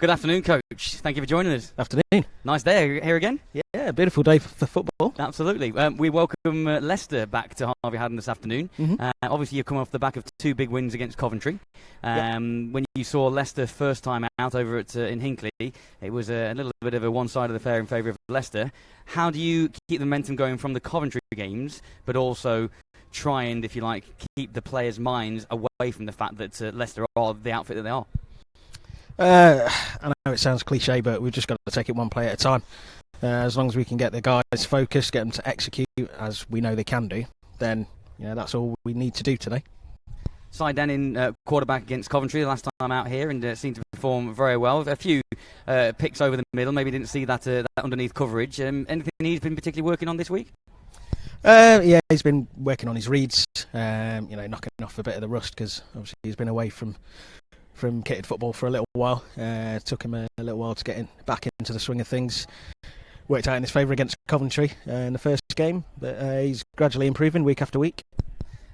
Good afternoon, Coach. Thank you for joining us. Afternoon. Nice day here again. Yeah, beautiful day for football. Absolutely. We welcome Leicester back to Harvey Haddon this afternoon. Obviously, you've come off the back of 2 big wins against Coventry. When you saw Leicester first time out over in Hinckley, it was a little bit of a one-sided affair in favour of Leicester. How do you keep the momentum going from the Coventry games, but also try and, if you like, keep the players' minds away from the fact that Leicester are the outfit that they are? I know it sounds cliche, but we've just got to take it one play at a time. As long as we can get the guys focused, get them to execute as we know they can do, then that's all we need to do today. Side down in quarterback against Coventry the last time out here, and seemed to perform very well. A few picks over the middle, maybe didn't see that underneath coverage. Anything he's been particularly working on this week? Yeah, he's been working on his reads, knocking off a bit of the rust, because obviously he's been away from kitted football for a little while. Took him a little while to get back into the swing of things. Worked out in his favour against Coventry in the first game, but he's gradually improving week after week.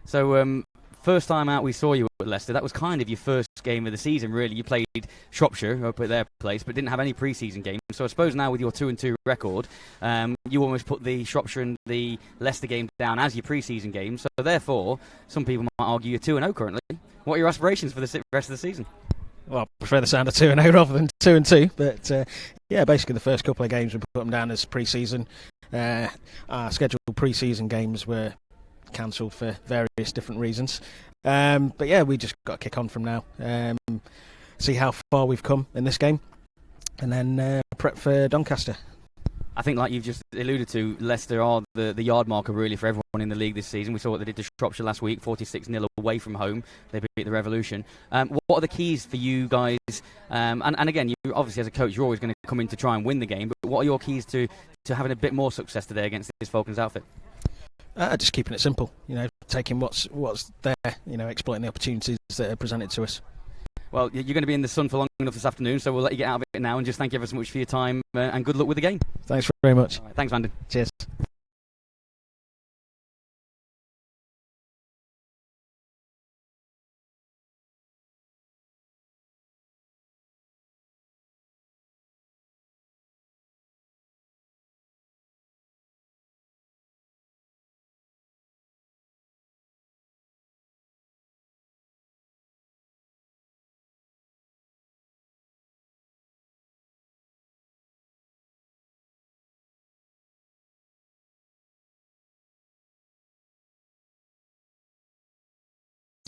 So, first time out we saw you at Leicester, that was kind of your first game of the season, really. You played Shropshire up at their place, but didn't have any pre-season games. So I suppose now with your 2-2 record, you almost put the Shropshire and the Leicester game down as your pre-season games. So therefore, some people might argue you're 2-0 currently. What are your aspirations for the rest of the season? Well, I prefer the sound of 2-0 rather than 2-2. But basically the first couple of games we put them down as pre-season. Our scheduled pre-season games were cancelled for various different reasons. But yeah, we just got to kick on from now. See how far we've come in this game, and then prep for Doncaster. I think, like you've just alluded to, Leicester are the yard marker really for everyone in the league this season. We saw what they did to Shropshire last week, 46-0 away from home. They beat the Revolution. What are the keys for you guys? And again, you obviously as a coach, you're always going to come in to try and win the game. But what are your keys to having a bit more success today against this Falcons outfit? Just keeping it simple. Taking what's there. Exploiting the opportunities that are presented to us. Well, you're going to be in the sun for long enough this afternoon, so we'll let you get out of it now and just thank you ever so much for your time and good luck with the game. Thanks very much. Right, thanks, Vanden. Cheers.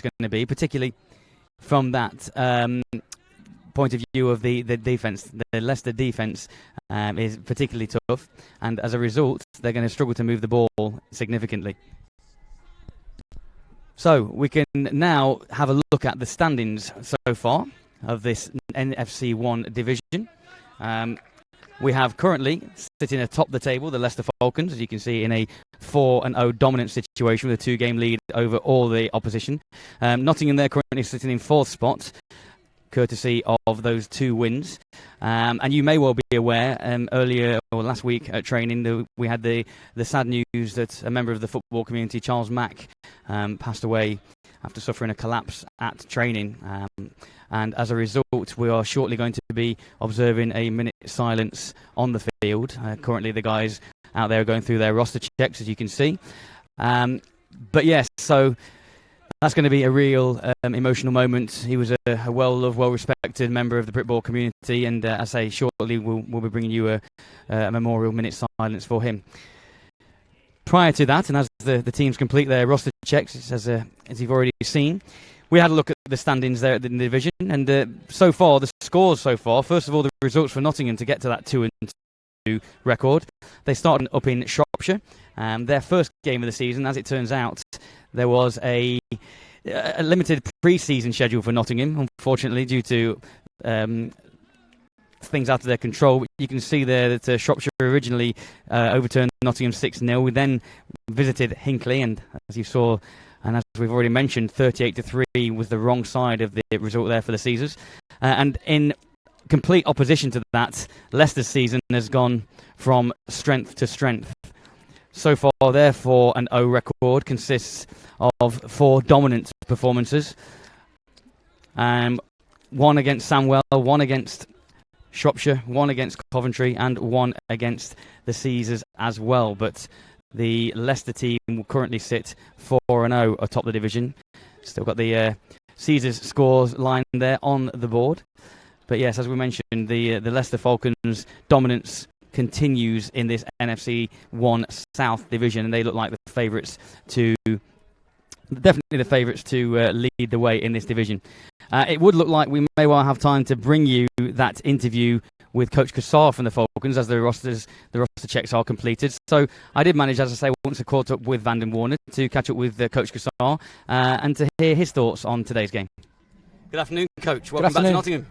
It's going to be, particularly from that point of view of the defence. The Leicester defence is particularly tough, and as a result, they're going to struggle to move the ball significantly. So we can now have a look at the standings so far of this NFC 1 division. We have currently sitting atop the table the Leicester Falcons, as you can see, in a 4-0 dominant situation with a 2-game lead over all the opposition. Nottingham, they're currently sitting in 4th spot, courtesy of those 2 wins. And you may well be aware, earlier or last week at training, we had the sad news that a member of the football community, Charles Mack, passed away after suffering a collapse at training. And as a result, we are shortly going to be observing a minute silence on the field. Currently, the guys out there are going through their roster checks, as you can see. But yes, so that's going to be a real emotional moment. He was a well-loved, well-respected member of the Britball community, and I say shortly we'll be bringing you a memorial minute silence for him. Prior to that, and as the teams complete their roster checks, as you've already seen, we had a look at the standings there at the division, and so far, the scores so far, first of all, the results for Nottingham to get to that 2-2 record. They started up in Shropshire. Their first game of the season, as it turns out, there was a limited pre-season schedule for Nottingham, unfortunately, due to things out of their control. You can see there that Shropshire originally overturned Nottingham 6-0. We then visited Hinckley, and as you saw, and as we've already mentioned, 38-3 was the wrong side of the result there for the Caesars. And in complete opposition to that, Leicester's season has gone from strength to strength. So far, their 4-0 record consists of 4 dominant performances. One against Samwell, one against Shropshire, 1 against Coventry, and 1 against the Caesars as well. But the Leicester team will currently sit 4-0 atop the division. Still got the Caesars scores line there on the board. But yes, as we mentioned, the Leicester Falcons' dominance continues in this NFC 1 South division, and they look like the favourites to lead the way in this division. It would look like we may well have time to bring you that interview with Coach Cassar from the Falcons as the roster checks are completed. So I did manage, as I say, once I caught up with Vanden Warner to catch up with Coach Cassar and to hear his thoughts on today's game. Good afternoon, Coach. Welcome back to Nottingham.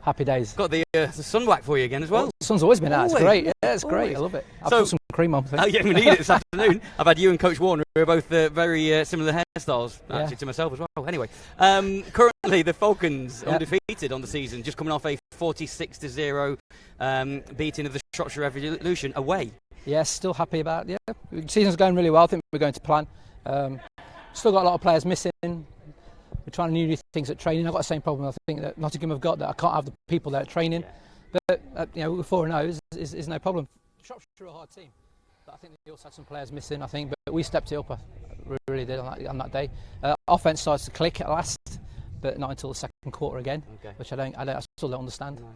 Happy days. Got the sun back for you again as well. The sun's always been out. It's great. Yeah, it's great. I love it. I've put some cream on. Yeah, we need it this afternoon. I've had you and Coach Warner, who are both very similar hairstyles, actually, to myself as well. Anyway, currently the Falcons undefeated on the season, just coming off a 46-0 beating of the Shropshire Revolution away. Yeah, still happy about it. Yeah, the season's going really well. I think we're going to plan. Still got a lot of players missing. We're trying new things at training. I've got the same problem I think that Nottingham have got, that I can't have the people there at training. But with 4-0 is no problem. Shropshire are a hard team, but I think they also had some players missing. I think, but we stepped it up. We really did on that day. Offense starts to click at last, but not until the second quarter again, which I still don't understand. No.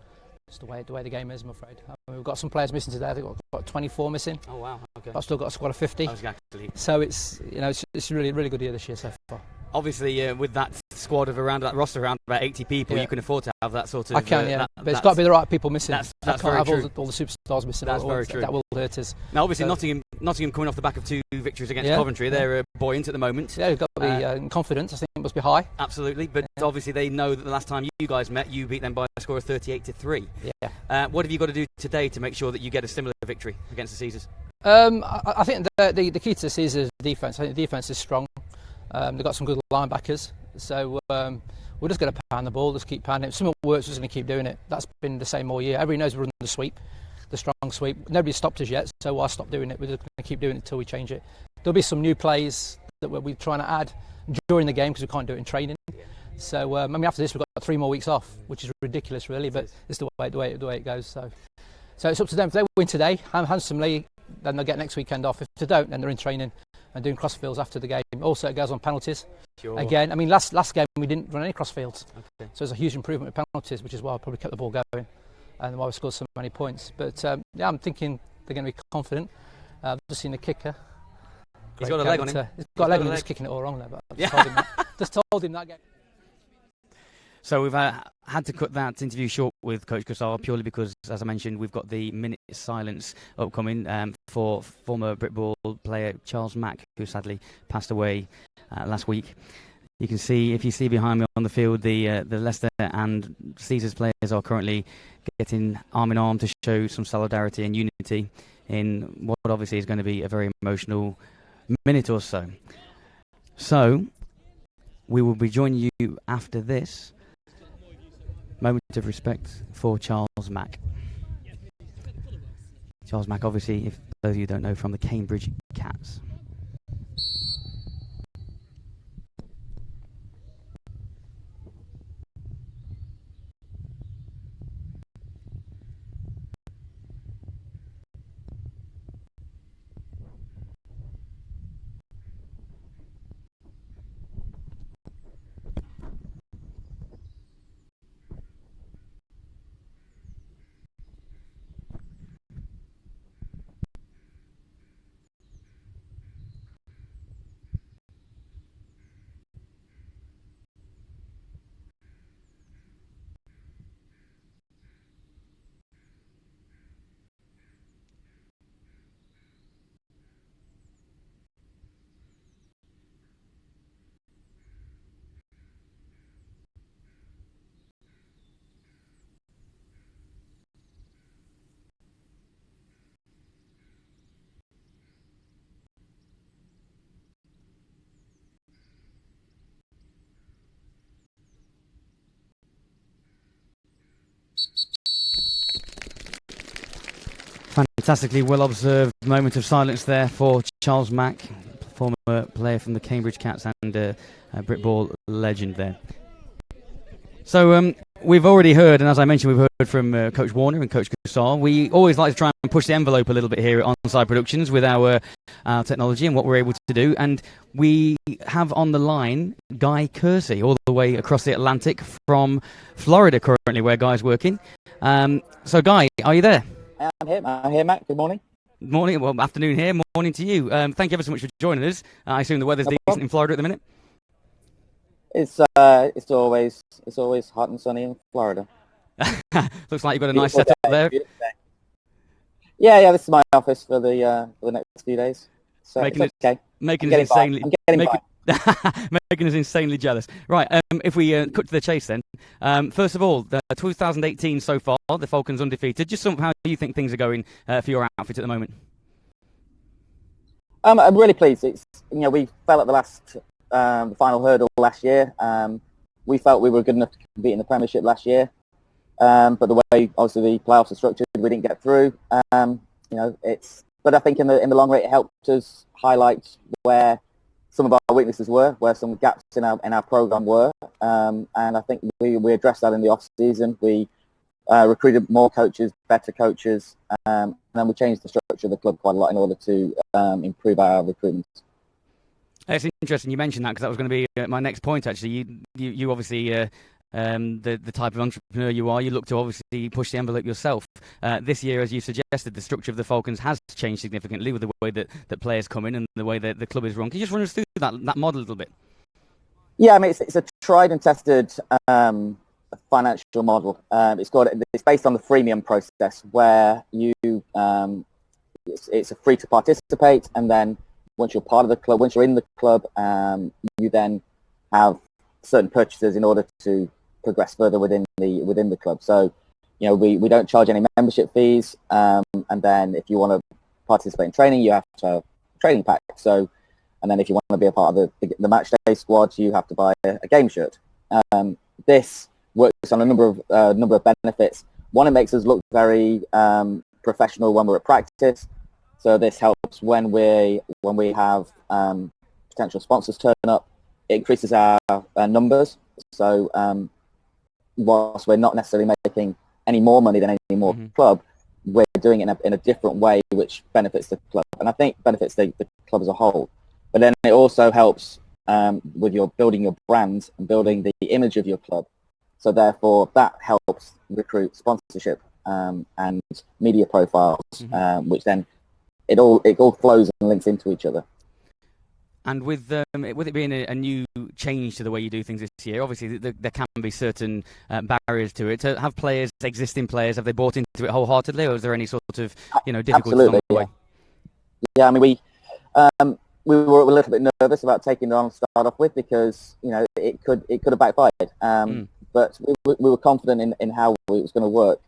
It's the way the game is, I'm afraid. We've got some players missing today. I think we've got 24 missing. Oh wow! Okay. But I've still got a squad of 50. Exactly. So it's a really good year this year so far. Obviously, with that squad of that roster around about 80 people, you can afford to have that sort of. I can, but it's got to be the right people missing. That's can't have true. all the superstars missing. That's very true. That will hurt us. Now, obviously, Nottingham coming off the back of 2 victories against Coventry. They're buoyant at the moment. Yeah, you've got to be confident. I think it must be high. Absolutely, but obviously they know that the last time you guys met, you beat them by a score of 38-3. Yeah. What have you got to do today to make sure that you get a similar victory against the Caesars? I think the key to the Caesars is the defence. I think the defence is strong. They've got some good linebackers. So we're just going to pound the ball, just keep pounding it. If something works, we're just going to keep doing it. That's been the same all year. Everybody knows we're running the sweep, the strong sweep. Nobody's stopped us yet, so why stop doing it? We're just going to keep doing it until we change it. There'll be some new plays that we're trying to add during the game because we can't do it in training. So after this, we've got 3 more weeks off, which is ridiculous, really. But it's the way it goes. So it's up to them. If they win today, handsomely, then they'll get next weekend off. If they don't, then they're in training and doing crossfields after the game. Also, it goes on penalties. Sure. Again, last game we didn't run any crossfields. Okay. So there's a huge improvement with penalties, which is why I probably kept the ball going and why we scored so many points. But I'm thinking they're going to be confident. I've just seen the kicker. He's got a leg on him. He's got a leg on him, he's kicking it all wrong there. But I just told him that game. So we've had to cut that interview short with Coach Cassar purely because, as I mentioned, we've got the minute silence upcoming for former Britball player Charles Mack, who sadly passed away last week. You can see, if you see behind me on the field, the Leicester and Caesars players are currently getting arm in arm to show some solidarity and unity in what obviously is going to be a very emotional minute or so. So we will be joining you after this. Moment of respect for Charles Mack. Charles Mack, obviously, if those of you don't know, from the Cambridge Cats. Fantastically well observed moment of silence there for Charles Mack, former player from the Cambridge Cats and Britball legend there. So we've already heard, and as I mentioned, we've heard from Coach Warner and Coach Gassar. We always like to try and push the envelope a little bit here at Onside Productions with our technology and what we're able to do. And we have on the line Guy Kersey, all the way across the Atlantic from Florida currently, where Guy's working. So, Guy, are you there? I'm here, Matt. Good morning. Morning, well, afternoon here, morning to you. Thank you ever so much for joining us. I assume the weather's decent in Florida at the minute? It's always hot and sunny in Florida. Looks like you've got a nice setup there. Yeah. This is my office for the next few days. So making it's okay. Making us insanely jealous. Right. If we cut to the chase, then. First of all, 2018 so far, the Falcons undefeated. Just how do you think things are going for your outfit at the moment? I'm really pleased. We fell at the final hurdle last year. We felt we were good enough to compete in the Premiership last year, but the way obviously the playoffs are structured, we didn't get through. But I think in the long run, it helped us highlight where some of our weaknesses were, where some gaps in our program were, and I think we addressed that in the off season. We recruited more coaches, better coaches, and then we changed the structure of the club quite a lot in order to improve our recruitment. It's interesting you mentioned that, because that was going to be my next point. Actually, you obviously the type of entrepreneur you are, you look to obviously push the envelope yourself. This year, as you suggested, the structure of the Falcons has changed significantly with the way that players come in and the way that the club is run. Can you just run us through that model a little bit? Yeah, I mean, it's a tried and tested financial model. It's based on the freemium process, where it's a free to participate, and then once you're part of the club, once you're in the club, you then have certain purchases in order to progress further within the club. So, we don't charge any membership fees, and then if you want to participate in training, you have to have a training pack. So, and then if you want to be a part of the match day squad, you have to buy a game shirt. This works on a number of benefits. One, it makes us look very professional when we're at practice. So this helps when we have potential sponsors turn up. It increases our numbers. So whilst we're not necessarily making any more money than any more club, we're doing it in a different way, which benefits the club, and I think benefits the club as a whole. But then it also helps with your building your brand and building the image of your club. So therefore, that helps recruit sponsorship and media profiles, which then it all flows and links into each other. And with it being a new change to the way you do things this year, obviously there can be certain barriers to it. To have existing players, have they bought into it wholeheartedly, or is there any sort of difficulties along the way? Yeah, I mean we were a little bit nervous about taking it on to start off with, because it could have backfired. But we were confident in how it was going to work.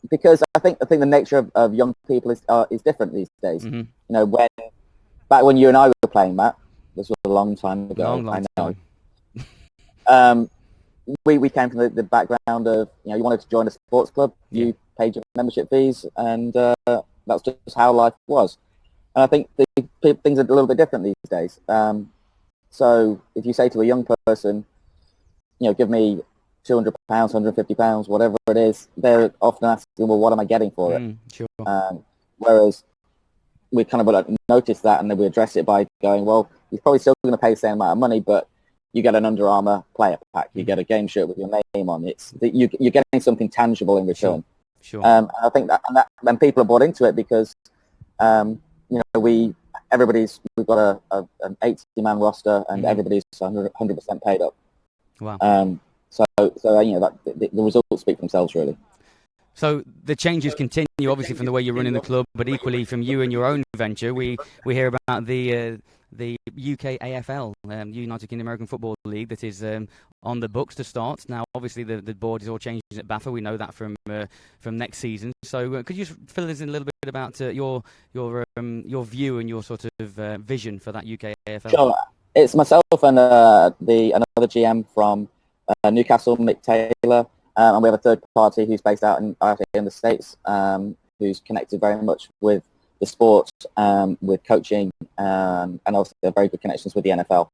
Because I think the nature of young people is different these days. Back when you and I were playing, Matt, this was a long time ago. Long time. We came from the background of you wanted to join a sports club, you paid your membership fees, and that's just how life was. And I think things are a little bit different these days. So if you say to a young person, give me £200, £150, whatever it is, they're often asking, well, what am I getting for it? Sure. Whereas we kind of notice that, and then we address it by going, well, you're probably still going to pay the same amount of money, but you get an Under Armour player pack, you get a game shirt with your name on. You're getting something tangible in return. Sure. I think and people are bought into it because we've got an 80-man roster, and everybody's 100% paid up. Wow. So the results speak for themselves, really. So the changes continue, obviously, from the way you're running the club, but equally from you and your own venture. We hear about the UK AFL, United Kingdom American Football League, that is on the books to start. Now, obviously, the board is all changing at Bafa. We know that from next season. So could you just fill us in a little bit about your view and your sort of vision for that UK AFL? Sure. It's myself and another GM from Newcastle, Mick Taylor. And we have a third party who's based out in the States, who's connected very much with the sport, with coaching, and also have very good connections with the NFL.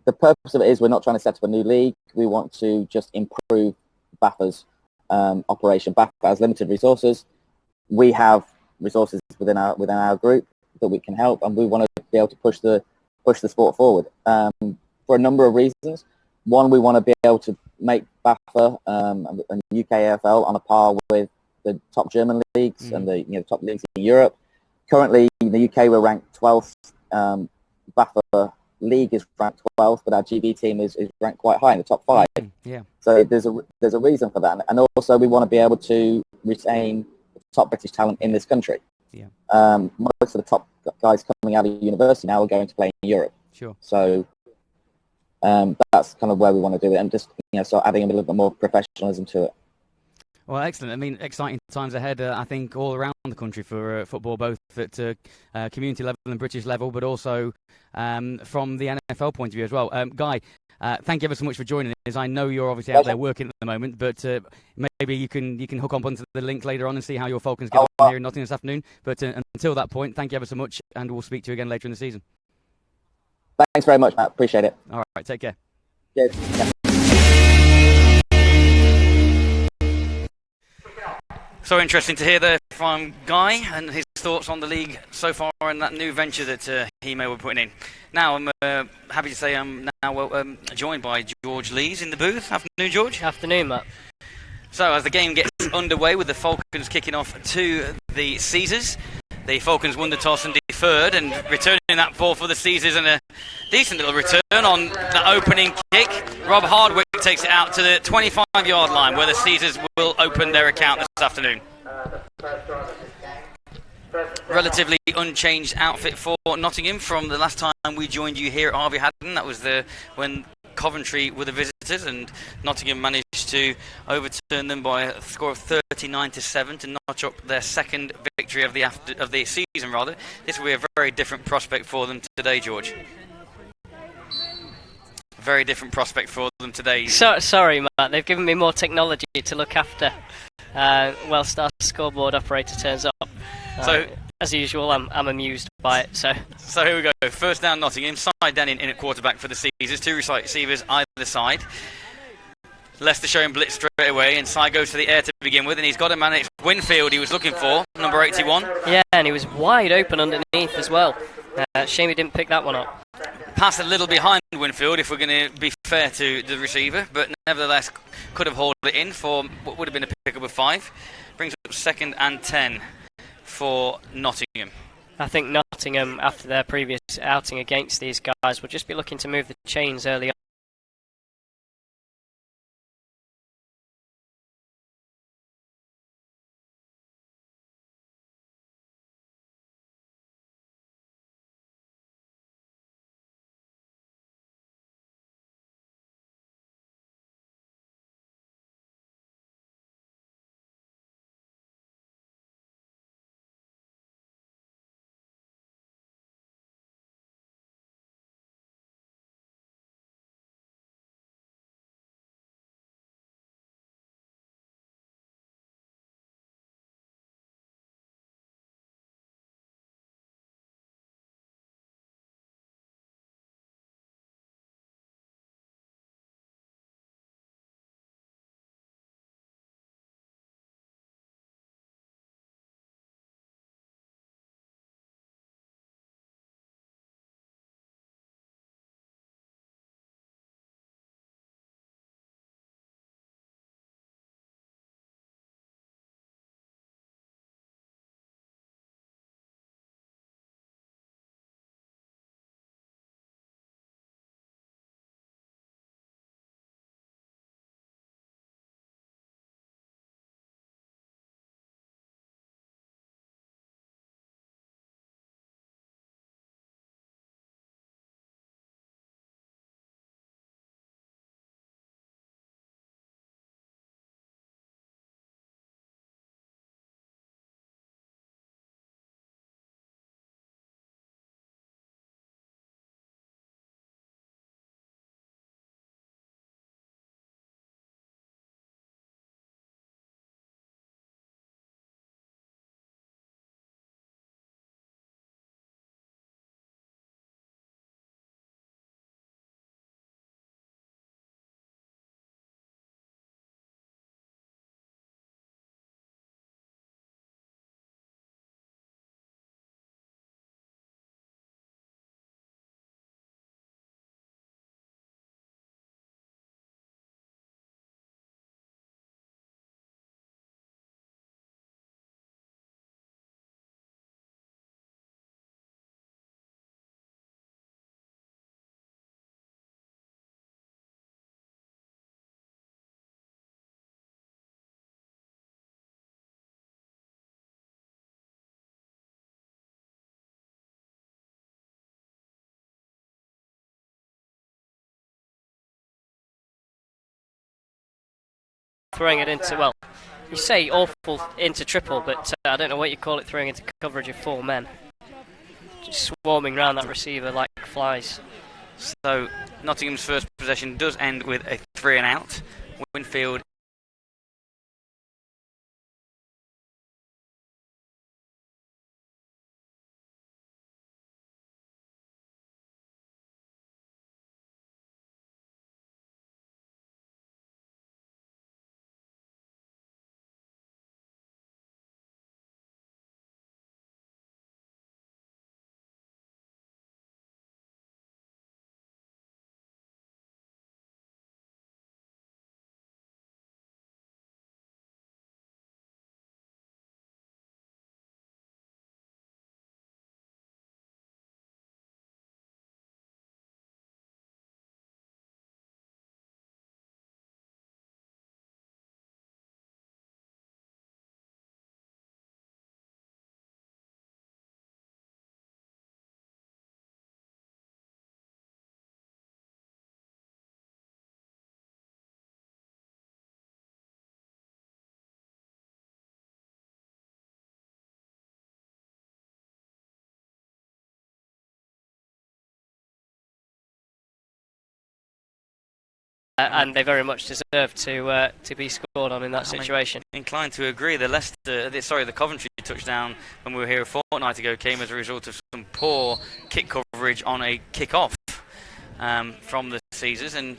the purpose of it is we're not trying to set up a new league. We want to just improve Bafa's operation. Bafa has limited resources. We have resources within our group that we can help, and we want to be able to push the sport forward for a number of reasons. One, we want to be able to make Bafa and UK AFL on a par with the top German leagues and the top leagues in Europe. Currently, in the UK, we're ranked 12th. Bafa League is ranked 12th, but our GB team is ranked quite high in the top 5. Yeah. So there's a reason for that, and also we want to be able to retain top British talent in this country. Yeah. Most of the top guys coming out of university now are going to play in Europe. Sure. So that's kind of where we want to do it, and just start adding a little bit more professionalism to it. Well, excellent. I mean, exciting times ahead, I think, all around the country for football, both at community level and British level, but also from the NFL point of view as well. Guy, thank you ever so much for joining us. I know you're obviously out there working at the moment, but maybe you can hook up onto the link later on and see how your Falcons get on here in Nottingham this afternoon. But until that point, thank you ever so much, and we'll speak to you again later in the season. Thanks very much, Matt. Appreciate it. All right, take care. Cheers. Yeah. So interesting to hear there from Guy and his thoughts on the league so far and that new venture that he may be putting in. Now, I'm happy to say I'm now joined by George Lees in the booth. Afternoon, George. Afternoon, Matt. So, as the game gets underway with the Falcons kicking off to the Caesars, the Falcons won the toss and deferred, and returning that ball for the Caesars, and a decent little return on the opening kick. Rob Hardwick takes it out to the 25-yard line, where the Caesars will open their account this afternoon. Relatively unchanged outfit for Nottingham from the last time we joined you here at Harvey Haddon. That was when Coventry were the visitors, and Nottingham managed to overturn them by a score of 39-7 to notch up their second victory of the season. Rather, this will be a very different prospect for them today, George. Very different prospect for them today. Sorry, Matt. They've given me more technology to look after whilst our scoreboard operator turns up. So, as usual, I'm amused by it. So here we go. First down, Nottingham. Side down in at quarterback for the Caesars. 2 receivers either side. Leicester showing blitz straight away, and Side goes to the air to begin with, and he's got a man. It's Winfield he was looking for, number 81. Yeah, and he was wide open underneath as well. Shame he didn't pick that one up. Pass a little behind Winfield, if we're going to be fair to the receiver, but nevertheless could have hauled it in for what would have been a pickup of 5. Brings up 2nd and 10 for Nottingham. I think Nottingham, after their previous outing against these guys, will just be looking to move the chains early on. throwing it into, well, you say awful into triple, but I don't know what you call it, throwing into coverage of 4 men. Just swarming around that receiver like flies. So Nottingham's first possession does end with a 3 and out. Winfield And they very much deserve to be scored on in that situation. I'm inclined to agree. The Coventry touchdown when we were here a fortnight ago came as a result of some poor kick coverage on a kick-off from the Caesars, and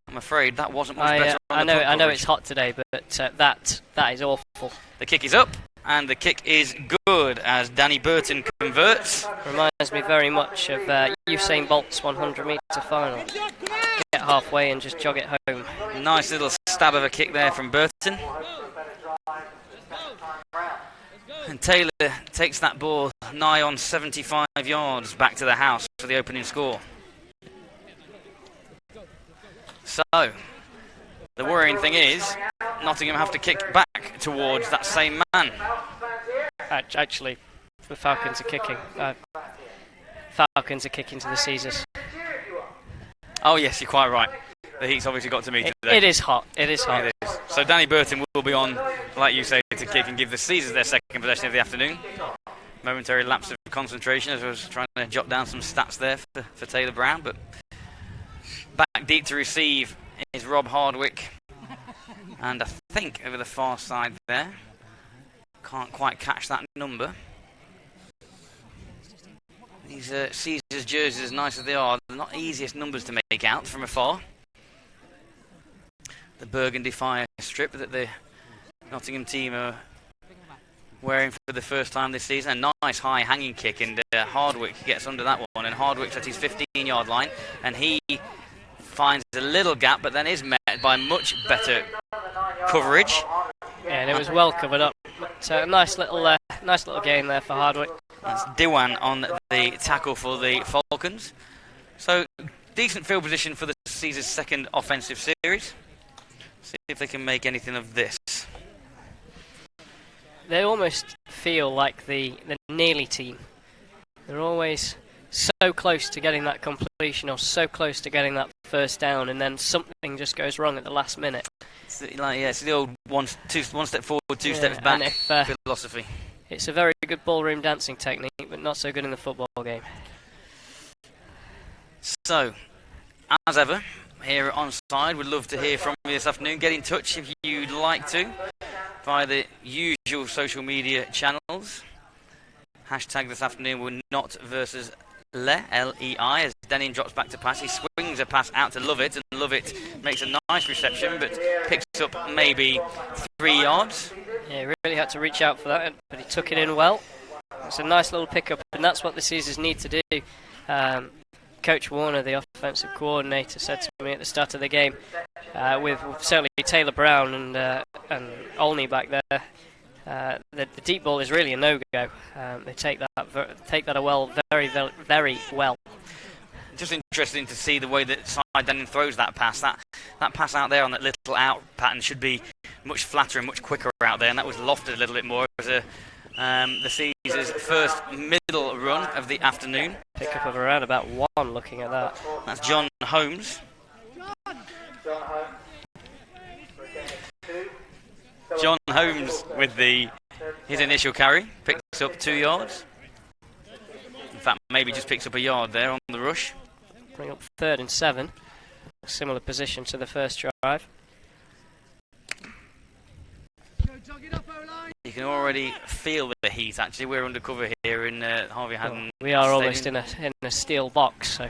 I'm afraid that wasn't much better. I know it's hot today, but that is awful. The kick is up, and the kick is good as Danny Burton converts. Reminds me very much of Usain Bolt's 100-metre final. Get halfway and just jog it home. Nice little stab of a kick there from Burton. And Taylor takes that ball nigh on 75 yards back to the house for the opening score. So, the worrying thing is, Nottingham have to kick back towards that same man. Actually, the Falcons are kicking. Falcons are kicking to the Caesars. Oh yes, you're quite right. The heat's obviously got to me today. It is hot. It is hot. It is. So Danny Burton will be on, like you say, to kick and give the Caesars their second possession of the afternoon. Momentary lapse of concentration as I was trying to jot down some stats there for Taylor Brown, but back deep to receive is Rob Hardwick, and I think over the far side there, can't quite catch that number. These Caesars jerseys, as nice as they are, they're not the easiest numbers to make out from afar. The burgundy fire strip that the Nottingham team are wearing for the first time this season. A nice high hanging kick, and Hardwick gets under that one, and Hardwick's at his 15-yard line, and he finds a little gap, but then is met by much better coverage. Yeah, and it was well covered up. But nice little gain there for Hardwick. That's Diwan on the tackle for the Falcons. So, decent field position for the Caesars' second offensive series. See if they can make anything of this. They almost feel like the nearly team. They're always so close to getting that completion or so close to getting that first down, and then something just goes wrong at the last minute. It's the old one step forward, two steps back philosophy. It's a very good ballroom dancing technique, but not so good in the football game. So, as ever, here at Onside, we'd love to hear from you this afternoon. Get in touch if you'd like to via the usual social media channels. Hashtag this afternoon were not versus Le, L-E-I, as Denning drops back to pass. He swings a pass out to Lovett, and Lovett makes a nice reception, but picks up maybe 3 yards. Yeah, he really had to reach out for that, but he took it in well. It's a nice little pickup, and that's what the Caesars need to do. Coach Warner, the offensive coordinator, said to me at the start of the game, with certainly Taylor Brown and Olney back there, the deep ball is really a no-go. They take that very well. Just interesting to see the way that Denning throws that pass. That pass out there on that little out pattern should be much flatter and much quicker out there, and that was lofted a little bit more. It was the Caesars' first middle run of the afternoon. Pick up of around about 1, looking at that. That's John Holmes. John Holmes with his initial carry, picks up 2 yards. In fact, maybe just picks up a yard there on the rush. Bring up 3rd and 7. Similar position to the first drive. You can already feel the heat, actually. We're undercover here in Harvey Haddon. We are Stadium. almost in a steel box, so...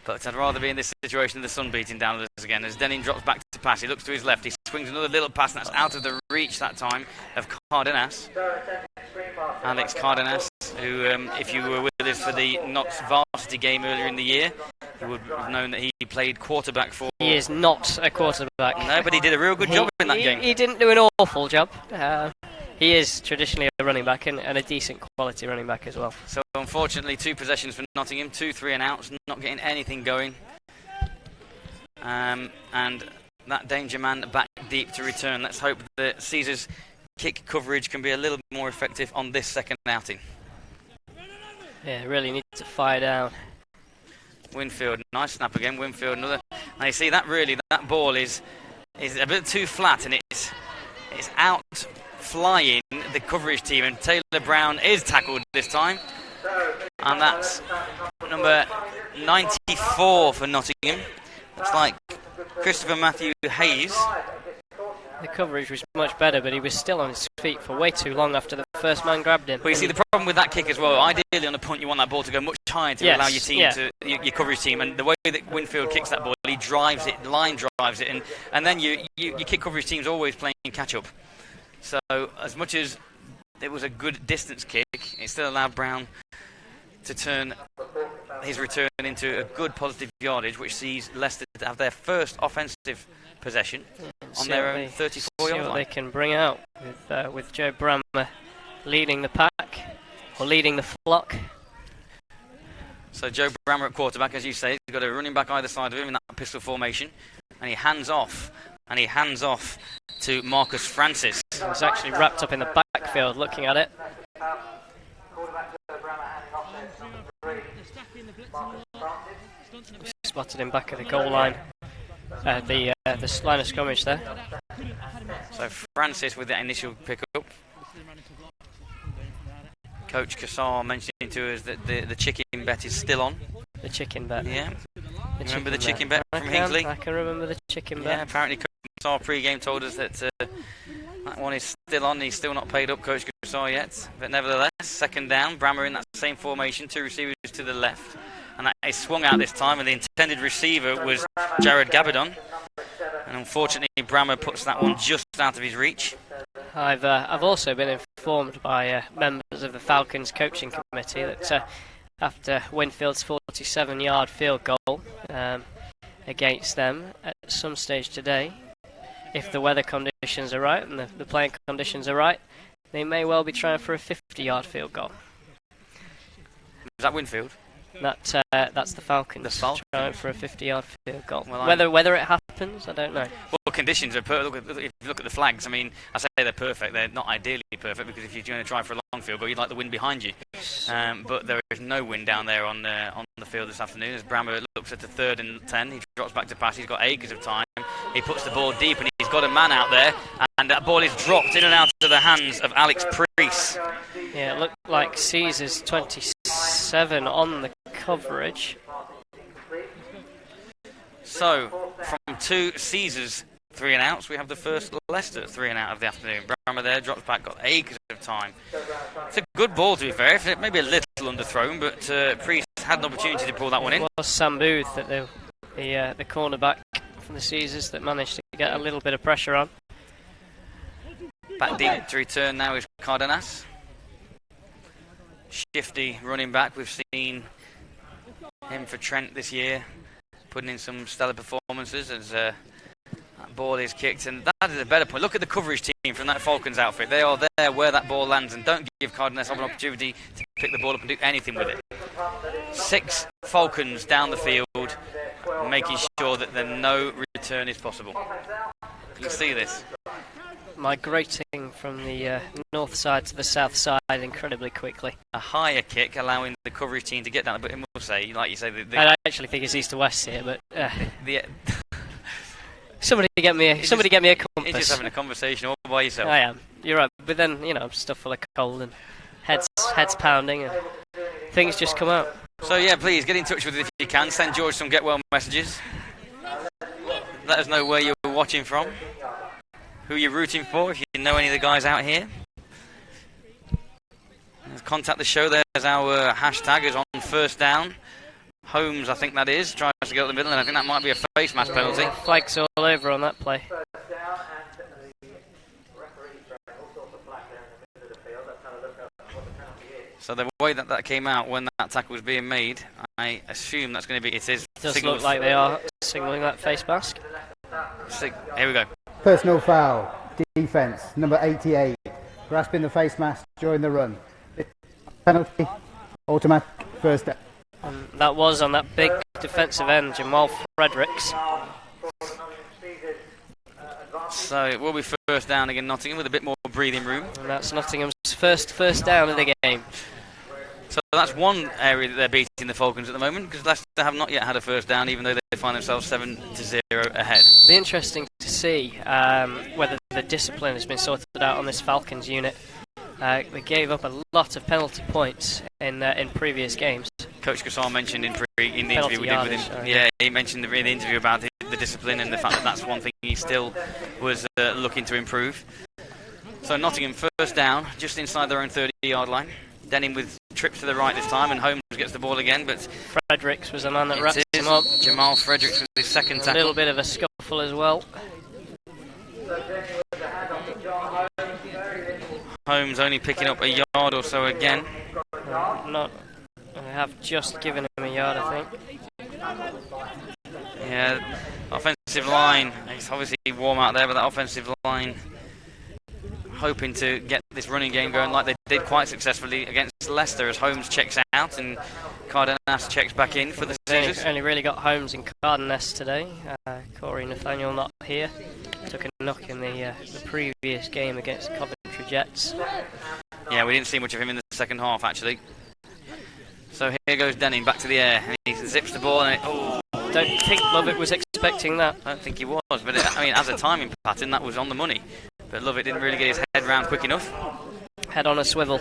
But I'd rather be in this situation than the sun beating down on us again. As Denning drops back to pass, he looks to his left, he swings another little pass, and that's out of the reach that time of Cardenas. Alex Cardenas, who, if you were with us for the Notts varsity game earlier in the year, you would have known that he played quarterback for... He is not a quarterback. No, but he did a real good job in that game. He didn't do an awful job. He is traditionally a running back and a decent quality running back as well. So unfortunately 2 possessions for Nottingham, 2 3 and outs, not getting anything going. And that danger man back deep to return. Let's hope that Caesar's kick coverage can be a little more effective on this second outing. Yeah, really need to fire down. Winfield, nice snap again. Winfield, another. Now you see that ball is a bit too flat, and it's out flying the coverage team, and Taylor Brown is tackled this time, and that's number 94 for Nottingham. Looks like Christopher Matthew Hayes. The coverage was much better, but he was still on his feet for way too long after the first man grabbed him. Well, you see, the problem with that kick as well, ideally on a punt you want that ball to go much higher to allow your team your coverage team, and the way that Winfield kicks that ball, he drives it, the line drives it, and then your kick coverage team's always playing catch up. So as much as it was a good distance kick, it still allowed Brown to turn his return into a good positive yardage, which sees Leicester to have their first offensive possession on their own 34-yard line. They can bring out with Joe Brammer leading the pack, or leading the flock. So Joe Brammer at quarterback, as you say, he's got a running back either side of him in that pistol formation, and he hands off to Marcus Francis. He's actually wrapped up in the backfield looking at it. Spotted him back at the goal line. The line of scrimmage there. So Francis with that initial pickup. Coach Cassar mentioning to us that the chicken bet is still on. The chicken bet. Yeah. Remember the chicken bet from Hinckley? I can remember the chicken bet. Yeah, apparently Coach Cassar pre-game told us that that one is still on. He's still not paid up, Coach Cassar, yet. But nevertheless, second down, Brammer in that same formation, 2 receivers to the left. And that is swung out this time, and the intended receiver was Jared Gabadon. And unfortunately, Brammer puts that one just out of his reach. I've also been informed by members of the Falcons coaching committee that after Winfield's 47-yard field goal against them at some stage today, if the weather conditions are right and the playing conditions are right, they may well be trying for a 50-yard field goal. Is that Winfield? That's the Falcons. The Falcons trying for a 50-yard field goal. Well, whether it happens, I don't know. Well, conditions are perfect. If you look at the flags, I mean, I say they're perfect. They're not ideally perfect, because if you're going to try for a long field goal, you'd like the wind behind you. But there is no wind down there on the field this afternoon. As Brammer looks at the 3rd and 10, he drops back to pass. He's got acres of time. He puts the ball deep, and he's got a man out there, and that ball is dropped in and out of the hands of Alex Priest. Yeah, it looked like Caesar's 27 on the coverage. So, from 2 Caesars 3 and outs, we have the first Leicester 3 and out of the afternoon. Brammer there drops back, got acres of time. It's a good ball, to be fair. Maybe a little underthrown, but Priest had an opportunity to pull that one in. It was Sam Booth, the cornerback from the Caesars, that managed to get a little bit of pressure on. Back deep to return now is Cardenas. Shifty running back. We've seen him for Trent this year, putting in some stellar performances as that ball is kicked, and that is a better point. Look at the coverage team from that Falcons outfit. They are there where that ball lands, and don't give Cardenas an opportunity to pick the ball up and do anything with it. 6 Falcons down the field, making sure that no return is possible. You can see this. Migrating from the north side to the south side incredibly quickly. A higher kick, allowing the coverage team to get down. But I must say, like you say, I actually think it's east to west here, but Somebody get me a compass. You're just having a conversation all by yourself. I am. You're right. But then, I'm stuff full of cold and heads pounding and things just come out. So yeah, please get in touch with us if you can. Send George some get well messages. Let us know where you're watching from, who you're rooting for, if you know any of the guys out here. Contact the show. There's our hashtag is on first down. Holmes, I think that is, tries to go to the middle, and I think that might be a face mask penalty. Flags all over on that play. So the way that came out when that tackle was being made, I assume that's going to be, it does look like they are signalling that face mask. Here we go. Personal foul, defence, number 88, grasping the face mask during the run. Penalty, automatic, first down. And that was on that big defensive end, Jamal Fredericks. So it will be first down again, Nottingham, with a bit more breathing room. And that's Nottingham's first down of the game. So that's one area that they're beating the Falcons at the moment, because Leicester have not yet had a first down, even though they find themselves 7-0 ahead. It'll be interesting to see whether the discipline has been sorted out on this Falcons unit. They gave up a lot of penalty points in previous games. Coach Gassar mentioned in the interview we did with him. He mentioned in the interview about the discipline and the fact that that's one thing he still was looking to improve. So Nottingham first down, just inside their own 30-yard line. Denning with trips to the right this time, and Holmes gets the ball again, but Fredericks was the man that wrapped him up. Jamal Fredericks with his second tackle. A little bit of a scuffle as well. Holmes only picking up a yard or so again. I have just given him a yard, I think. Yeah, offensive line. It's obviously warm out there, but that offensive line hoping to get this running game going like they did quite successfully against Leicester, as Holmes checks out and Cardenas checks back in for the Caesars. Only really got Holmes and Cardenas today. Corey Nathaniel not here. Took a knock in the previous game against the Coventry Jets. Yeah, we didn't see much of him in the second half, actually. So here goes Denning back to the air, and he zips the ball, and don't think Lovett was expecting that. I don't think he was, but as a timing pattern, that was on the money. But Lovett didn't really get his head round quick enough. Head on a swivel.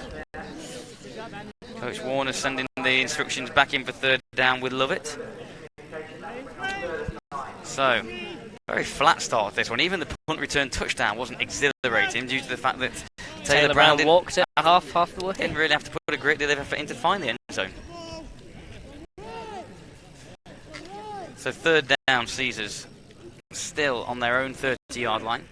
Coach Warner sending the instructions back in for third down with Lovett. So, very flat start this one. Even the punt return touchdown wasn't exhilarating due to the fact that Taylor Brown walked it half the way. Didn't really have to put a great deal of effort in to find the end zone. So third down, Caesars still on their own 30-yard line,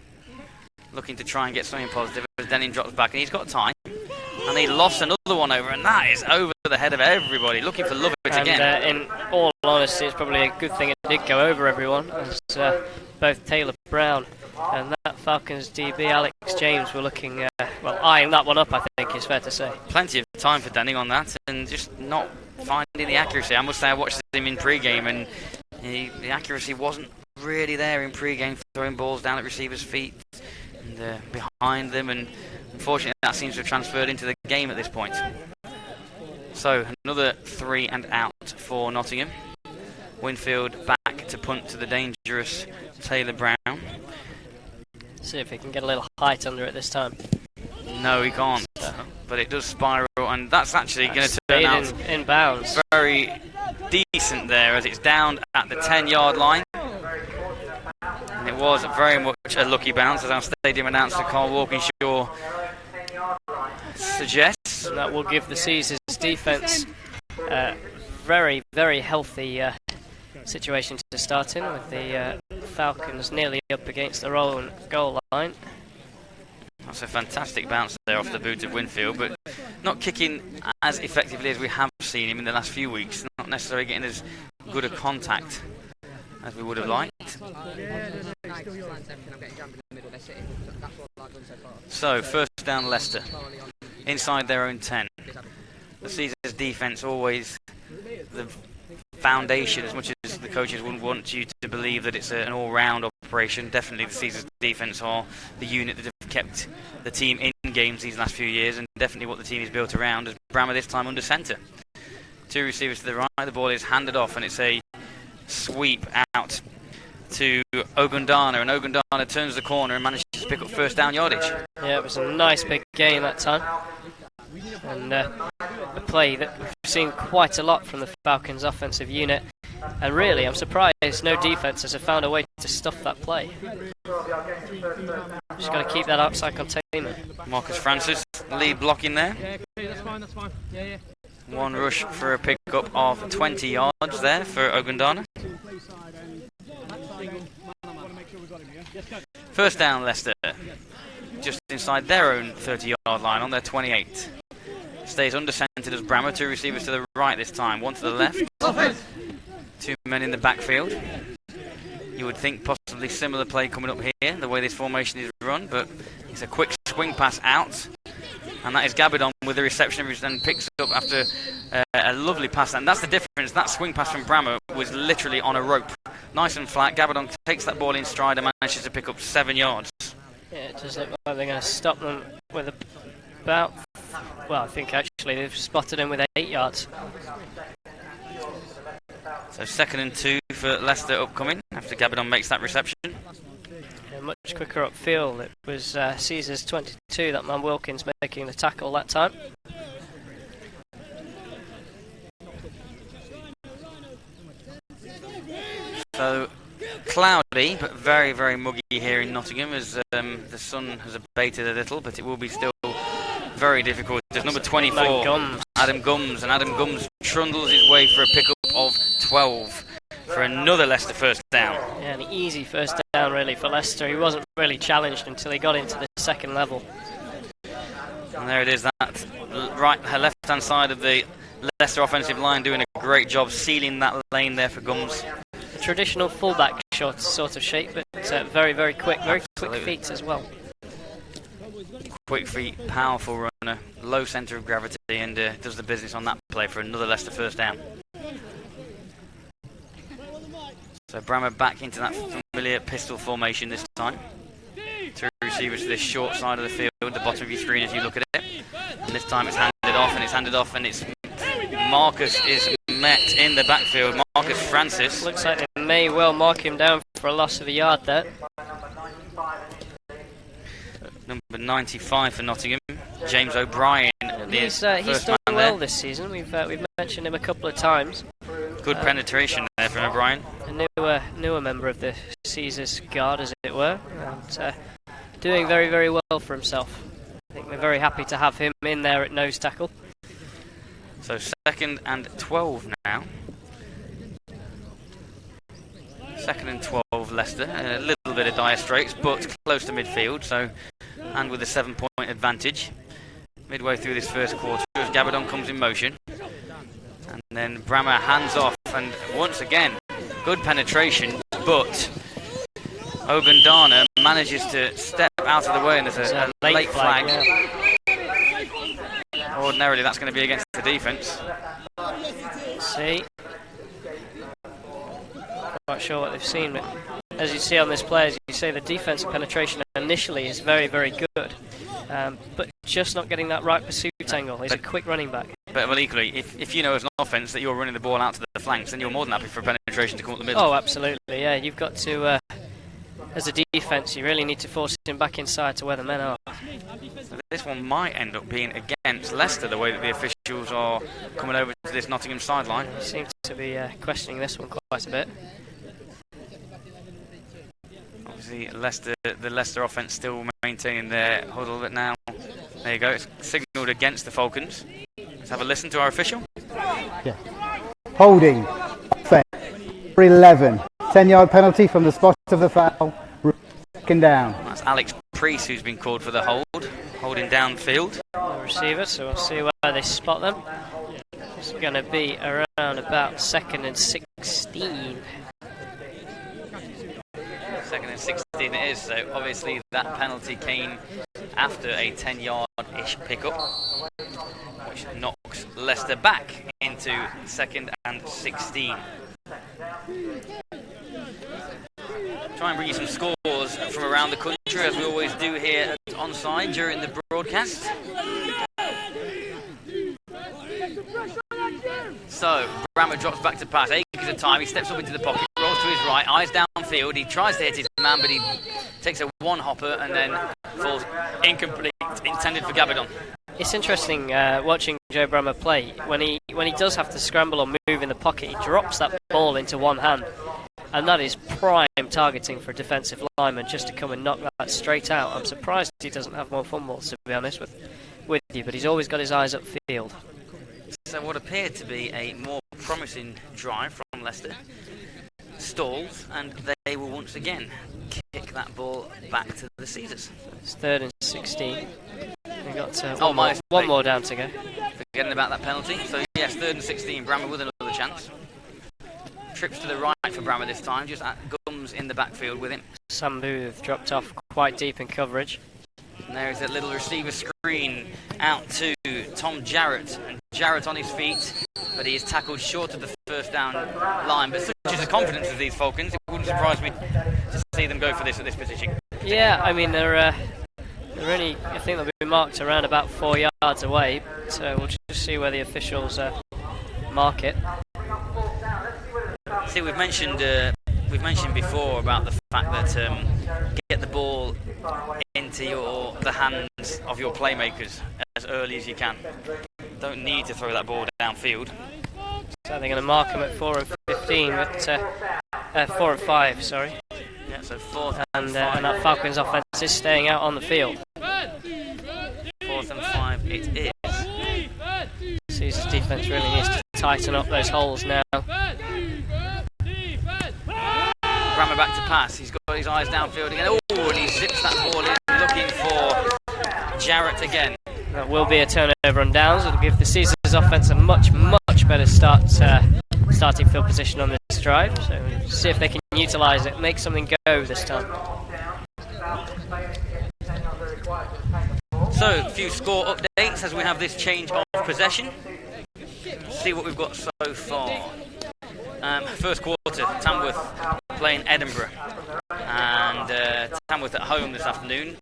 looking to try and get something positive as Denning drops back, and he's got time, and he lost another one over, and that is over the head of everybody, looking for Lovett again. In all honesty, it's probably a good thing it did go over everyone, as both Taylor Brown and that Falcons DB Alex James were looking, eyeing that one up, I think is fair to say. Plenty of time for Denning on that, and just not finding the accuracy. I must say I watched him in pre-game, and the accuracy wasn't really there in pre-game, throwing balls down at receivers' feet and behind them, and unfortunately that seems to have transferred into the game at this point. So another 3 and out for Nottingham. Winfield back to punt to the dangerous Taylor Brown. See if he can get a little height under it this time. No, he can't, but it does spiral, and that's actually going to turn out in bounds. Very decent there, as it's down at the 10-yard line. And it was very much a lucky bounce, as our stadium announcer Carl Walkinshaw suggests. And that will give the Caesars defence very, very healthy situation to start in, with the Falcons nearly up against their own goal line. That's a fantastic bounce there off the boot of Winfield, but not kicking as effectively as we have seen him in the last few weeks. Not necessarily getting as good a contact as we would have liked. So, first down Leicester, inside their own 10. The Caesars defence always the foundation, as much as the coaches wouldn't want you to believe that it's an all-round operation. Definitely the Caesars defence are the unit that have kept the team in games these last few years, and definitely what the team is built around, as Brammer this time under centre. 2 receivers to the right, the ball is handed off, and it's a sweep out to Ogundana, and Ogundana turns the corner and manages to pick up first down yardage. Yeah, it was a nice big gain that time. And a play that we've seen quite a lot from the Falcons offensive unit. And really, I'm surprised no defences have found a way to stuff that play. Just got to keep that outside containment. Marcus Francis, lead blocking there. Yeah, that's fine. Yeah. One rush for a pickup of 20 yards there for Ogundana. First down, Leicester. Just inside their own 30-yard line on their 28. Stays under-centered as Brammer. Two receivers to the right this time, one to the left. Two men in the backfield. You would think possibly similar play coming up here, the way this formation is run, but it's a quick swing pass out. And that is Gabidon with the reception, which then picks up after a lovely pass. And that's the difference. That swing pass from Brammer was literally on a rope. Nice and flat. Gabidon takes that ball in stride and manages to pick up 7 yards. Yeah, it does look like they're going to stop them with about... Well, I think actually they've spotted him with 8 yards. So 2nd and 2 for Leicester upcoming after Gabidon makes that reception. Yeah, much quicker upfield. It was Caesar's 22, that man Wilkins, making the tackle that time. So cloudy but very, very muggy here in Nottingham as the sun has abated a little, but it will be still very difficult. There's number 24, Adam Gums, and Adam Gums trundles his way for a pickup of 12 for another Leicester first down. Yeah, an easy first down really for Leicester. He wasn't really challenged until he got into the second level. And there it is, that left-hand side of the Leicester offensive line doing a great job sealing that lane there for Gums. A traditional fullback sort of shape, but very, very quick, very quick feet as well. Quick feet, powerful runner, low centre of gravity, and does the business on that play for another Leicester first down. So Brammer back into that familiar pistol formation this time. Two receivers to this short side of the field, the bottom of your screen as you look at it. And this time it's handed off, and it's Marcus is met in the backfield. Marcus Francis. Looks like they may well mark him down for a loss of a yard there. Number 95 for Nottingham, James O'Brien. He's done well this season. We've mentioned him a couple of times. Good penetration there from O'Brien. A newer member of the Caesars guard, as it were, and doing very, very well for himself. I think we're very happy to have him in there at nose tackle. So 2nd and 12 now. 2nd and 12 Leicester. A little bit of dire straits, but close to midfield. So, and with a 7-point advantage. Midway through this first quarter, as Gabidon comes in motion. And then Brammer hands off, and once again, good penetration, but Ogundana manages to step out of the way, and there's a late flag. Yeah. Ordinarily, that's going to be against the defence. See, not sure what they've seen, but as you see on this play, as you say, the defensive penetration initially is very, very good, but just not getting that right pursuit angle. He's a quick running back. But well, equally, if you know as an offence that you're running the ball out to the flanks, then you're more than happy for a penetration to come up the middle. Oh, absolutely, yeah. You've got to, as a defence, you really need to force him back inside to where the men are. So this one might end up being against Leicester, the way that the officials are coming over to this Nottingham sideline. They seem to be questioning this one quite a bit. Obviously, the Leicester offence still maintaining their huddle, but now, there you go, it's signalled against the Falcons. Let's have a listen to our official. Yeah. Holding. Offense. 11. 10-yard penalty from the spot of the foul. 2nd down. That's Alex Priest who's been called for the holding downfield. The receiver, so we'll see where they spot them. It's going to be around about 2nd and 16. 2nd and 16 it is, so obviously that penalty came after a 10-yard-ish pickup, which knocks Leicester back into 2nd and 16. Try and bring you some scores from around the country, as we always do here at Onside during the broadcast. So, Brammer drops back to pass, acres of time, he steps up into the pocket, rolls to his right, eyes downfield downfield. He tries to hit his man, but he takes a one-hopper and then falls incomplete, intended for Gabadon. It's interesting watching Joe Brammer play. When he does have to scramble or move in the pocket, he drops that ball into one hand. And that is prime targeting for a defensive lineman, just to come and knock that straight out. I'm surprised he doesn't have more fumbles, to be honest with you, but he's always got his eyes upfield. So what appeared to be a more promising drive from Leicester stalled, and they will once again kick that ball back to the Cedars. It's 3rd and 16. We've got one more down to go. Forgetting about that penalty. So yes, 3rd and 16, Brammer with another chance. Trips to the right for Brammer this time, just at Gums in the backfield with him. Sam Booth dropped off quite deep in coverage. And there is a little receiver screen out to Tom Jarrett. And Jarrett on his feet, but he is tackled short of the first down line. But such is the confidence of these Falcons, it wouldn't surprise me to see them go for this at this position. Yeah, I mean, they're only, I think they'll be marked around about 4 yards away. So we'll just see where the officials mark it. See, we've mentioned before about the fact that get the ball into the hands of your playmakers as early as you can. Don't need to throw that ball downfield. So they're going to mark them at 4 and 15, but 4 and 5, sorry. Yeah, so 4th and 5. And that Falcons offense is staying out on the field. 4th and 5 it is. Caesar's defense really needs to tighten up those holes now. Brammer back to pass. He's got his eyes downfield again. Oh, and he zips that ball in, looking for Jarrett again. That will be a turnover on downs. It'll give the Caesars offense a much better starting field position on this drive. So we'll see if they can utilise it, make something go this time. So, a few score updates as we have this change of possession. See what we've got so far. First quarter, Tamworth playing Edinburgh, and Tamworth at home this afternoon,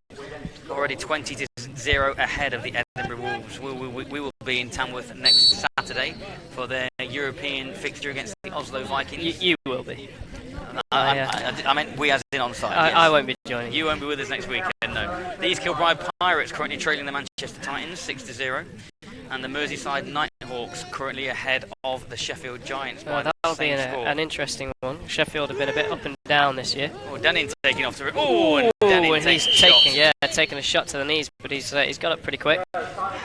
already 20-0 ahead of the Edinburgh Wolves. We will be in Tamworth next Saturday for their European fixture against the Oslo Vikings. You will be. I meant we as in on site. Yes. I won't be joining. You won't be with us next weekend, no. The East Kilbride Pirates currently trailing the Manchester Titans 6-0. And the Merseyside Nighthawks currently ahead of the Sheffield Giants by that'll be an interesting one. Sheffield have been a bit up and down this year. Oh, Denning taking off to it. Oh, and Denning taking a shot to the knees, but he's got up pretty quick.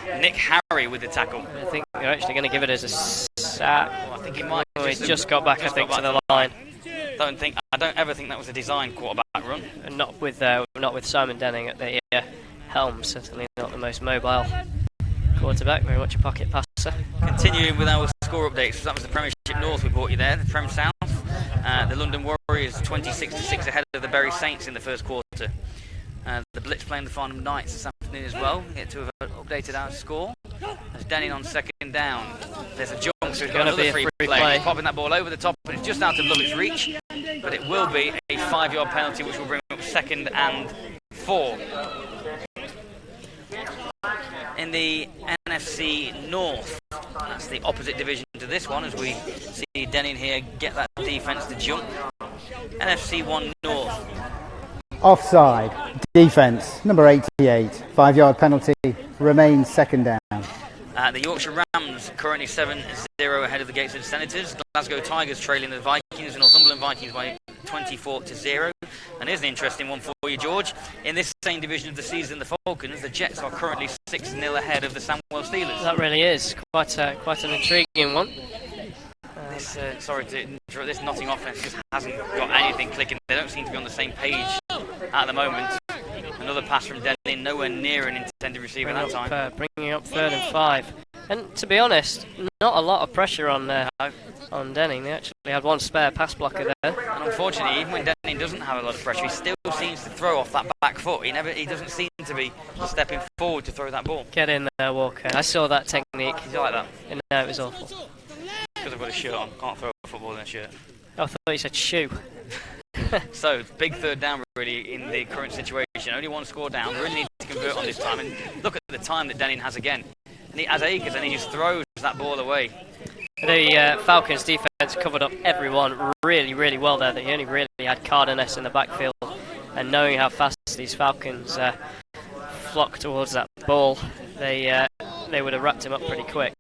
Nick Harry with the tackle. I think they're actually going to give it as a sack. I think he might. He just got back, to the line. I don't ever think that was a designed quarterback run. And not with Simon Denning at the helm. Certainly not the most mobile quarterback, very much a pocket passer. Continuing with our score updates, so that was the Premiership North we brought you there, the Prem South. The London Warriors 26-6 ahead of the Bury Saints in the first quarter. The Blitz playing the Farnham Knights this afternoon as well. We get to have updated our score. As Denning on second down. There's a jump, so he's got another free play. He's popping that ball over the top, but it's just out of Lovett's reach. But it will be a 5-yard penalty, which will bring up 2nd and 4. In the NFC North, that's the opposite division to this one, as we see Denning here get that defence to jump. NFC 1 North. Offside. Defence. Number 88. 5-yard penalty. Remains 2nd down. The Yorkshire Rams currently 7-0 ahead of the Gateshead Senators. Glasgow Tigers trailing the Vikings, and Northumberland Vikings by 24-0. And here's an interesting one for you, George. In this same division of the season, the Falcons, the Jets are currently 6-0 ahead of the Sandwell Steelers. That really is quite an intriguing one. This Nottingham offense just hasn't got anything clicking. They don't seem to be on the same page at the moment. Another pass from Denning, nowhere near an intended receiver that time. Bringing up 3rd and 5. And to be honest, not a lot of pressure on Denning. They actually had one spare pass blocker there. And unfortunately, even when Denning doesn't have a lot of pressure, he still seems to throw off that back foot. He doesn't seem to be stepping forward to throw that ball. Get in there, Walker. I saw that technique. Did you like that? No, it was awful. Because I've got a shirt on. Can't throw a football in a shirt. I thought you said shoe. So, big 3rd down really in the current situation. Only one score down. Really need to convert on this time. And look at the time that Denning has again. And he has acres and he just throws that ball away. The Falcons defence covered up everyone really, really well there. They only really had Cardenas in the backfield, and knowing how fast these Falcons flock towards that ball, they would have wrapped him up pretty quick.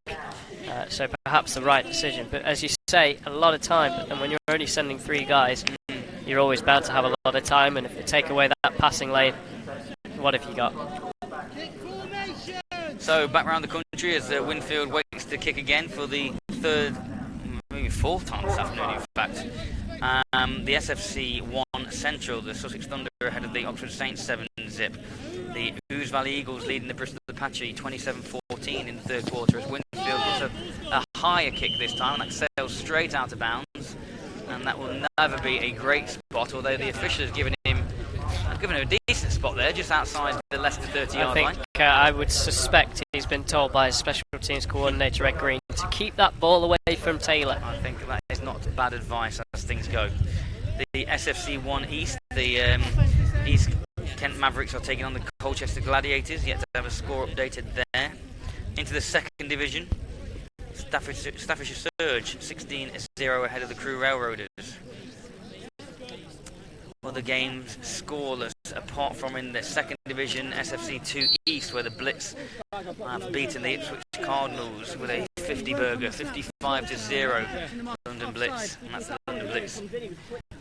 So perhaps the right decision. But as you say, a lot of time, and when you're only sending 3 guys, you're always bound to have a lot of time, and if you take away that passing lane, what have you got? So back around the country as Winfield waits to kick again for the 3rd, maybe 4th time this afternoon in fact. The SFC 1 Central, the Sussex Thunder ahead of the Oxford Saints 7-zip. The Ouse Valley Eagles leading the Bristol Apache 27-14 in the 3rd quarter as Winfield gets a higher kick this time, and that sails straight out of bounds, and that will never be a great spot, although the official has given him a decent spot there, just outside the Leicester 30-yard line. I would suspect he's been told by his special teams coordinator Ed Green to keep that ball away from Taylor. I think that is not bad advice as things go. The SFC 1 East, the East Kent Mavericks are taking on the Colchester Gladiators, yet to have a score updated there. Into the 2nd division, Staffordshire Surge 16-0 ahead of the Crewe Railroaders. Other games scoreless, apart from in the 2nd division, SFC 2 East, where the Blitz have beaten the Ipswich Cardinals with a 50-burger, 55-0. London Blitz, and that's the London Blitz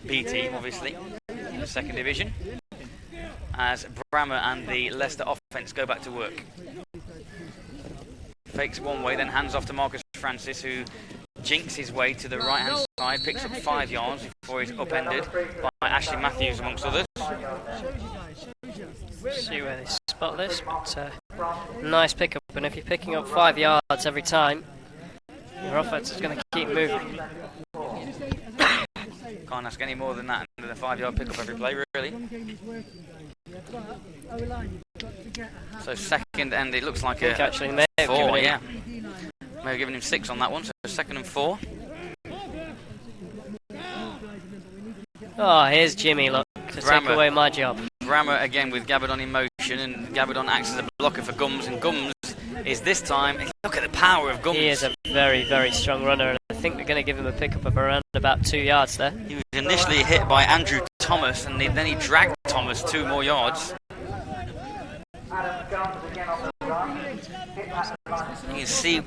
B team, obviously, in the 2nd division. As Brammer and the Leicester offence go back to work. Fakes one way, then hands off to Marcus Francis, who jinks his way to the right-hand side, picks up 5 yards before he's upended by Ashley Matthews, amongst others. See where they spot this, but nice pickup, and if you're picking up 5 yards every time, your offence is going to keep moving. Can't ask any more than that, than a 5-yard pickup every play, really. So 2nd, and it looks like a actually may have 4, given yeah. May have given him 6 on that one, so 2nd and 4. Oh, here's Jimmy, look, to take away my job. Brammer again with Gabardon in motion, and Gabardon acts as a blocker for Gums, and Gums is this time, look at the power of Gums. He is a very, very strong runner, and I think they're going to give him a pickup of around about 2 yards there. He was initially hit by Andrew Thomas, and then he dragged Thomas 2 more yards. You can see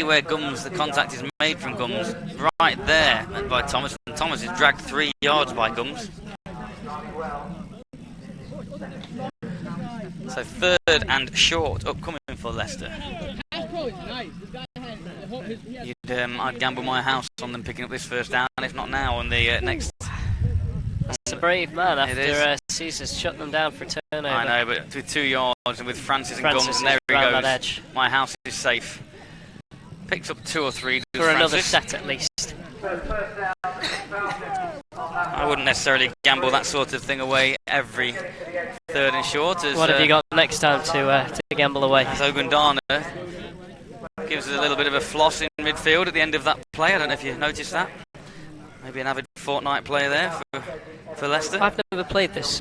where Gums, the contact is made from Gums, right there by Thomas, and Thomas is dragged 3 yards by Gums. So 3rd and short upcoming for Leicester. I'd gamble my house on them picking up this 1st down, if not now, on the next. It's a brave man after Caesar's shut them down for turnover. I know, but with 2 yards and with Francis and Gums, and there he goes. Edge. My house is safe. Picks up 2 or 3 for Francis. another set at least. I wouldn't necessarily gamble that sort of thing away every 3rd and short. What have you got next time to gamble away? As Ogundana gives us a little bit of a floss in midfield at the end of that play. I don't know if you noticed that. Maybe an avid fortnight player there for Leicester. I've never played this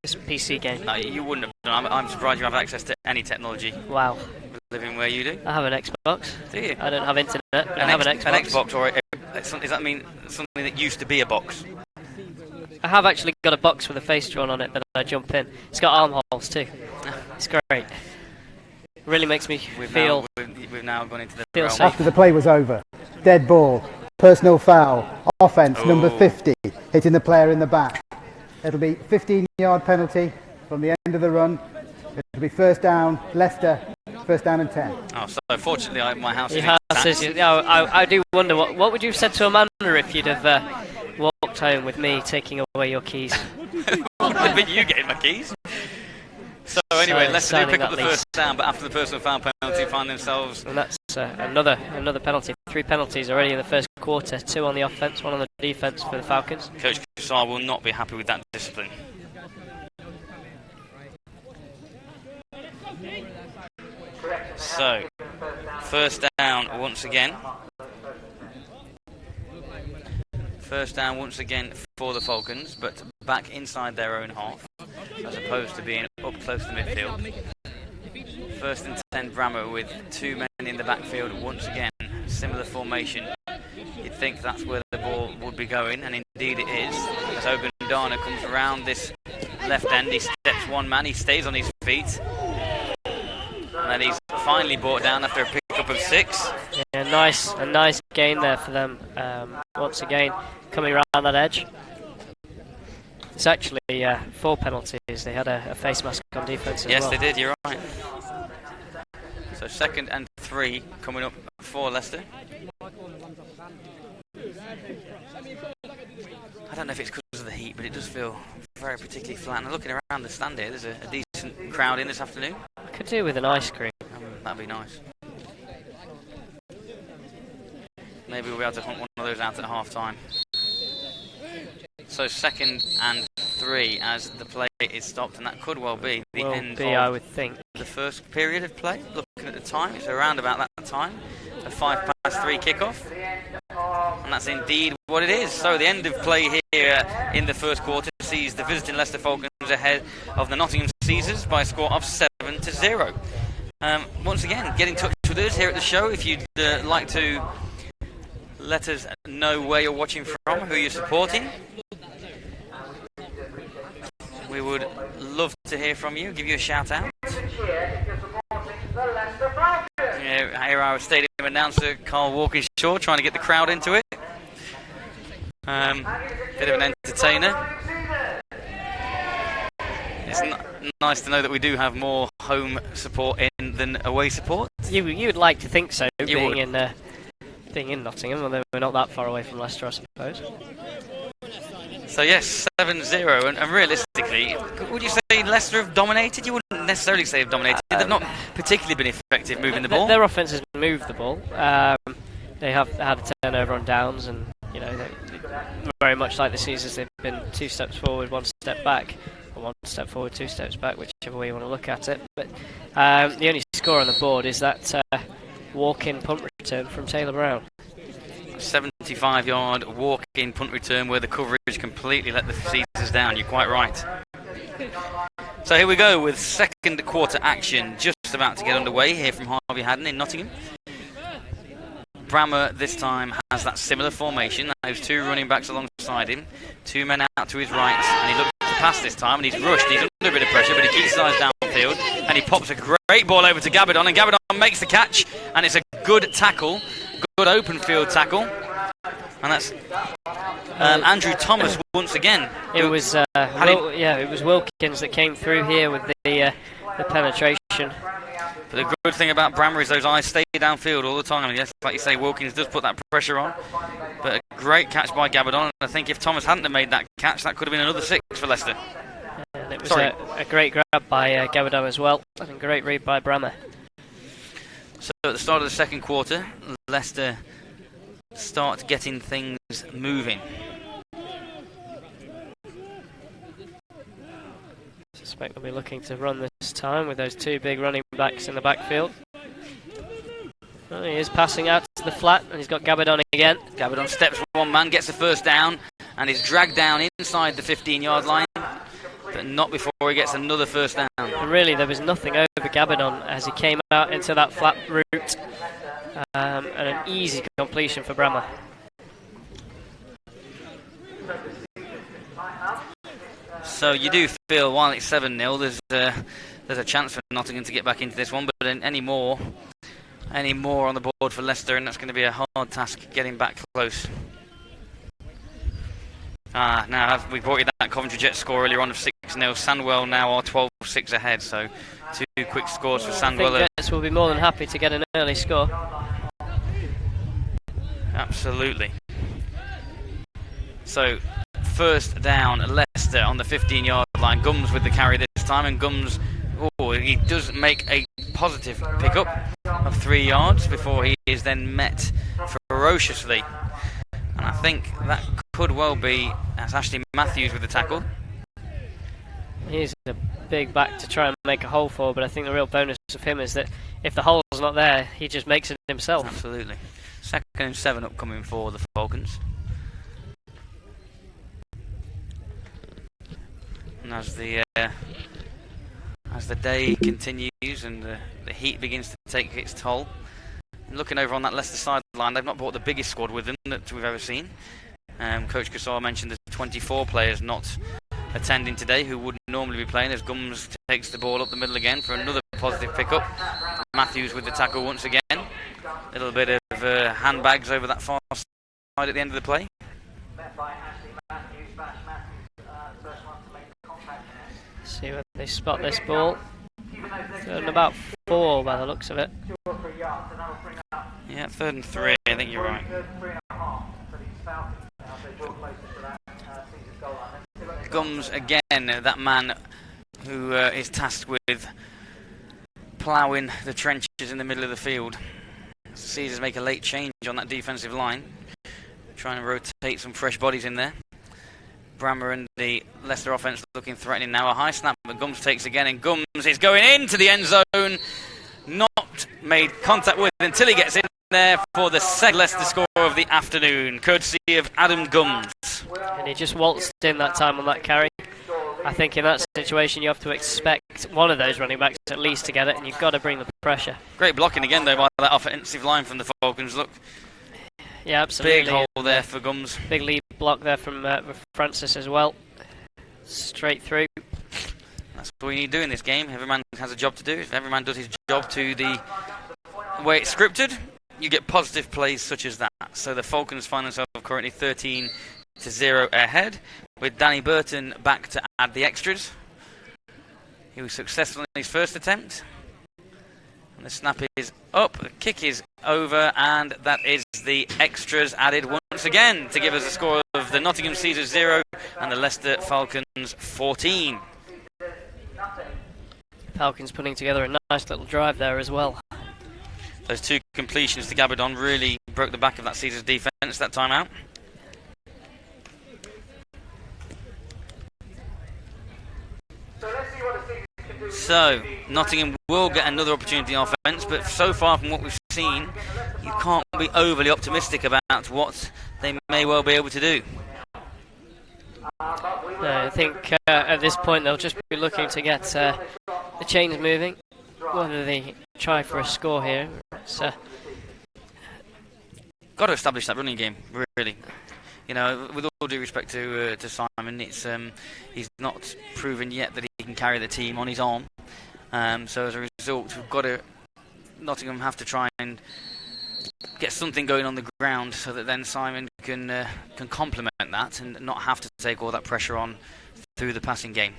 PC game. No, you wouldn't have done. I'm surprised you have access to any technology. Wow. Living where you do. I have an Xbox. Do you? I don't have internet, but I have an Xbox. An Xbox, or does that mean something that used to be a box? I have actually got a box with a face drawn on it that I jump in. It's got armholes too. It's great. Really makes me feel. We've now gone into the feel realm. safe. After the play was over, dead ball, personal foul, offence number 50, hitting the player in the back. It'll be 15-yard penalty from the end of the run. It'll be 1st down, Leicester, 1st down and 10. Oh, so fortunately my house is intact. I do wonder, what would you have said to Amanda if you'd have walked home with me taking away your keys? What would have been you getting my keys? So anyway, Leicester do pick up the 1st down, but after the personal foul penalty find themselves... And that's another penalty. 3 penalties already in the 1st quarter. 2 on the offence, 1 on the defence for the Falcons. Coach Kussar will not be happy with that discipline. So, 1st down once again. 1st down once again for the Falcons, but back inside their own half, as opposed to being up close to midfield. 1st and 10 Brammer with 2 men in the backfield once again. similar formation. You'd think that's where the ball would be going, and indeed it is. As Ogundana comes around this left end, he steps one man, he stays on his feet, and then he's finally brought down after a pick-up of 6. Yeah, a nice gain there for them. Once again, coming around that edge. It's actually 4 penalties. They had a face mask on defence as well. Yes, they did, you're right. So 2nd and 3 coming up for Leicester. I don't know if it's because of the heat, but it does feel very particularly flat. And looking around the stand here, there's a decent crowd in this afternoon. I could do with an ice cream. That'd be nice. Maybe we'll be able to hunt one of those out at half-time. So 2nd and 3 as the play is stopped, and that could well be the end of I would think. the first period of play. Looking at the time, it's around about that time. A 3 kickoff. And that's indeed what it is. So the end of play here in the first quarter sees the visiting Leicester Falcons ahead of the Nottingham Caesars by a score of 7-0. Once again, get in touch with us here at the show if you'd like to let us know where you're watching from, who you're supporting. We would love to hear from you, give you a shout out. Here our stadium announcer Carl Walkinshaw trying to get the crowd into it. Bit of an entertainer. It's nice to know that we do have more home support in than away support. You would like to think so, being in Nottingham, although we're not that far away from Leicester, I suppose. So yes, 7-0, and realistically, would you say Leicester have dominated? You wouldn't necessarily say have dominated. They've not particularly been effective moving the ball. Their offence has moved the ball. They have had a turnover on downs, and very much like the Caesars, they've been 2 steps forward, 1 step back, or 1 step forward, 2 steps back, whichever way you want to look at it. But the only score on the board is that walk-in punt return from Taylor Brown. 75-yard walk-in punt return where the coverage completely let the Caesars down. You're quite right. So here we go with second quarter action just about to get underway here from Harvey Haddon in Nottingham. Brammer this time has that similar formation. Those 2 running backs alongside him. 2 men out to his right, and he looks to pass this time, and he's rushed. He's under a bit of pressure, but he keeps his eyes downfield, and he pops a great ball over to Gabadon, and Gabadon makes the catch, and it's a good tackle. Good open field tackle, and that's Andrew Thomas once again. It was it was Wilkins that came through here with the penetration. But the good thing about Brammer is those eyes stay downfield all the time. And yes, like you say, Wilkins does put that pressure on. But a great catch by Gabadon, and I think if Thomas hadn't have made that catch, that could have been another 6 for Leicester. And it was a great grab by Gabadon as well, and a great read by Brammer. So at the start of the second quarter, Leicester start getting things moving. I suspect they'll be looking to run this time with those 2 big running backs in the backfield. Well, he is passing out to the flat, and he's got Gabadon again. Gabadon steps 1 man, gets the first down, and is dragged down inside the 15-yard line, but not before he gets another first down. And really, there was nothing over Gabadon as he came out into that flat route, and an easy completion for Brammer. So you do feel, while it's 7-0, there's a chance for Nottingham to get back into this one, but any more on the board for Leicester, and that's going to be a hard task getting back close. Now we brought you that Coventry Jet score earlier on of 6-0. Sandwell now are 12-6 ahead, so 2 quick scores for Sandwell. I think Jets will be more than happy to get an early score. Absolutely. So first down, Leicester on the 15-yard line. Gums with the carry this time, and Gums, he does make a positive pickup of 3 yards before he is then met ferociously. And I think that could well be as Ashley Matthews with the tackle. He's a big back to try and make a hole for, but I think the real bonus of him is that if the hole's not there, he just makes it himself. Absolutely. 2nd and 7 upcoming for the Falcons. And as the day continues and the heat begins to take its toll, Looking over on that Leicester sideline, they've not brought the biggest squad with them that we've ever seen. Coach Gassar mentioned there's 24 players not attending today who wouldn't normally be playing, as Gums takes the ball up the middle again for another positive pickup. Matthews with the tackle once again. A little bit of handbags over that far side at the end of the play. See where they spot this ball. Third and about 4 by the looks of it. Yeah, 3rd and 3, I think you're right. Gums again, that man who is tasked with ploughing the trenches in the middle of the field. Caesars make a late change on that defensive line, trying to rotate some fresh bodies in there. Brammer and the Leicester offense looking threatening now. A high snap, but Gums takes again, and Gums is going into the end zone. Not made contact with until he gets in there for the second Leicester score of the afternoon, courtesy of Adam Gums. And he just waltzed in that time on that carry. I think in that situation you have to expect one of those running backs at least to get it, and you've got to bring the pressure. Great blocking again though by that offensive line from the Falcons. Look, yeah, absolutely. Big hole there for Gums. Big lead block there from Francis as well. Straight through. That's what we need to do in this game. Every man has a job to do. If every man does his job to the way it's scripted, you get positive plays such as that. So the Falcons find themselves currently 13-0 ahead, with Danny Burton back to add the extras. He was successful in his first attempt. And the snap is up, the kick is over, and that is the extras added once again to give us a score of the Nottingham Caesars 0 and the Leicester Falcons 14. Falcons putting together a nice little drive there as well. Those 2 completions to Gabardon really broke the back of that Caesars defence that time out. So, Nottingham will get another opportunity on offence, but so far from what we've seen, you can't be overly optimistic about what they may well be able to do. I think at this point they'll just be looking to get the chains moving. Whether they try for a score here, it's got to establish that running game, really. You know, with all due respect to Simon, it's he's not proven yet that he can carry the team on his arm. So as a result, Nottingham have to try and get something going on the ground so that then Simon can complement that and not have to take all that pressure on through the passing game.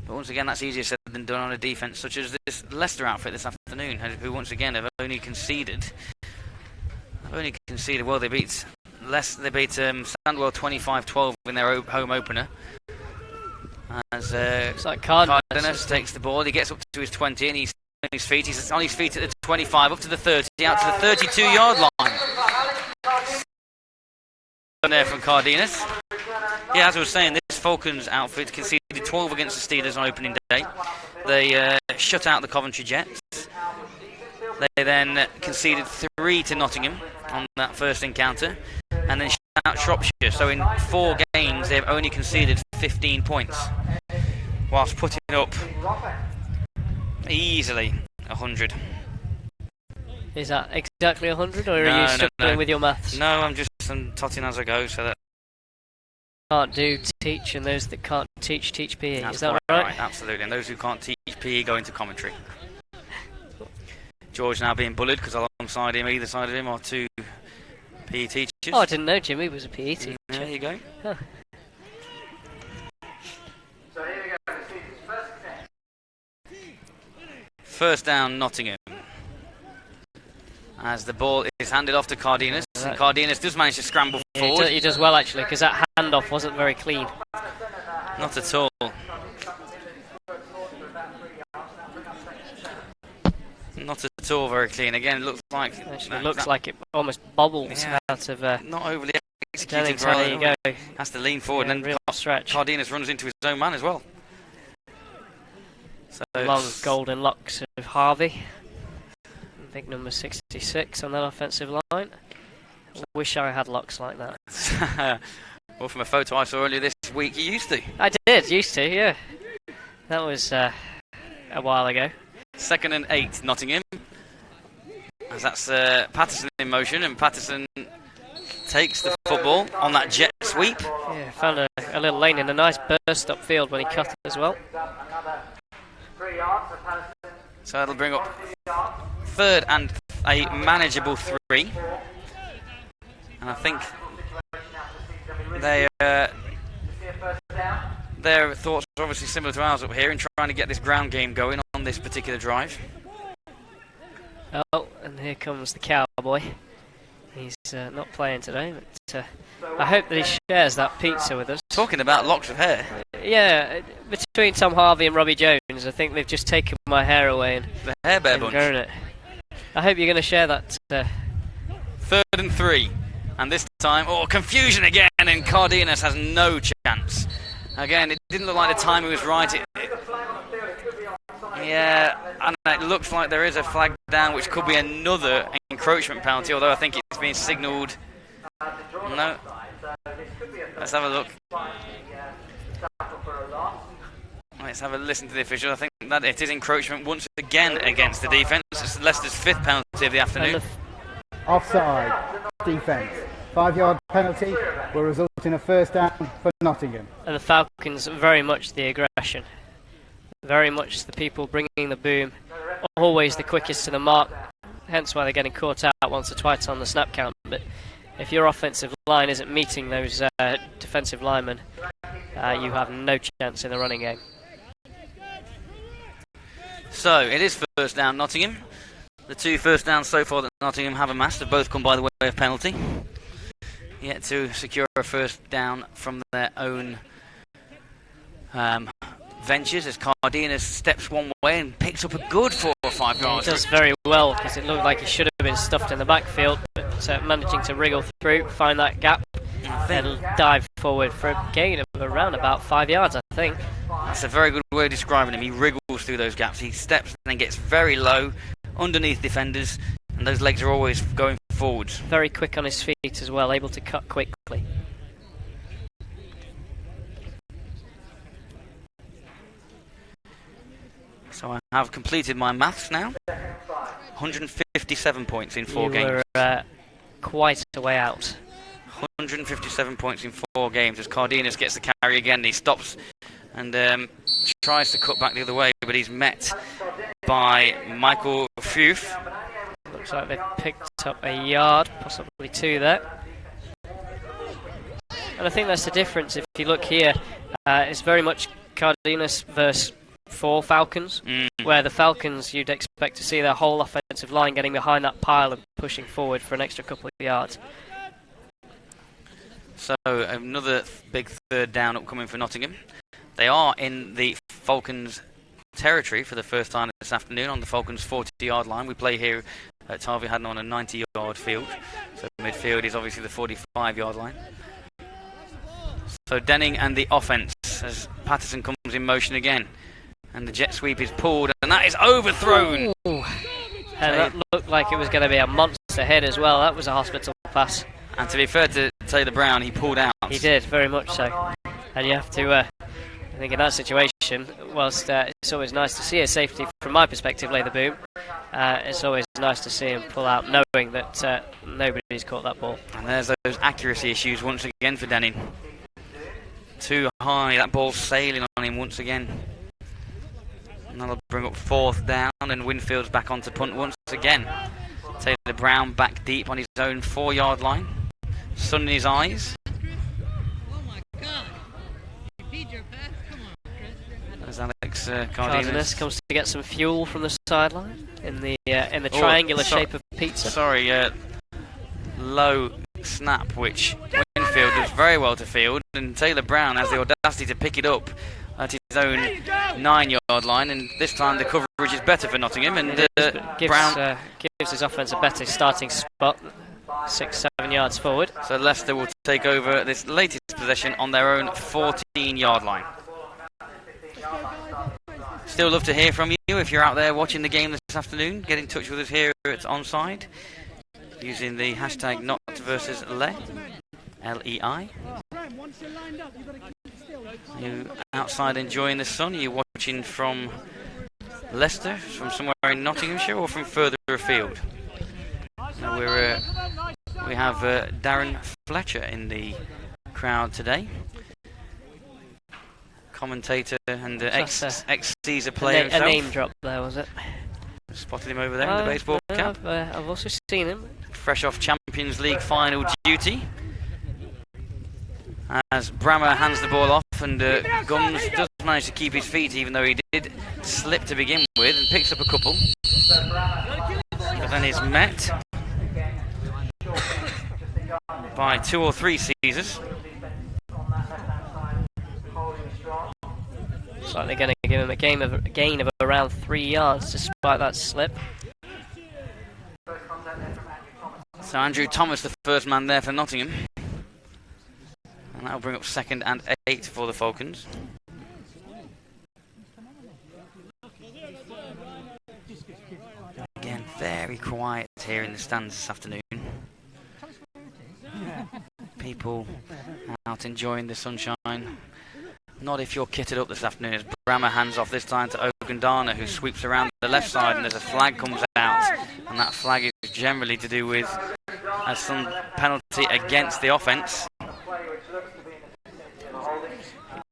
But once again, that's easier said than done on a defence such as this Leicester outfit this afternoon, who once again have only conceded. Well, they beat Sandwell 25-12 in their home opener. As it's like Cardenas takes the ball, he gets up to his 20 and he's on his feet. He's on his feet at the 25, up to the 30, out to the 32-yard line. There from Cardenas. Yeah, as I was saying, this Falcons outfit conceded 12 against the Steelers on opening day. They shut out the Coventry Jets. They then conceded 3 to Nottingham on that first encounter, and then shut out Shropshire. So in 4 games, they've only conceded 15 points, whilst putting up easily 100. Is that exactly 100, or are you struggling with your maths? No, I'm totting as I go, so that can't do teach, and those that can't teach PE. That's is that right? Absolutely. And those who can't teach PE go into commentary. George now being bullied because alongside him, either side of him, are 2 PE teachers. Oh, I didn't know Jimmy was a PE teacher. There you go. Huh. So here we go. First down, Nottingham. As the ball is handed off to Cardenas, and Cardenas does manage to scramble forward. He does well actually, because that handoff wasn't very clean. Not at all. Not at all very clean. Again, it looks like it almost bobbles out of. Not overly executed. There you go. Has to lean forward, and then stretch. Cardenas runs into his own man as well. So long golden locks of Harvey. Big number 66 on that offensive line. Wish I had locks like that. Well, from a photo I saw earlier this week, you used to. I used to, yeah. That was a while ago. 2nd and 8, Nottingham. As that's Patterson in motion, and Patterson takes the football on that jet sweep. Yeah, found a little lane in a nice burst upfield when he cut it as well. So it'll bring up third and a manageable 3. And I think their thoughts are obviously similar to ours up here in trying to get this ground game going on this particular drive. Oh, and here comes the cowboy. He's not playing today, but I hope that he shares that pizza with us. Talking about locks of hair. Yeah, between Tom Harvey and Robbie Jones, I think they've just taken my hair away and the hair bear bunch. Grown it. I hope you're going to share that. Third and 3, and this time, confusion again, and Cardenas has no chance. Again, it didn't look like the timing was right. Yeah, and it looks like there is a flag down, which could be another encroachment penalty, although I think it's being signalled. No. Let's have a look. Let's have a listen to the official. I think that it is encroachment once again against the defence. It's Leicester's 5th penalty of the afternoon. Offside, defence. 5-yard penalty will result in a first down for Nottingham. And the Falcons, very much the aggression. Very much the people bringing the boom. Always the quickest to the mark. Hence why they're getting caught out once or twice on the snap count. But if your offensive line isn't meeting those defensive linemen, you have no chance in the running game. So it is first down Nottingham. The 2 first downs so far that Nottingham have amassed have both come by the way of penalty. Yet to secure a first down from their own ventures as Cardenas steps one way and picks up a good 4 or 5 yards. He does very well because it looked like he should have been stuffed in the backfield, but managing to wriggle through, find that gap and dive forward for a gain of around about 5 yards, I think. That's a very good way of describing him. He wriggles through those gaps. He steps and then gets very low underneath defenders, and those legs are always going forwards. Very quick on his feet as well, able to cut quickly. So I have completed my maths now. 157 points in 4 games. You were quite a way out. 157 points in 4 games as Cardenas gets the carry again. He stops and tries to cut back the other way, but he's met by Michael Fuf. Looks like they've picked up a yard, possibly 2 there. And I think that's the difference. If you look here, it's very much Cardenas versus 4 Falcons, where the Falcons, you'd expect to see their whole offensive line getting behind that pile and pushing forward for an extra couple of yards. So another big third down upcoming for Nottingham. They are in the Falcons territory for the first time this afternoon on the Falcons 40-yard line. We play here at Harvey Haddon on a 90-yard field, so midfield is obviously the 45-yard line. So Denning and the offence as Patterson comes in motion again, and the jet sweep is pulled, and that is overthrown. And that looked like it was going to be a monster hit as well. That was a hospital pass. And to be fair to Taylor Brown, he pulled out. He did, very much so. And you have to, I think in that situation, whilst it's always nice to see a safety from my perspective lay the boom, it's always nice to see him pull out knowing that nobody's caught that ball. And there's those accuracy issues once again for Denning. Too high, that ball's sailing on him once again. And that'll bring up 4th down, and Winfield's back onto punt once again. Taylor Brown back deep on his own 4-yard line. Sun in his eyes. As Alex Cardenas comes to get some fuel from the sideline in the triangular shape of pizza. Sorry, low snap, which Winfield does very well to field, and Taylor Brown has the audacity to pick it up at his own 9-yard line, and this time the coverage is better for Nottingham, and Brown gives his offence a better starting spot, 6-7 yards forward. So Leicester will take over this latest possession on their own 14-yard line. Still love to hear from you if you're out there watching the game this afternoon. Get in touch with us here at Onside using the hashtag #NotVersusLei, L-E-I. You outside enjoying the sun? Are you watching from Leicester, from somewhere in Nottinghamshire, or from further afield? Now we have Darren Fletcher in the crowd today. Commentator and ex-Caesar player himself. A name drop there, was it? Spotted him over there in the baseball cap. I've also seen him. Fresh off Champions League final duty. As Brammer hands the ball off, and Gums does manage to keep his feet, even though he did slip to begin with, and picks up a couple. But then is met by 2 or 3 Caesars. Looks like they're going to give him a gain of around 3 yards despite that slip. So Andrew Thomas, the first man there for Nottingham. And that'll bring up 2nd and 8 for the Falcons. Again, very quiet here in the stands this afternoon. People out enjoying the sunshine. Not if you're kitted up this afternoon, as Brammer hands off this time to Ogundana, who sweeps around the left side, and there's a flag comes out, and that flag is generally to do with some penalty against the offence.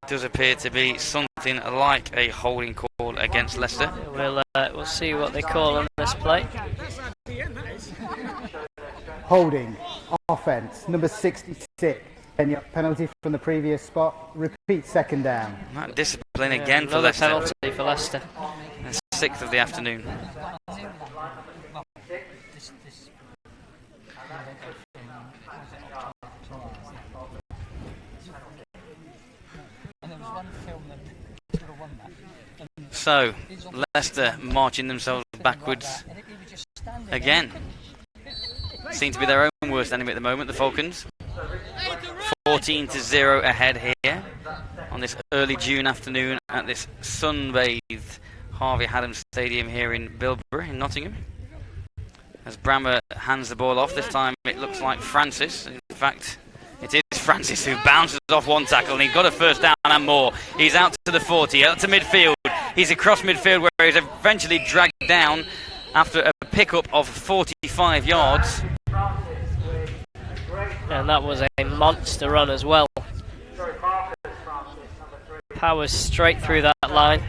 It does appear to be something like a holding call against Leicester. We'll see what they call on this play. Holding, offence, number 66. Penalty from the previous spot. Repeat, 2nd down. That discipline again for another Leicester. Penalty for Leicester. The 6th of the afternoon. So, Leicester marching themselves backwards again. Seem to be their own worst enemy at the moment, the Falcons. 14-0 ahead here on this early June afternoon at this sun-bathed Harvey Haddam Stadium here in Bilborough in Nottingham. As Brammer hands the ball off, this time it looks like Francis. In fact, it is Francis who bounces off one tackle, and he's got a first down and more. He's out to the 40, out to midfield. He's across midfield where he's eventually dragged down after a pickup of 45 yards. And that was a monster run as well. Powers straight through that line.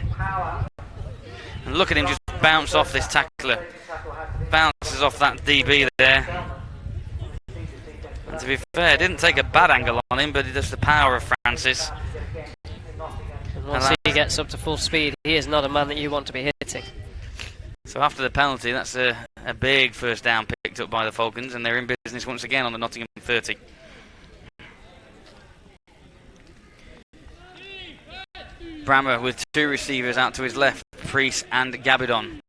And look at him just bounce off this tackler. Bounces off that DB there. And to be fair, didn't take a bad angle on him, but just the power of Francis. And once he gets up to full speed, he is not a man that you want to be hitting. So after the penalty, that's a big first down picked up by the Falcons, and they're in business once again on the Nottingham 30. Brammer with 2 receivers out to his left, Priest and Gabidon.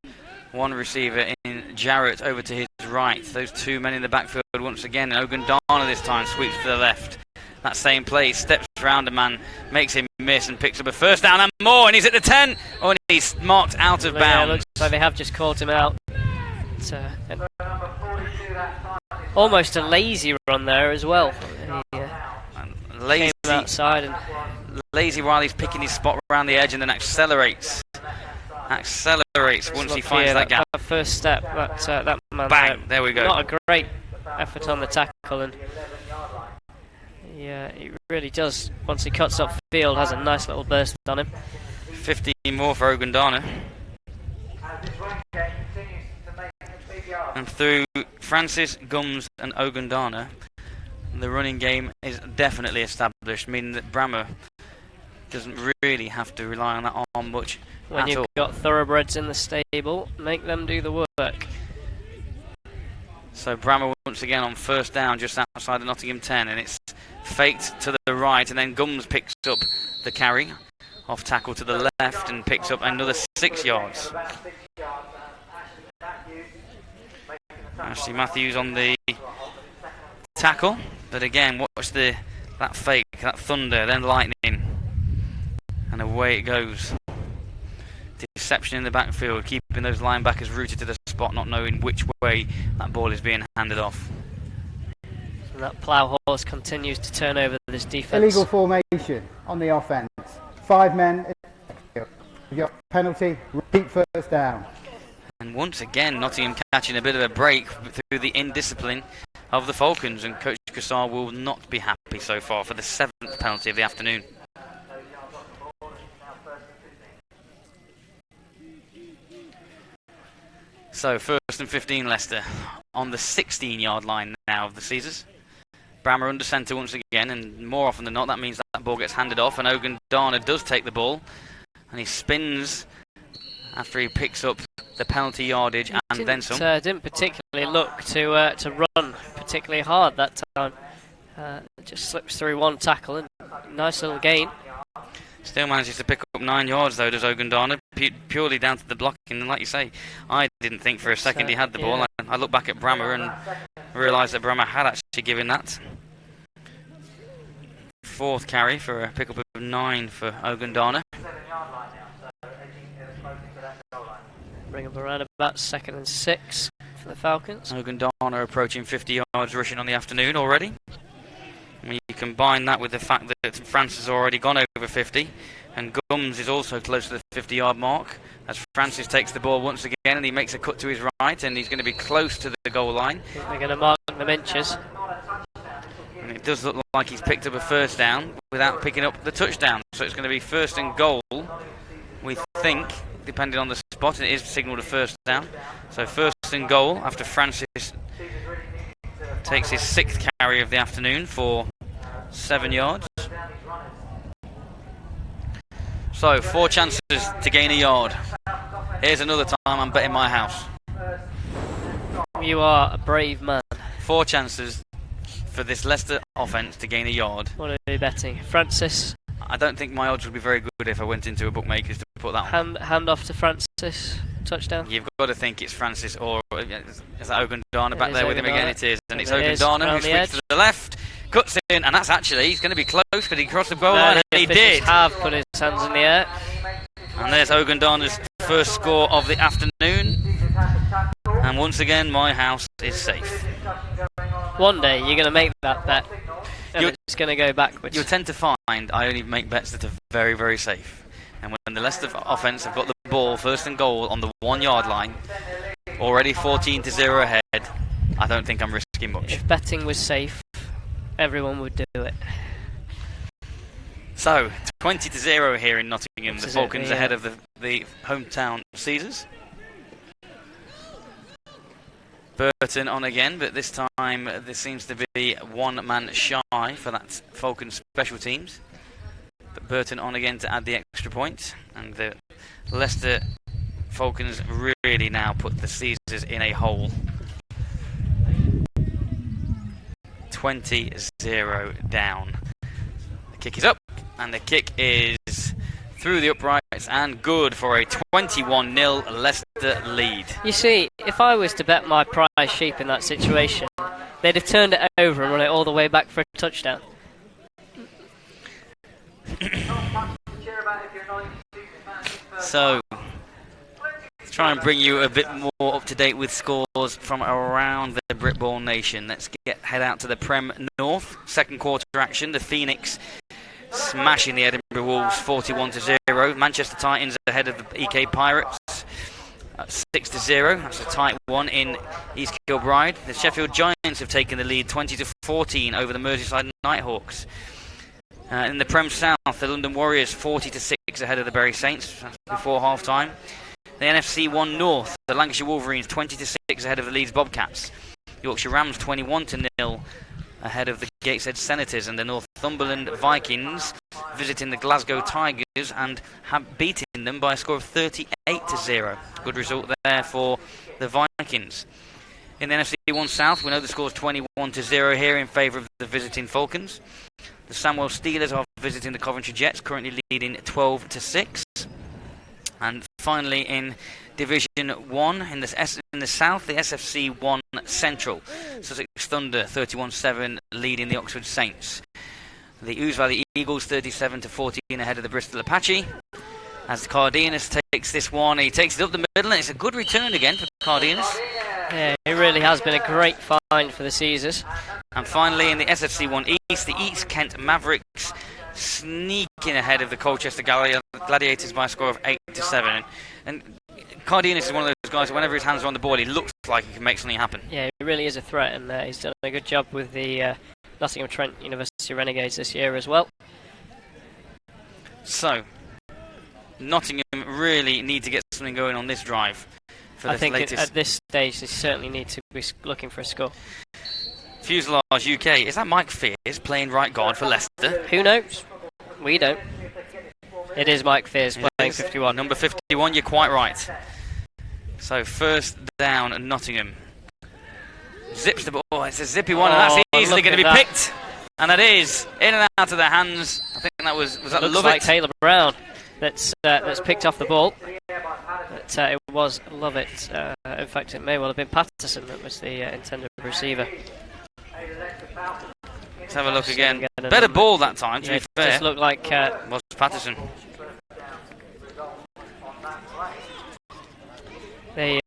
1 receiver in Jarrett over to his right. Those 2 men in the backfield once again. And Ogundana this time sweeps to the left. That same play, steps around a man, makes him miss and picks up a first down and more. And he's at the 10. Oh, and he's marked out of bounds. Looks like they have just called him out. Almost a lazy run there as well. Lazy came outside and lazy while he's picking his spot around the edge, and then accelerates once he finds that gap. That first step, that man. Bang! There we go. Not a great effort on the tackle, and yeah, he really does. Once he cuts up field, has a nice little burst on him. 15 more for Ogundana. And through Francis, Gums and Ogundana, the running game is definitely established, meaning that Brammer doesn't really have to rely on that arm much. When you've got thoroughbreds in the stable, make them do the work. So Brammer once again on first down just outside the Nottingham 10, and it's faked to the right, and then Gums picks up the carry off tackle to the left and picks up another 6 yards. Ashley Matthews on the tackle, but again, watch that fake, that thunder, then lightning, and away it goes. Deception in the backfield, keeping those linebackers rooted to the spot, not knowing which way that ball is being handed off. And that plough horse continues to turn over this defence. Illegal formation on the offence. 5 men. Your penalty, repeat first down. And once again, Nottingham catching a bit of a break through the indiscipline of the Falcons, and Coach Cassar will not be happy so far for the 7th penalty of the afternoon. So, 1st and 15 Leicester on the 16-yard line now of the Caesars. Brammer under centre once again, and more often than not that means that ball gets handed off, and Ogundana does take the ball, and he spins after he picks up the penalty yardage and then some. Didn't particularly look to run particularly hard that time. Just slips through one tackle and nice little gain. Still manages to pick up 9 yards though, does Ogundana, purely down to the blocking. And like you say, I didn't think for a second he had the ball. I looked back at Brammer and realised that Brammer had actually given that. 4th carry for a pick up of 9 for Ogundana. Bring up around about 2nd and 6 for the Falcons. Ogundana approaching 50 yards rushing on the afternoon already. When you combine that with the fact that France has already gone over 50, and Gums is also close to the 50-yard mark, as Francis takes the ball once again and he makes a cut to his right, and he's going to be close to the goal line. I think they're going to mark them inches. And it does look like he's picked up a first down without picking up the touchdown. So it's going to be 1st and goal, we think, depending on the spot, and it is signalled a first down. So 1st and goal after Francis takes his 6th carry of the afternoon for 7 yards. So 4 chances to gain a yard. Here's another time I'm betting my house. You are a brave man. 4 chances for this Leicester offence to gain a yard. What are you betting? Francis? I don't think my odds would be very good if I went into a bookmaker's to put that on. Hand off to Francis. Touchdown. You've got to think it's Francis, or is that Ogundana back there with him again? It is. And it's It Ogundana who swings to the left, cuts in, and that's actually, he's going to be close because he crossed the goal line, and he did. Have put his hands in the air. And there's Ogundana's first score of the afternoon. And once again, my house is safe. One day you're going to make that bet, and it's going to go backwards. You'll tend to find I only make bets that are very, very safe. And when the Leicester offence have got the ball 1st and goal on the 1-yard line, already 14-0 ahead, I don't think I'm risking much. If betting was safe, everyone would do it. So, 20-0 here in Nottingham. The Falcons ahead of the hometown Caesars. Burton on again, but this time there seems to be 1 man shy for that Falcons special teams. But Burton on again to add the extra point, and the Leicester Falcons really now put the Caesars in a hole. 20-0 down. The kick is up, and the kick is through the uprights and good for a 21-0 Leicester lead. You see, if I was to bet my prize sheep in that situation, they'd have turned it over and run it all the way back for a touchdown. So, let's try and bring you a bit more up to date with scores from around the Britball nation. Let's head out to the Prem North. 2nd quarter action. The Phoenix smashing the Edinburgh Wolves 41-0. Manchester Titans ahead of the EK Pirates 6-0. That's a tight one in East Kilbride. The Sheffield Giants have taken the lead 20-14 over the Merseyside Nighthawks. In the Prem South, the London Warriors 40-6 ahead of the Bury Saints before half-time. The NFC 1 North, the Lancashire Wolverines 20-6 ahead of the Leeds Bobcats. Yorkshire Rams 21-0 ahead of the Gateshead Senators, and the Northumberland Vikings visiting the Glasgow Tigers and have beaten them by a score of 38-0. Good result there for the Vikings. In the NFC 1 South, we know the score is 21-0 here in favour of the visiting Falcons. The Samwell Steelers are visiting the Coventry Jets, currently leading 12-6. And finally in Division 1 in the South, the SFC 1 Central. Sussex Thunder 31-7 leading the Oxford Saints. The Ouse Valley Eagles 37-14 ahead of the Bristol Apache. As Cardenas takes this one, he takes it up the middle, and it's a good return again for Cardenas. Yeah, it really has been a great find for the Caesars. And finally in the SFC 1 East, the East Kent Mavericks sneaking ahead of the Colchester Gladiators by a score of 8-7. And Cardenas is one of those guys that whenever his hands are on the ball, he looks like he can make something happen. Yeah, he really is a threat, and he's done a good job with the Nottingham Trent University Renegades this year as well. So, Nottingham really need to get something going on this drive. For I think latest. at this stage they certainly need to be looking for a score. Fuselage UK, is that Mike Fears playing right guard for Leicester? Who knows? We don't. It is Mike Fears playing 51. Number 51, you're quite right. So first down at Nottingham. Zips the ball. Oh, it's a zippy one, and that's easily going to be picked. And that is in and out of their hands. I think that was that looks Lovett? like Taylor Brown that's picked off the ball. But it was Lovett. In fact, it may well have been Patterson that was the intended receiver. Let's have a look again. Better ball that time, to be fair. It just looked like was Patterson. The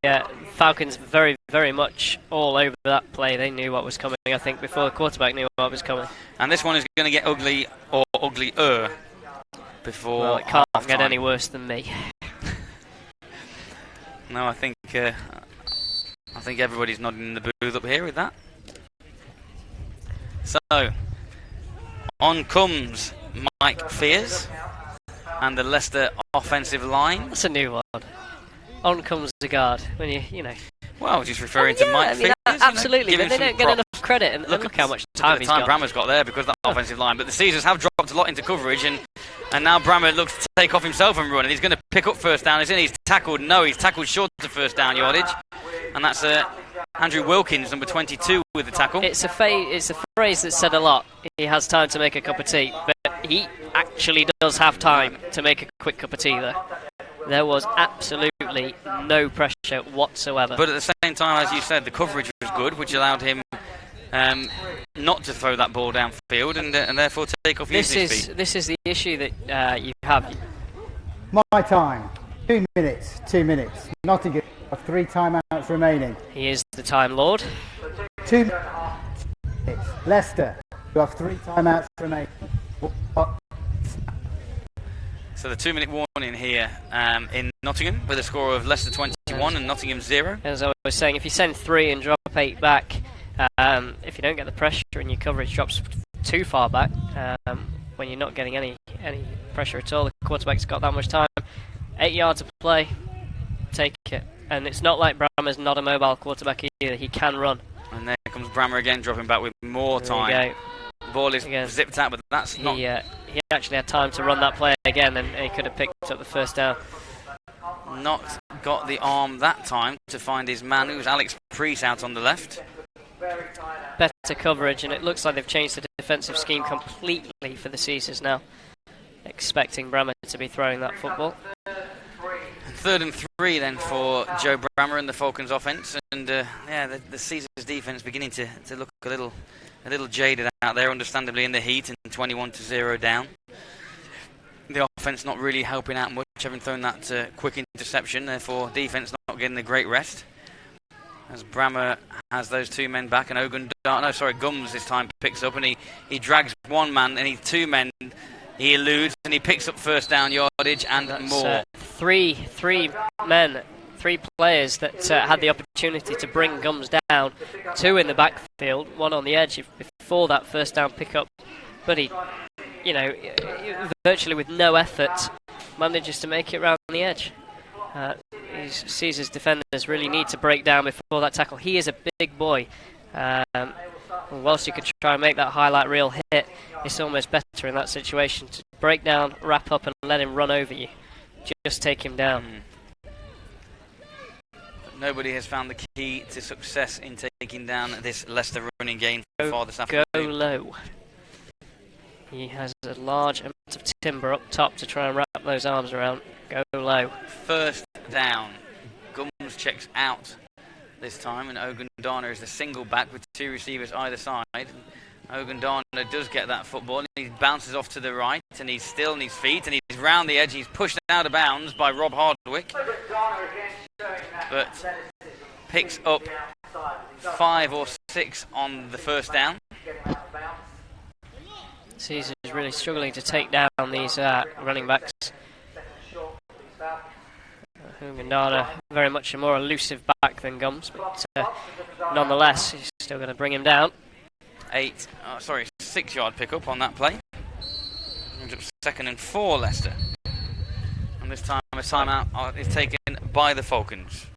Falcons very, very much all over that play. They knew what was coming, I think, before the quarterback knew what was coming. And this one is going to get ugly or uglier before. Well, it can't half-time. get any worse than me. No, I think everybody's nodding in the booth up here with that. So, on comes Mike Fears and the Leicester offensive line. That's a new one. On comes the guard when you know. Well, just referring to Mike Fears. Absolutely, but they don't get enough credit. And look how much time he's got. Brammer's got there because of that offensive line. But the Caesars have dropped a lot into coverage, and now Brammer looks to take off himself and run. And he's going to pick up first down. He's tackled. No, he's tackled short of first down yardage. And that's Andrew Wilkins, number 22, with the tackle. It's a phrase that's said a lot. He has time to make a cup of tea, but he actually does have time to make a quick cup of tea there. There was absolutely no pressure whatsoever. But at the same time, as you said, the coverage was good, which allowed him not to throw that ball downfield and therefore take off using his feet. This is the issue that you have. My time. 2 minutes. 2 minutes. Nottingham have 3 timeouts remaining. He is the Time Lord. 2 minutes. Leicester, you have 3 timeouts remaining. So the 2-minute warning here in Nottingham with a score of Leicester 21 and Nottingham 0. As I was saying, if you send 3 and drop 8 back, if you don't get the pressure and your coverage drops too far back, when you're not getting any pressure at all, the quarterback's got that much time. 8 yards to play, take it. And it's not like Brammer's not a mobile quarterback either. He can run. And there comes Brammer again, dropping back with more time. There you go. Ball is zipped out, but that's not. He actually had time to run that play again, and he could have picked up the first down. Not got the arm that time to find his man, who's Alex Priest out on the left. Better coverage, and it looks like they've changed the defensive scheme completely for the Caesars now. Expecting Brammer to be throwing that football. 3rd and 3 then for Joe Brammer and the Falcons offense, and the Caesars defense beginning to look a little jaded out there, understandably in the heat, and 21-0 down. The offense not really helping out much, having thrown that quick interception, therefore defense not getting a great rest. As Brammer has those 2 men back, and Gums this time picks up, and he drags 1 man, and 2 men. He eludes and he picks up first down yardage and more. 3 men, 3 players that had the opportunity to bring Gums down. 2 in the backfield, 1 on the edge before that first down pickup. But he, virtually with no effort, manages to make it round the edge. These Caesars defenders really need to break down before that tackle. He is a big boy. Whilst you could try and make that highlight reel hit, it's almost better in that situation to break down, wrap up and let him run over you. Just take him down. But nobody has found the key to success in taking down this Leicester running game far this afternoon. Go low. He has a large amount of timber up top to try and wrap those arms around. Go low. First down. Gums checks out this time, and Ogundana is the single back with 2 receivers either side. Ogundana does get that football, and he bounces off to the right, and he's still on his feet, and he's round the edge. He's pushed out of bounds by Rob Hardwick, but picks up 5 or 6 on the first down. Caesars is really struggling to take down these running backs. Ungandana very much a more elusive back than Gums, but nonetheless, he's still going to bring him down. 6-yard pickup on that play. Brings up 2nd and 4, Leicester. And this time a timeout is taken by the Falcons.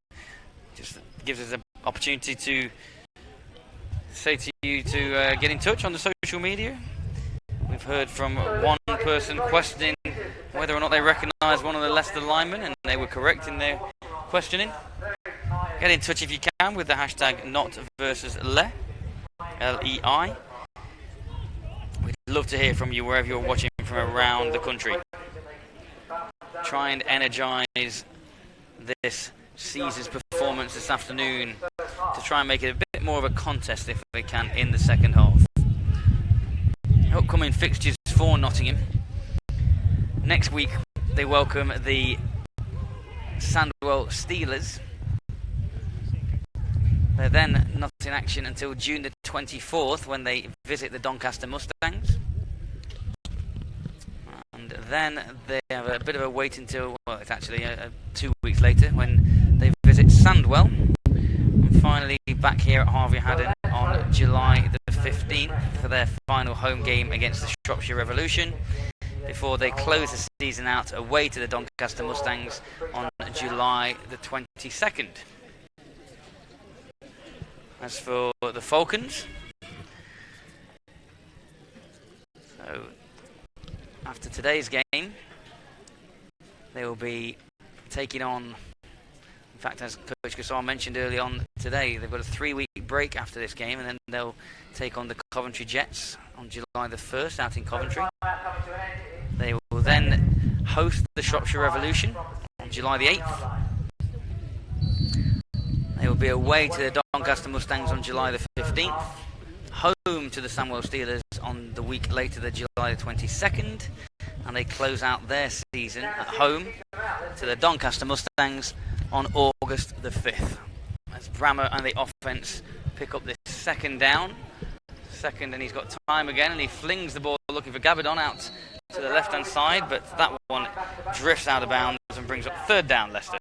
Just gives us an opportunity to say to you to get in touch on the social media. We've heard from one person questioning whether or not they recognise one of the Leicester linemen, and they were correct in their questioning. Get in touch if you can with the hashtag #NotVersusLe, L-E-I. We'd love to hear from you wherever you're watching from around the country. Try and energise this Caesars performance this afternoon to try and make it a bit more of a contest if we can in the second half. Upcoming fixtures for Nottingham. Next week they welcome the Sandwell Steelers. They're then not in action until June the 24th when they visit the Doncaster Mustangs. And then they have a bit of a wait until, well, it's actually 2 weeks later when they visit Sandwell. And finally back here at Harvey Haddon on July the 15th for their final home game against the Shropshire Revolution, before they close the season out away to the Doncaster Mustangs on July the 22nd. As for the Falcons, so after today's game, they will be taking on, in fact, as Coach Gassar mentioned early on today, they've got a 3-week break after this game, and then they'll take on the Coventry Jets on July the 1st out in Coventry. They will then host the Shropshire Revolution on July the 8th. They will be away to the Doncaster Mustangs on July the 15th, home to the Sandwell Steelers on the week later, the July the 22nd, and they close out their season at home to the Doncaster Mustangs on August the 5th. As Brammer and the offence pick up this second down. And he's got time again, and he flings the ball looking for Gabadon out to the left-hand side, but that one drifts out of bounds and brings up 3rd down, Leicester.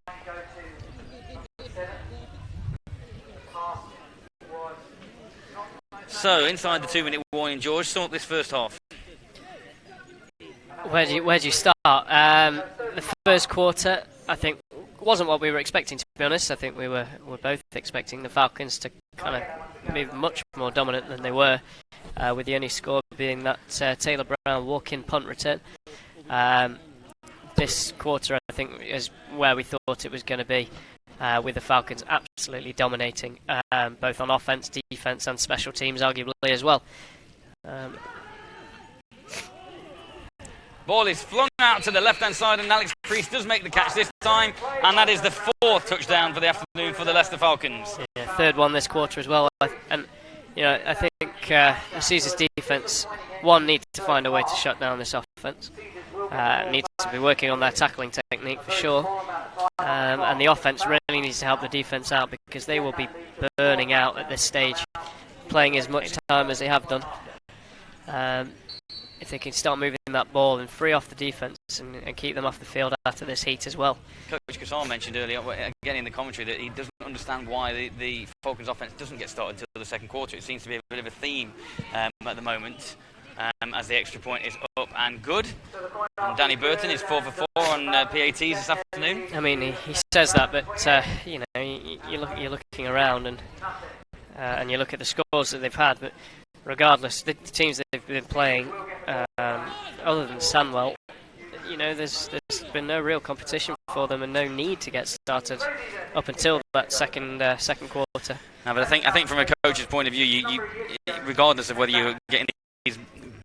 So, inside the 2-minute warning, George, sum up this first half. Where do you start? The first quarter, I think, wasn't what we were expecting, to be honest. I think we were both expecting the Falcons to kind of be much more dominant than they were, with the only score being that Taylor Brown walk-in punt return. This quarter, I think, is where we thought it was going to be, with the Falcons absolutely dominating, both on offence, defence and special teams, arguably as well. Ball is flung out to the left-hand side, and Alex Priest does make the catch this time, and that is the 4th touchdown for the afternoon for the Leicester Falcons. Yeah, 3rd one this quarter as well, and I think the Caesars defence needs to find a way to shut down this offence. Needs to be working on their tackling technique for sure, and the offence really needs to help the defence out, because they will be burning out at this stage, playing as much time as they have done. If they can start moving that ball and free off the defence and keep them off the field after this heat as well. Coach Gassar mentioned earlier, again in the commentary, that he doesn't understand why the Falcons offence doesn't get started until the second quarter. It seems to be a bit of a theme at the moment, as the extra point is up and good. And Danny Burton is 4 for 4 on PATs this afternoon. I mean, he says that, but you're looking around and you look at the scores that they've had, but regardless, the teams that they've been playing, other than Sandwell, there's been no real competition for them and no need to get started up until that second quarter. No, but I think from a coach's point of view, you regardless of whether you're getting these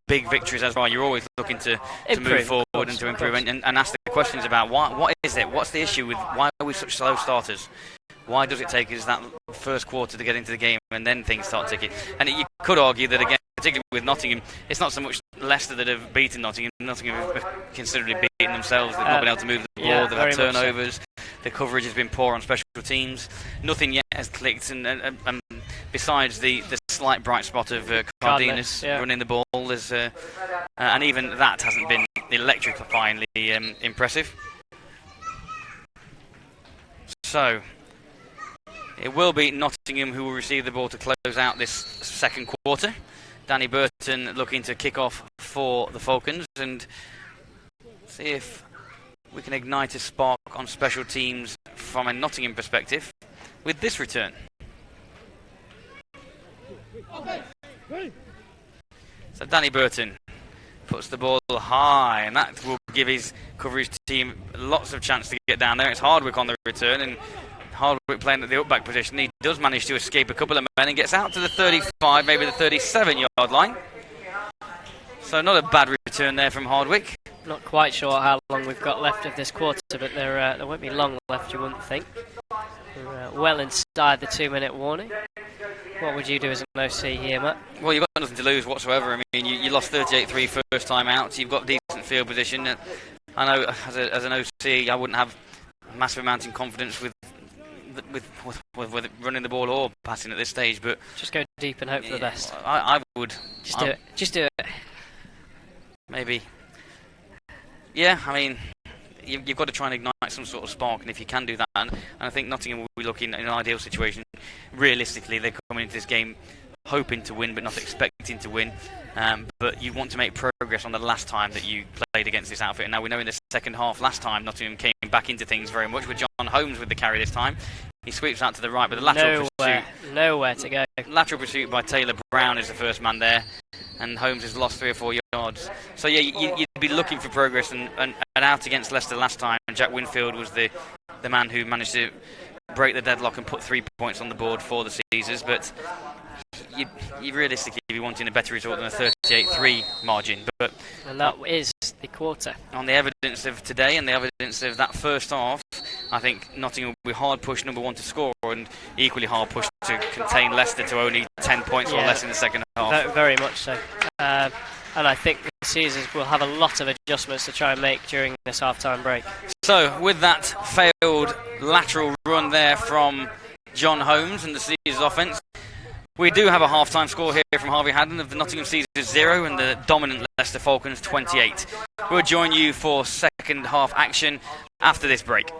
big victories as well, you're always looking to move forward and to improve and ask the questions about what is it, what's the issue with why are we such slow starters? Why does it take us that first quarter to get into the game and then things start ticking? And you could argue that, again, particularly with Nottingham, it's not so much Leicester that have beaten Nottingham. Nottingham have considerably beaten themselves. They've not been able to move the ball. They've had turnovers. The coverage has been poor on special teams. Nothing yet has clicked. And besides the slight bright spot of Cardenas running the ball, there's, and even that hasn't been electrifyingly impressive. So it will be Nottingham who will receive the ball to close out this second quarter. Danny Burton looking to kick off for the Falcons and see if we can ignite a spark on special teams from a Nottingham perspective with this return. So Danny Burton puts the ball high, and that will give his coverage team lots of chance to get down there. It's Hardwick on the return, and Hardwick playing at the up-back position. He does manage to escape a couple of men and gets out to the 35, maybe the 37-yard line. So not a bad return there from Hardwick. Not quite sure how long we've got left of this quarter, but there won't be long left, you wouldn't think. We're well inside the 2-minute warning. What would you do as an OC here, Matt? Well, you've got nothing to lose whatsoever. I mean, you lost 38-3 first time out. You've got decent field position. I know as an OC, I wouldn't have a massive amount of confidence with running the ball or passing at this stage, but just go deep and hope for the best. I would. Just do it. Maybe. Yeah, I mean, you've got to try and ignite some sort of spark, and if you can do that, and I think Nottingham will be looking in an ideal situation. Realistically, they're coming into this game hoping to win, but not expecting to win. But you want to make progress on the last time that you played against this outfit. And now we know in the second half last time, Nottingham came back into things very much with John Holmes with the carry this time. He sweeps out to the right, but the lateral pursuit. Nowhere to go. Lateral pursuit by Taylor Brown is the first man there, and Holmes has lost 3 or 4 yards. So yeah, you'd be looking for progress, and out against Leicester last time, Jack Winfield was the man who managed to break the deadlock and put 3 points on the board for the Caesars, but you realistically be wanting a better result than a 38-3 margin. And that is the quarter. On the evidence of today and the evidence of that first half, I think Nottingham will be hard pushed number one to score, and equally hard pushed to contain Leicester to only 10 points or less in the second half. Very much so. And I think the Caesars will have a lot of adjustments to try and make during this half-time break. So, with that failed lateral run there from John Holmes and the Caesars offence, we do have a half-time score here from Harvey Haddon of the Nottingham Caesars 0 and the dominant Leicester Falcons 28. We'll join you for second half action after this break.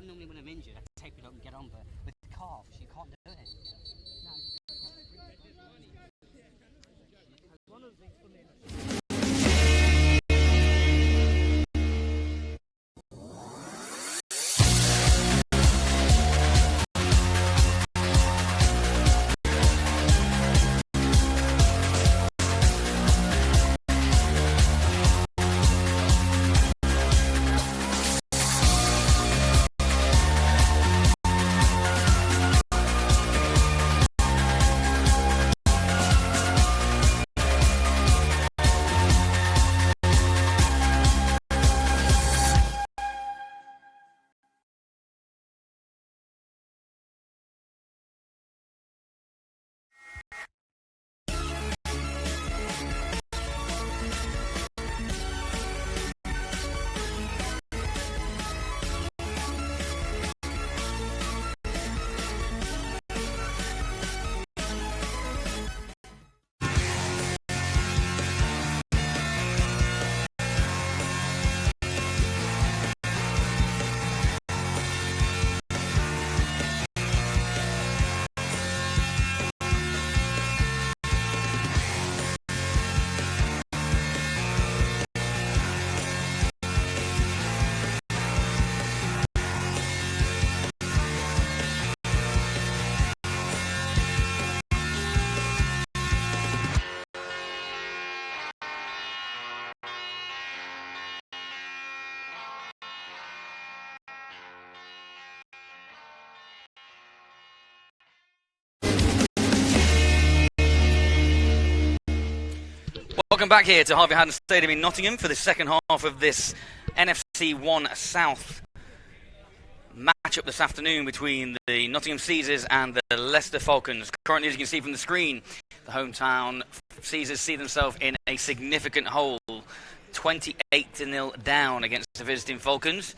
normally when I'm injured, I take it up and get on, but with the calves, you can't do it. Welcome back here to Harvey Haddon Stadium in Nottingham for the second half of this NFC 1 South matchup this afternoon between the Nottingham Caesars and the Leicester Falcons. Currently, as you can see from the screen, the hometown Caesars see themselves in a significant hole, 28-0 down against the visiting Falcons.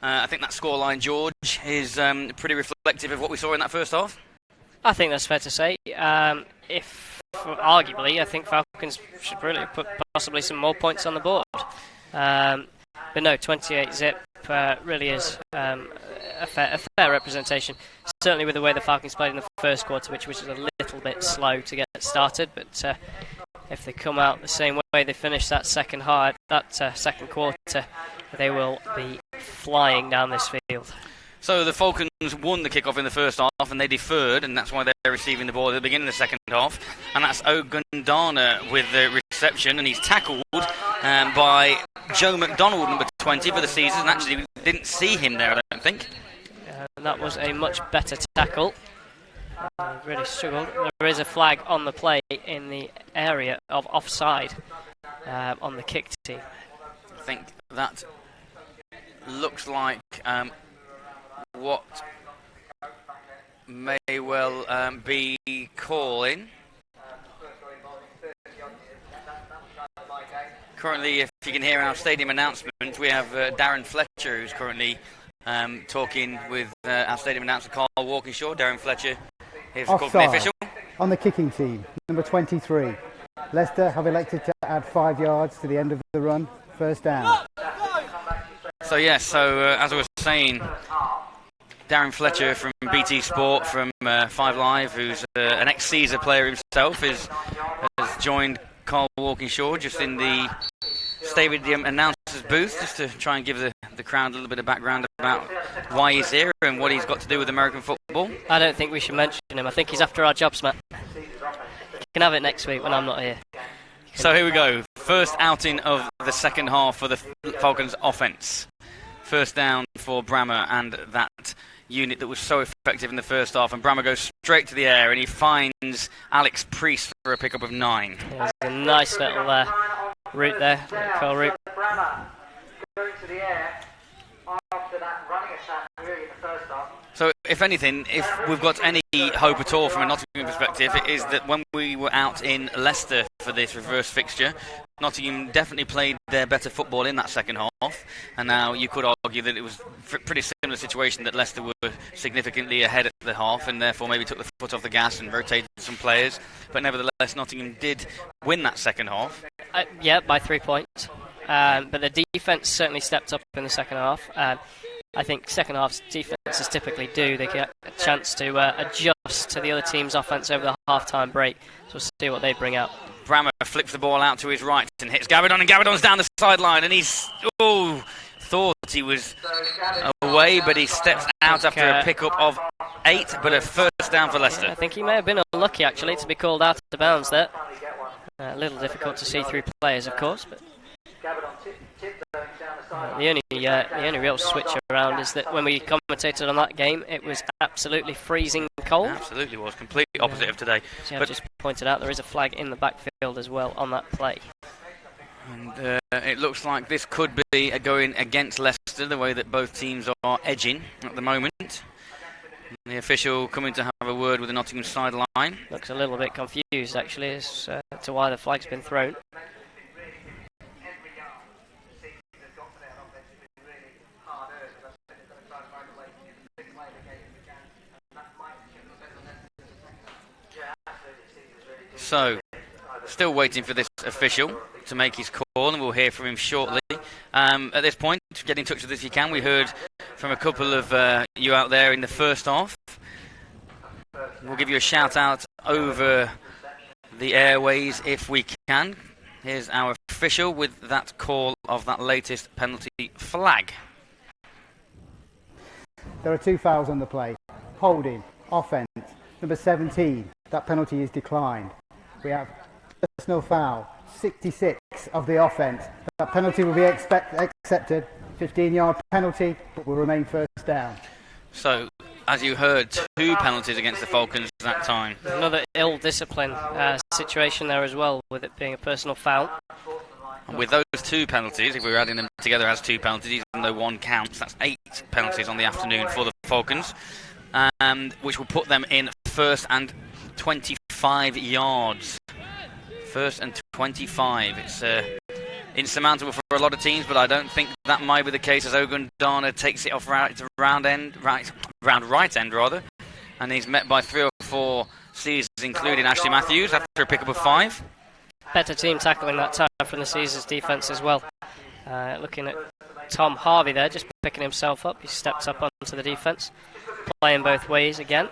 I think that scoreline, George, is pretty reflective of what we saw in that first half. I think that's fair to say. Arguably, I think Falcons should really put possibly some more points on the board. But no, 28-zip really is a fair representation. Certainly with the way the Falcons played in the first quarter, which was a little bit slow to get started. But if they come out the same way they finished that second quarter, they will be flying down this field. So the Falcons won the kickoff in the first half and they deferred, and that's why they're receiving the ball at the beginning of the second half. And that's Ogundana with the reception, and he's tackled by Joe McDonald, number 20 for the Caesars, and actually we didn't see him there, I don't think. That was a much better tackle. Really struggled. There is a flag on the play in the area of offside on the kick team. I think that looks like what may well be calling. Currently, if you can hear our stadium announcement, we have Darren Fletcher, who's currently talking with our stadium announcer, Carl Walkinshaw. Darren Fletcher is the company official. On the kicking team, number 23. Leicester have elected to add 5 yards to the end of the run. First down. So yes, as I was saying, Darren Fletcher from BT Sport, from 5 Live, who's an ex-Caesar player himself, has joined Carl Walkinshaw just in the stadium announcer's booth, just to try and give the crowd a little bit of background about why he's here and what he's got to do with American football. I don't think we should mention him. I think he's after our jobs, Matt. You can have it next week when I'm not here. So here we go. First outing of the second half for the Falcons offence. First down for Brammer and that unit that was so effective in the first half, and Brammer goes straight to the air and he finds Alex Priest for a pickup of 9. There's a nice little route there, curl route. Brammer going to the air after that running attack really in the first half. So if anything, if we've got any hope at all from a Nottingham perspective, it is that when we were out in Leicester for this reverse fixture, Nottingham definitely played their better football in that second half, and now you could argue that it was a pretty similar situation, that Leicester were significantly ahead at the half and therefore maybe took the foot off the gas and rotated some players, but nevertheless Nottingham did win that second half. Yeah, by 3 points, but the defence certainly stepped up in the second half. I think second half defences typically do. They get a chance to adjust to the other team's offence over the half-time break. So we'll see what they bring out. Brammer flips the ball out to his right and hits Gabidon, and Gabidon's down the sideline, and he's thought he was away, but he steps out after a pickup of 8, but a first down for Leicester. Yeah, I think he may have been unlucky actually to be called out of bounds there. A little difficult to see through players, of course, but the only real switch around is that when we commentated on that game, it was absolutely freezing cold. Absolutely was, completely opposite of today. So I've just pointed out there is a flag in the backfield as well on that play. And it looks like this could be going against Leicester, the way that both teams are edging at the moment. And the official coming to have a word with the Nottingham sideline. Looks a little bit confused actually as to why the flag's been thrown. So, still waiting for this official to make his call, and we'll hear from him shortly. At this point, get in touch with us if you can. We heard from a couple of you out there in the first half. We'll give you a shout out over the airways if we can. Here's our official with that call of that latest penalty flag. There are 2 fouls on the play. Holding, offence, number 17. That penalty is declined. We have personal foul, 66 of the offence. That penalty will be accepted. 15-yard penalty, but will remain first down. So, as you heard, 2 penalties against the Falcons that time. Another ill-discipline situation there as well, with it being a personal foul. And with those 2 penalties, if we're adding them together as 2 penalties, even though 1 counts, that's 8 penalties on the afternoon for the Falcons, which will put them in first and 25 yards. First and 25. It's insurmountable for a lot of teams, but I don't think that might be the case as Ogundana takes it off right end, and he's met by 3 or 4 Caesars, including Ashley Matthews, after a pickup of 5. Better team tackling that time from the Caesars defence as well. Looking at Tom Harvey there, just picking himself up. He steps up onto the defence, playing both ways again.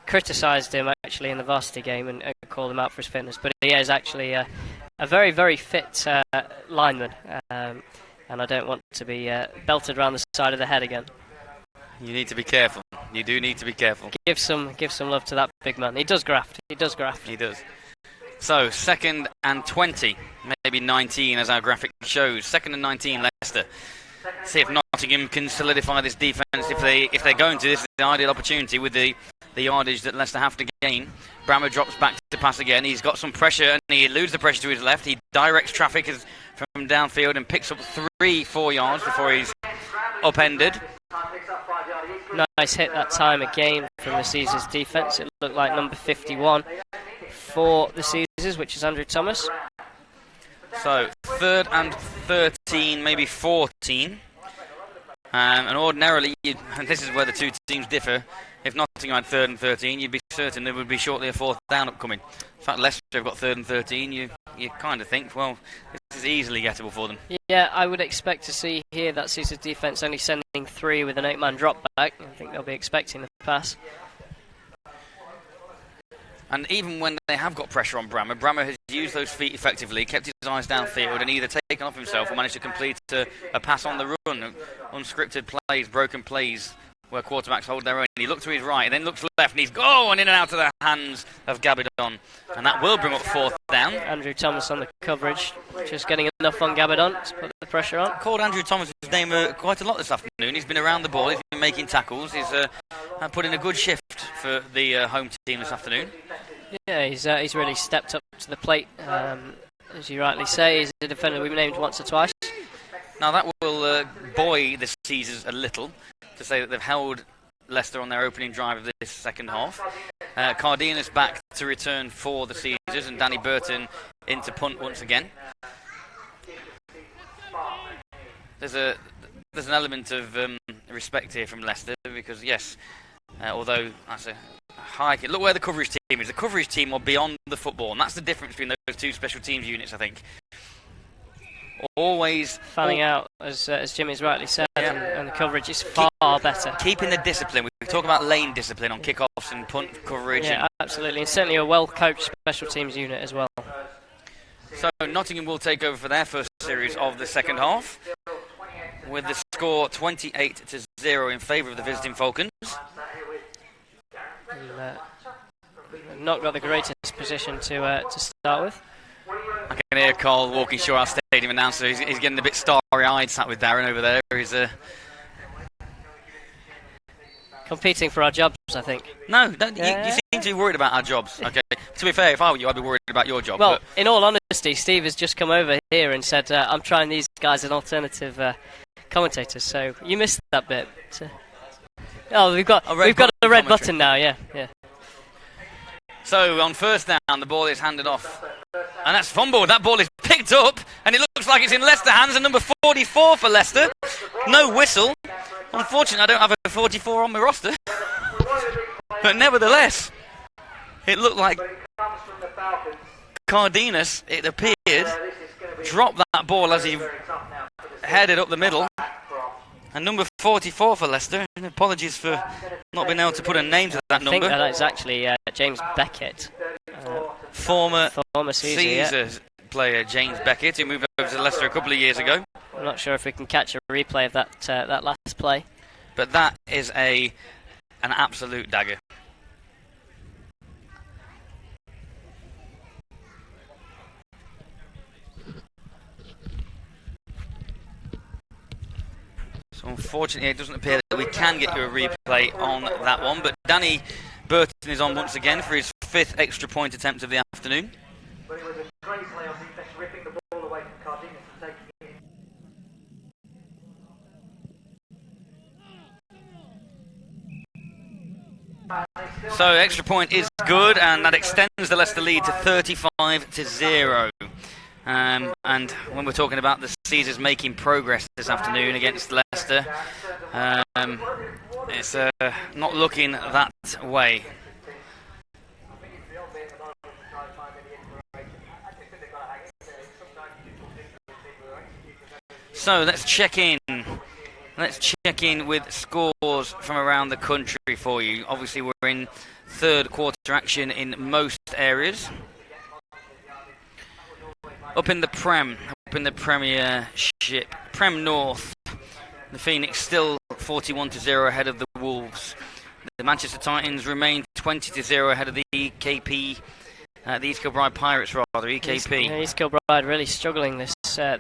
Criticised him actually in the varsity game and called him out for his fitness, but he is actually a very, very fit lineman, and I don't want to be belted around the side of the head again. You need to be careful. You do need to be careful. Give some love to that big man. He does graft. He does. So, 2nd and 20, maybe 19 as our graphic shows. 2nd and 19, Leicester. See if Nottingham can solidify this defence. If they're going to, this is the ideal opportunity with the yardage that Leicester have to gain. Brammer drops back to pass again. He's got some pressure and he eludes the pressure to his left. He directs traffic from downfield and picks up 3-4 yards before he's upended. Nice hit that time again from the Caesars defence. It looked like number 51 for the Caesars, which is Andrew Thomas. So 3rd and 13, maybe 14. And ordinarily, and this is where the 2 teams differ, if Nottingham had 3rd and 13, you'd be certain there would be shortly a 4th down upcoming. In fact, Leicester have got 3rd and 13, you kind of think, well, this is easily gettable for them. Yeah, I would expect to see here that Caesars defence only sending 3 with an 8-man drop back. I think they'll be expecting the pass. And even when they have got pressure on Brammer has used those feet effectively, kept his eyes downfield and either taken off himself or managed to complete a pass on the run. Unscripted plays, broken plays where quarterbacks hold their own. He looked to his right and then looks left and he's and in and out of the hands of Gabidon. And that will bring up 4th down. Andrew Thomas on the coverage, just getting enough on Gabidon to put the pressure on. Called Andrew Thomas' name quite a lot this afternoon. He's been around the ball, he's been making tackles, he's put in a good shift for the home team this afternoon. Yeah, he's really stepped up to the plate. As you rightly say, he's a defender we've named once or twice. Now that will buoy the Caesars a little, to say that they've held Leicester on their opening drive of this second half. Cardenas back to return for the Caesars and Danny Burton in to punt once again. There's an element of respect here from Leicester because yes, although that's a high kick. Look where the coverage team is. The coverage team are beyond the football, and that's the difference between those 2 special teams units, I think. always fanning out, as Jimmy's rightly said, and the coverage is far better. Keeping the discipline. We talk about lane discipline on kickoffs and punt coverage. Yeah, absolutely, and certainly a well-coached special teams unit as well. So Nottingham will take over for their first series of the second half, with the score 28-0 in favour of the visiting Falcons. Not got the greatest position to start with. I can hear Carl walking through our stadium announcer. He's getting a bit starry-eyed sat with Darren over there. He's competing for our jobs, I think. No, you seem to be worried about our jobs. Okay. To be fair, if I were you, I'd be worried about your job. Well, in all honesty, Steve has just come over here and said, I'm trying these guys as alternative commentators, so you missed that bit. Oh, we've got a red button now, yeah. So on first down, the ball is handed off. And that's fumbled. That ball is picked up, and it looks like it's in Leicester hands, and number 44 for Leicester. No whistle. Unfortunately, I don't have a 44 on my roster. But nevertheless, it looked like Cardenas, it appeared, dropped that ball as he headed up the middle. And number 44 for Leicester, and apologies for not being able to put a name to that number. I think that is actually James Beckett. Former Caesars player James Beckett, who moved over to Leicester a couple of years ago. I'm not sure if we can catch a replay of that last play. But that is an absolute dagger. So unfortunately, it doesn't appear that we can get you a replay on that one. But Danny Burton is on once again for his 5th extra point attempt of the afternoon. But it was a great play on defence, ripping the ball away from Cardenas and taking it. So extra point is good, and that extends the Leicester lead to 35-0. And when we're talking about the Caesars making progress this afternoon against Leicester, it's not looking that way. So let's check in. Let's check in with scores from around the country for you. Obviously, we're in third quarter action in most areas. Up in the Premiership, Prem North, the Phoenix still 41-0 ahead of the Wolves. The Manchester Titans remain 20-0 ahead of the EKP, the East Kilbride Pirates rather, EKP. East Kilbride really struggling this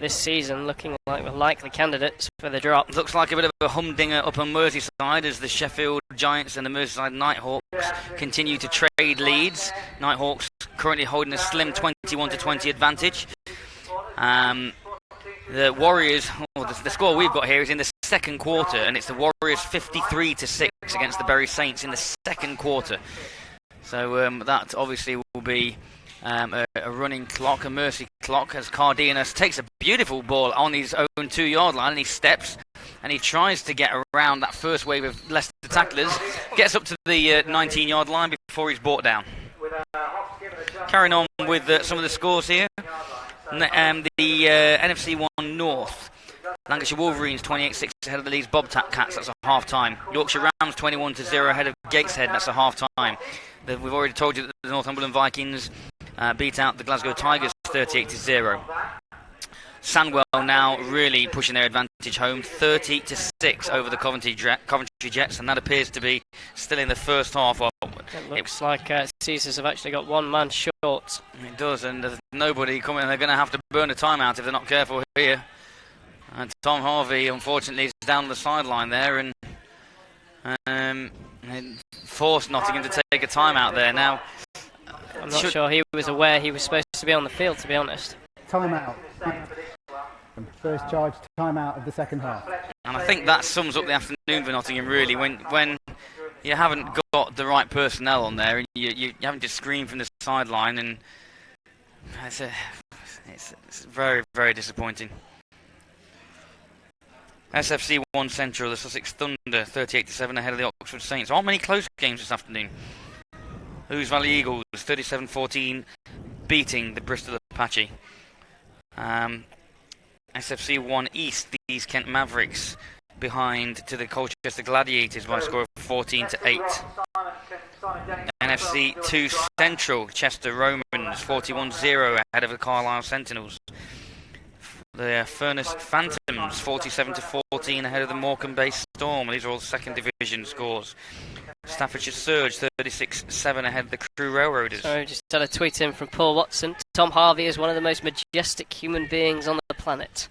season, looking like the likely candidates for the drop. Looks like a bit of a humdinger up on Merseyside as the Sheffield Giants and the Merseyside Nighthawks continue to trade leads. Nighthawks currently holding a slim 21-20 advantage. The Warriors, the score we've got here is in the second quarter, and it's the Warriors 53-6 against the Bury Saints in the second quarter. So that obviously will be a running clock, a mercy clock, as Cardenas takes a beautiful ball on his own 2-yard line, and he steps and he tries to get around that first wave of Leicester tacklers, gets up to the 19-yard line before he's brought down. Carrying on with some of the scores here. The NFC 1 North, Lancashire Wolverines 28-6 ahead of the Leeds Bobcat Cats, that's a half-time. Yorkshire Rams 21-0 ahead of Gateshead, that's a half-time. We've already told you that the Northumberland Vikings beat out the Glasgow Tigers 38-0. Sandwell now really pushing their advantage home, 30-6 over the Coventry Jets, and that appears to be still in the first half. It looks like Caesars have actually got one man short. It does, and there's nobody coming. They're going to have to burn a timeout if they're not careful here. And Tom Harvey, unfortunately, is down the sideline there, and forced Nottingham to take a timeout there. Now, I'm not sure he was aware he was supposed to be on the field, to be honest. Timeout. First charge timeout of the second half. And I think that sums up the afternoon for Nottingham, really, when you haven't got the right personnel on there, and you haven't just screamed from the sideline, and it's very, very disappointing. SFC 1 Central, the Sussex Thunder, 38-7 ahead of the Oxford Saints. Aren't many close games this afternoon. Ouse Valley Eagles, 37-14, beating the Bristol Apache. SFC 1 East, the East Kent Mavericks, behind to the Colchester Gladiators by a score of 14-8. NFC 2 Central, Chester Romans 41-0 ahead of the Carlisle Sentinels. The Furness Phantoms 47-14 ahead of the Morecambe-based Storm. These are all second division scores. Staffordshire Surge 36-7 ahead of the Crewe Railroaders. So just had a tweet in from Paul Watson. Tom Harvey is one of the most majestic human beings on the planet.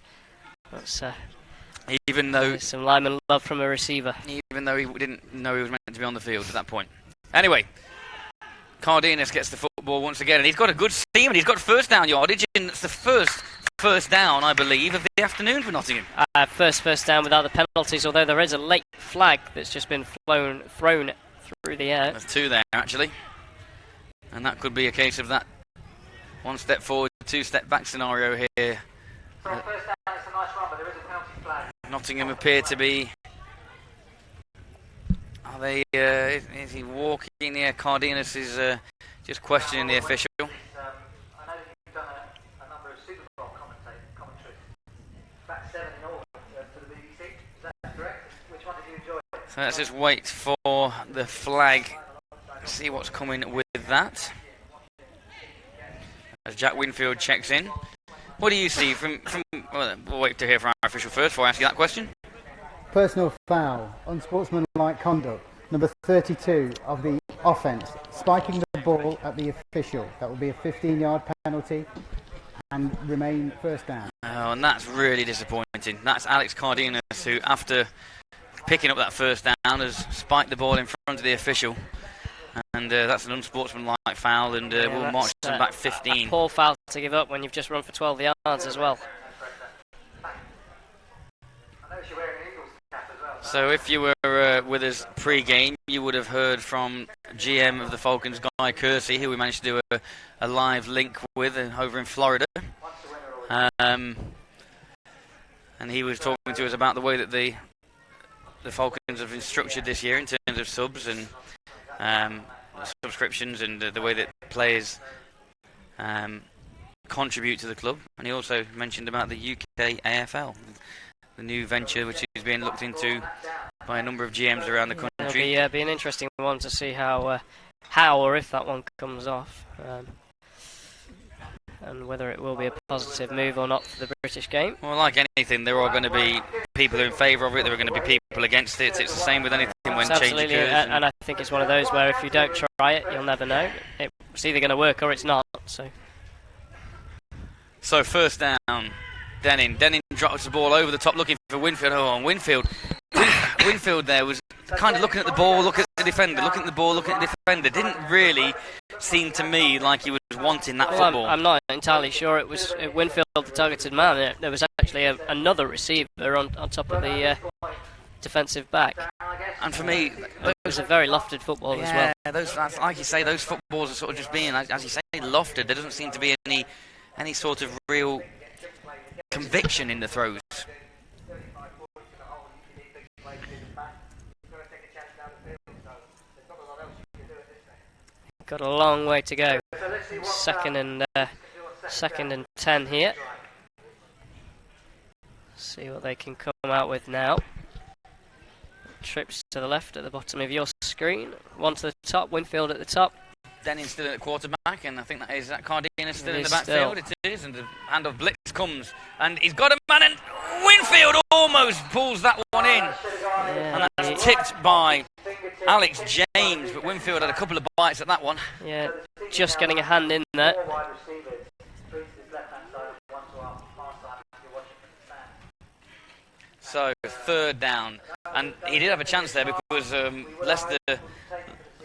That's even though some Lyman love from a receiver. Even though he didn't know he was meant to be on the field at that point. Anyway, Cardenas gets the football once again, and he's got a good seam, and he's got first down yardage, and it's the first down, I believe, of the afternoon for Nottingham. First down without the penalties, although there is a late flag that's just been thrown through the air. There's two there, actually. And that could be a case of that one step forward, two step back scenario here. So on first down, it's a nice run, but there is a penalty flag. Nottingham appear to be... Are they... is he walking? Yeah, Cardenas is just questioning the official. I know that you've done a number of Super Bowl commentaries. Back 7 in all for the BBC. Is that correct? Which one did you enjoy? So let's just wait for the flag. See what's coming with that. As Jack Winfield checks in. What do you see from well, we'll wait to hear from our official first before I ask you that question. Personal foul, unsportsmanlike conduct, number 32 of the offence, spiking the ball at the official. That will be a 15-yard penalty and remain first down. Oh, and that's really disappointing. That's Alex Cardenas, who, after picking up that first down, has spiked the ball in front of the official. And that's an unsportsmanlike foul, and we'll march them back 15. A poor foul to give up when you've just run for 12 yards as well. So if you were with us pre-game, you would have heard from GM of the Falcons, Guy Kersey, who we managed to do a live link with over in Florida. And he was talking to us about the way that the Falcons have been structured this year in terms of subs and subscriptions, and the way that players contribute to the club. And he also mentioned about the UK AFL, the new venture which is being looked into by a number of GMs around the country. It'll be an interesting one to see how or if that one comes off, and whether it will be a positive move or not for the British game. Well, like anything, there are going to be people who are in favour of it, there are going to be people against it. It's the same with anything when change occurs. And I think it's one of those where if you don't try it, you'll never know. It's either going to work or it's not. So first down, Denning drops the ball over the top looking for Winfield. Oh, and Winfield there was kind of looking at the ball, looking at the defender, looking at the ball, looking at the defender. Didn't really seem to me like he was wanting that football. I'm not entirely sure it was Winfield the targeted man. There was actually another receiver on top of the defensive back. And for me, it was a very lofted football as well. Yeah, that's, like you say, those footballs are sort of just being, as you say, lofted. There doesn't seem to be any sort of real conviction in the throws. Got a long way to go. Second and 10 here. See what they can come out with now. Trips to the left at the bottom of your screen. One to the top. Winfield at the top. Denning still at the quarterback, and I think that Cardenas still in the backfield. It is, and the hand of blitz comes, and he's got a man, and Winfield almost pulls that one in, and that's tipped by Alex James, but Winfield had a couple of bites at that one. Yeah, just getting a hand in there. So third down, and he did have a chance there because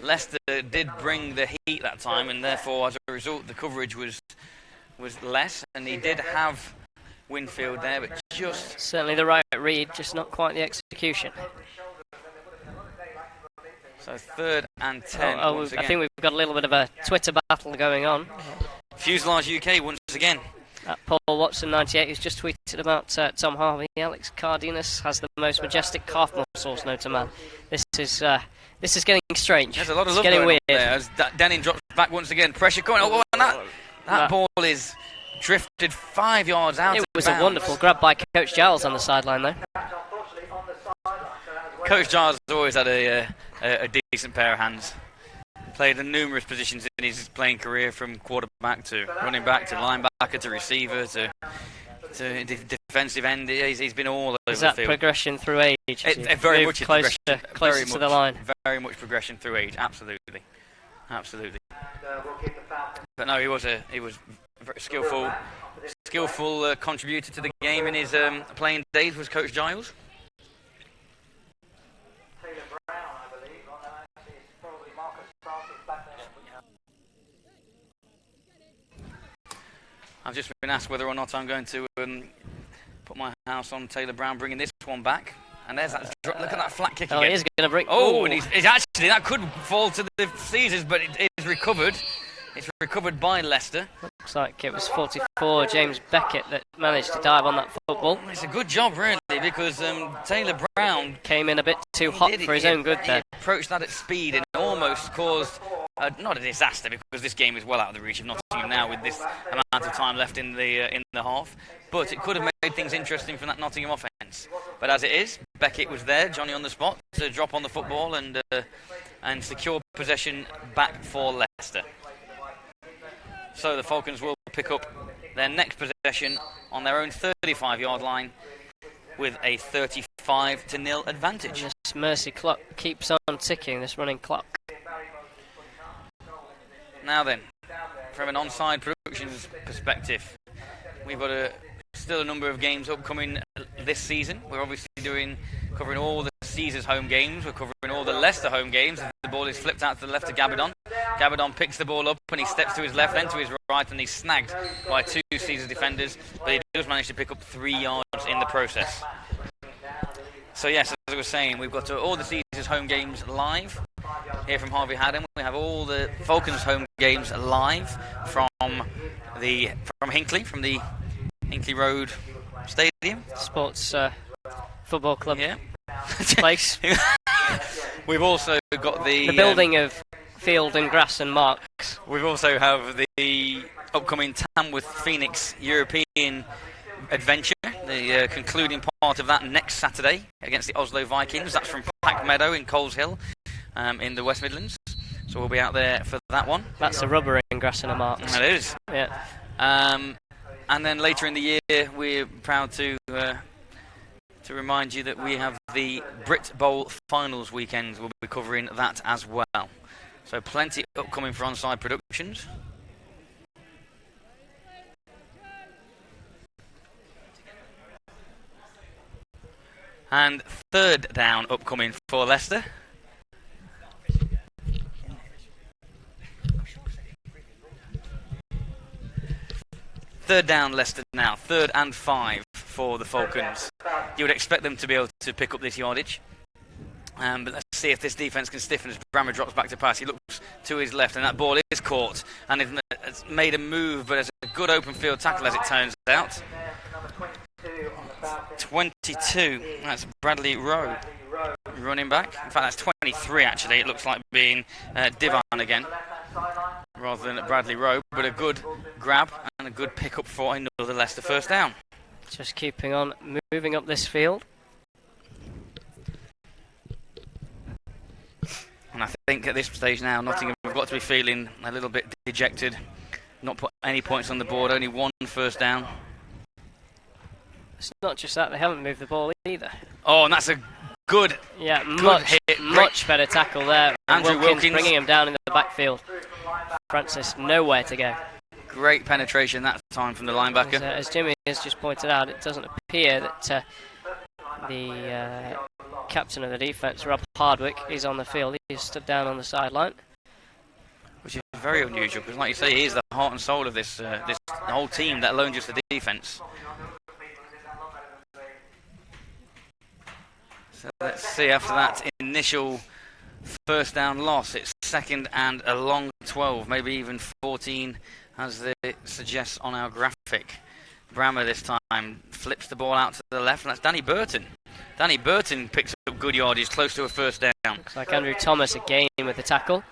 Leicester did bring the heat that time, and therefore, as a result, the coverage was less, and he did have Winfield there, but just... Certainly the right read, just not quite the execution. So third and 10 once again. I think we've got a little bit of a Twitter battle going on. Fuselage UK once again. Paul Watson 98 who's just tweeted about Tom Harvey. Alex Cardenas has the most majestic calf muscles known to man. This is getting strange. There's a lot of love going weird on there as Denning drops back once again. Pressure coming. Oh, and that ball is drifted 5 yards out. It of was bounds. a wonderful grab by Coach Giles on the sideline, though. Coach Giles has always had a decent pair of hands. Played in numerous positions in his playing career, from quarterback to running back to linebacker to receiver to defensive end. He's been all over the field. Is that progression through age? Very much closer to the line. Very much progression through age. Absolutely. But no, he was a very skillful contributor to the game in his playing days. Was Coach Giles. I've just been asked whether or not I'm going to put my house on Taylor Brown, bringing this one back. And there's that. Look at that flat kick again. He is going to break. Oh, and he's actually, that could fall to the Caesars, but it is recovered. It's recovered by Leicester. Looks like it was 44 James Beckett that managed to dive on that football. It's a good job, really, because Taylor Brown came in a bit too hot for his own good there. He approached that at speed and almost caused not a disaster, because this game is well out of the reach of Nottingham now with this amount of time left in the half. But it could have made things interesting from that Nottingham offence. But as it is, Beckett was there, Johnny on the spot, to drop on the football and secure possession back for Leicester. So the Falcons will pick up their next possession on their own 35-yard line with a 35-0 advantage. And this mercy clock keeps on ticking, this running clock. Now then, from an onside productions perspective, we've got still a number of games upcoming this season. We're obviously covering all the Caesars home games. We're covering all the Leicester home games. The ball is flipped out to the left to Gabidon. Gabidon picks the ball up and he steps to his left, then to his right, and he's snagged by 2 Caesars defenders. But he does manage to pick up 3 yards in the process. So yes, as I was saying, we've got all the Caesars home games live here from Harvey Haddon. We have all the Falcons home games live from Hinckley, from the Hinckley Road Stadium. Sports football club. Yeah. Place. We've also got the building of field and grass and marks. We've also have the upcoming Tamworth Phoenix European adventure, the concluding part of that next Saturday against the Oslo Vikings. That's from Pack Meadow in Coles Hill in the West Midlands. So we'll be out there for that one. That's a rubber in grass and a mark. That is. Yeah. And then later in the year, we're proud to remind you that we have the Brit Bowl finals weekend. We'll be covering that as well. So plenty upcoming for onside productions. And third down upcoming for Leicester. Third down Leicester now, 3rd and 5 for the Falcons. You would expect them to be able to pick up this yardage. But let's see if this defence can stiffen as Brammer drops back to pass. He looks to his left and that ball is caught. And it's made a move, but it's a good open field tackle as it turns out. 22, that's Bradley Rowe running back. In fact, that's 23 actually. It looks like being Divan again, rather than Bradley Rowe, but a good grab and a good pick up for another Leicester first down. Just keeping on moving up this field. And I think at this stage now, Nottingham have got to be feeling a little bit dejected. Not put any points on the board, only 1 first down. It's not just that, they haven't moved the ball either. Oh, and that's a good much better tackle there. Andrew Wilkins bringing him down in the backfield. Francis, nowhere to go. Great penetration that time from the linebacker. As Jimmy has just pointed out, it doesn't appear that the captain of the defence, Rob Hardwick, is on the field. He's stood down on the sideline. Which is very unusual, because like you say, he is the heart and soul of this whole team, let alone just the defence. So let's see, after that initial first down loss, it's 2nd and a long 12, maybe even 14, as it suggests on our graphic. Brammer this time flips the ball out to the left, and that's Danny Burton. Danny Burton picks up good yardage, close to a first down. Looks like Andrew Thomas again with the tackle.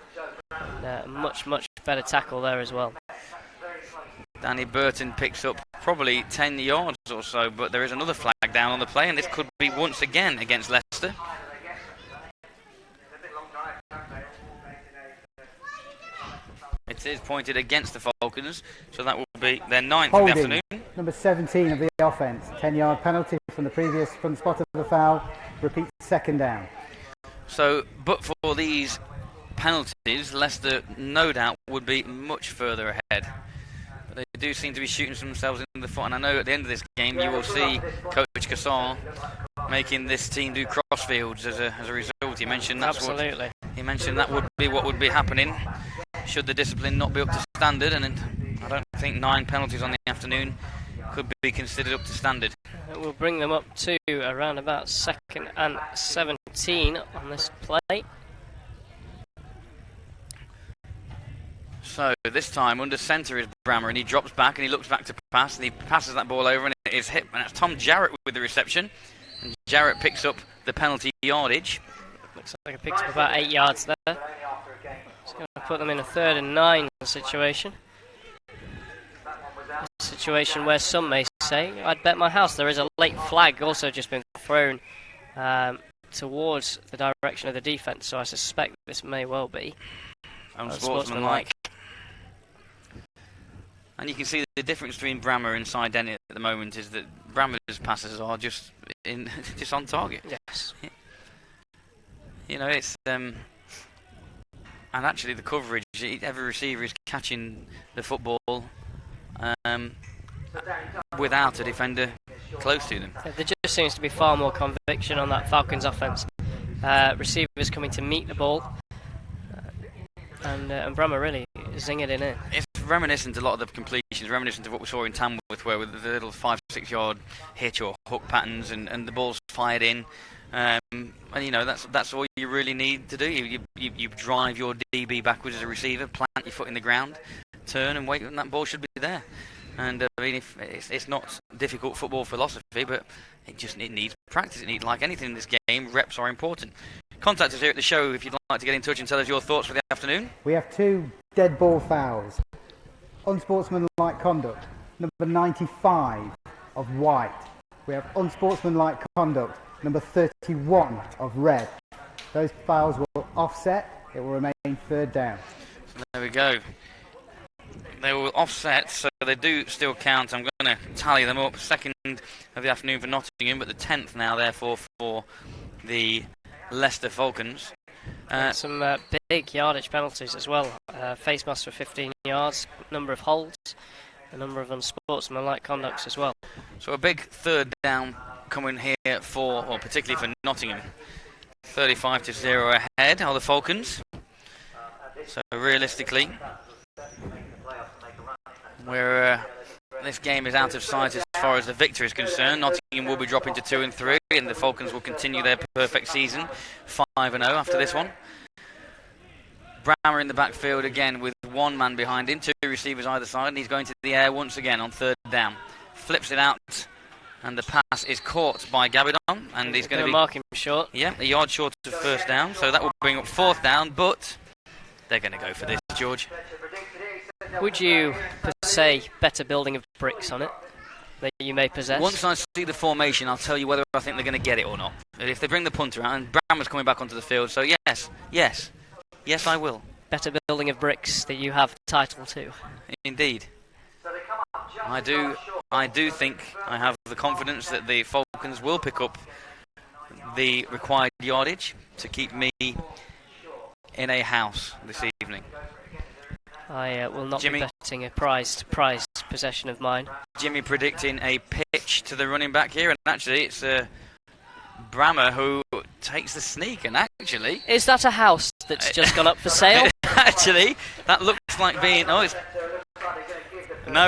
And, much better tackle there as well. Danny Burton picks up probably 10 yards or so, but there is another flag down on the play, and this could be once again against Leicester. It is pointed against the Falcons, so that will be their 9th of the afternoon. Number 17 of the offence, 10-yard penalty from the spot of the foul, repeats 2nd down. So, but for these penalties, Leicester no doubt would be much further ahead. But they do seem to be shooting themselves in the foot, and I know at the end of this game you will see Coach Cassar making this team do crossfields as a result. He mentioned that would be what would be happening should the discipline not be up to standard, and I don't think 9 penalties on the afternoon could be considered up to standard. It will bring them up to around about 2nd and 17 on this play. So this time under centre is Brammer, and he drops back and he looks back to pass, and he passes that ball over, and it is hit, and that's Tom Jarrett with the reception, and Jarrett picks up the penalty yardage. Looks like he picks up about 8 yards there. It's going to put them in a 3rd and 9 situation. A situation where some may say, I'd bet my house there is a late flag also just been thrown towards the direction of the defence, so I suspect this may well be unsportsmanlike. And you can see the difference between Brammer and Cy Dennett at the moment is that Brammer's passes are just on target. Yes. You know, it's and actually the coverage, every receiver is catching the football without a defender close to them. There just seems to be far more conviction on that Falcons offence. Receivers coming to meet the ball, and Brammer really zinging it in. It's reminiscent, a lot of the completions, reminiscent of what we saw in Tamworth, where with the little 5-6 yard hitch or hook patterns, and the ball's fired in. And you know that's all you really need to do. You drive your DB backwards as a receiver, plant your foot in the ground, turn and wait, and that ball should be there. And I mean, if it's not difficult football philosophy, but it needs practice. It needs, like anything in this game, reps are important. Contact us here at the show if you'd like to get in touch and tell us your thoughts for the afternoon. We have 2 dead ball fouls, unsportsmanlike conduct, number 95 of White. We have unsportsmanlike conduct, number 31 of Red. Those fouls will offset. It will remain 3rd down. So there we go. They will offset, so they do still count. I'm going to tally them up. 2nd of the afternoon for Nottingham, but the 10th now, therefore, for the Leicester Falcons. Some big yardage penalties as well. Face mask for 15 yards, number of holds, a number of unsportsmanlike conducts as well. So a big 3rd down coming here particularly for Nottingham. 35-0 ahead are the Falcons. So realistically, this game is out of sight as far as the victor is concerned. Nottingham will be dropping to 2 and 3, and the Falcons will continue their perfect season, 5-0 after this one. Brammer in the backfield again with 1 man behind him, 2 receivers either side, and he's going to the air once again on 3rd down. Flips it out, and the pass is caught by Gabidon, and he's going to mark him short. Yeah, a yard short of 1st down, so that will bring up 4th down, but they're going to go for this, George. Would you, per se, bet a building of bricks on it that you may possess? Once I see the formation, I'll tell you whether I think they're going to get it or not. If they bring the punter out, and Brammer's coming back onto the field, so yes, I will. Bet a building of bricks that you have title to. Indeed. I do think I have the confidence that the Falcons will pick up the required yardage to keep me in a house this evening. I will not be betting a prized possession of mine. Jimmy predicting a pitch to the running back here, and actually it's Brammer who takes the sneak, and actually... Is that a house that's just gone up for sale? Actually, that looks like being... No,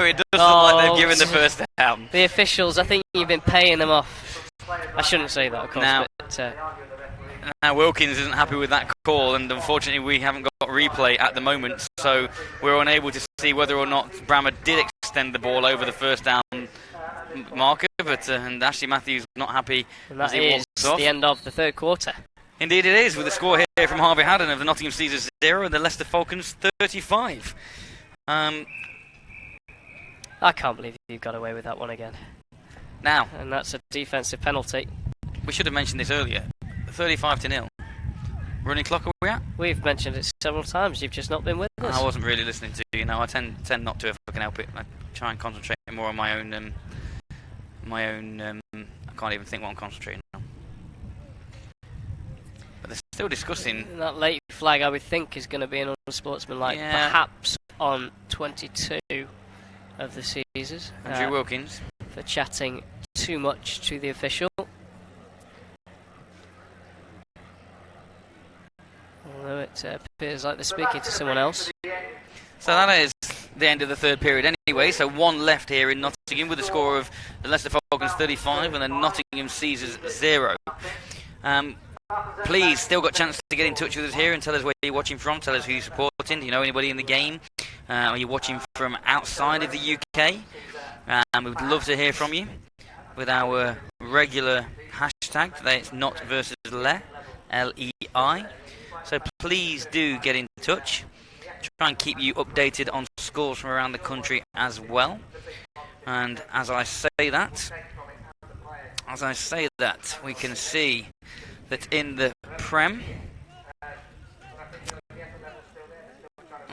it does look like they've given the 1st down. The officials, I think you've been paying them off. I shouldn't say that, of course, but... Now Wilkins isn't happy with that call, and unfortunately we haven't got replay at the moment, so we're unable to see whether or not Brammer did extend the ball over the 1st down marker, but and Ashley Matthews not happy. And that is the end of the 3rd quarter. Indeed it is, with the score here from Harvey Haddon of the Nottingham Caesars 0 and the Leicester Falcons 35. I can't believe you've got away with that one again. Now, And that's a defensive penalty. we should have mentioned this earlier. 35-0. Running clock, are we at? We've mentioned it several times. You've just not been with us. I wasn't really listening to you. I tend not to if I can help it. I try and concentrate more on my own. I can't even think what I'm concentrating on. But they're still discussing. That late flag, I would think, is going to be an unsportsmanlike, perhaps on 22 of the Caesars. Andrew Wilkins. For chatting too much to the official. Although it appears like they're speaking to someone else. So that is the end of the third period anyway. So one left here in Nottingham with the score of the Leicester Falcons 35 and the Nottingham Caesars 0. Please, still got a chance to get in touch with us here and tell us where you're watching from. Tell us who you're supporting. Do you know anybody in the game? Are you watching from outside of the UK? We would love to hear from you with our regular hashtag. Today it's not versus Le, L-E-I. So please do get in touch. Try and keep you updated on scores from around the country as well. And as I say that, we can see that in the Prem.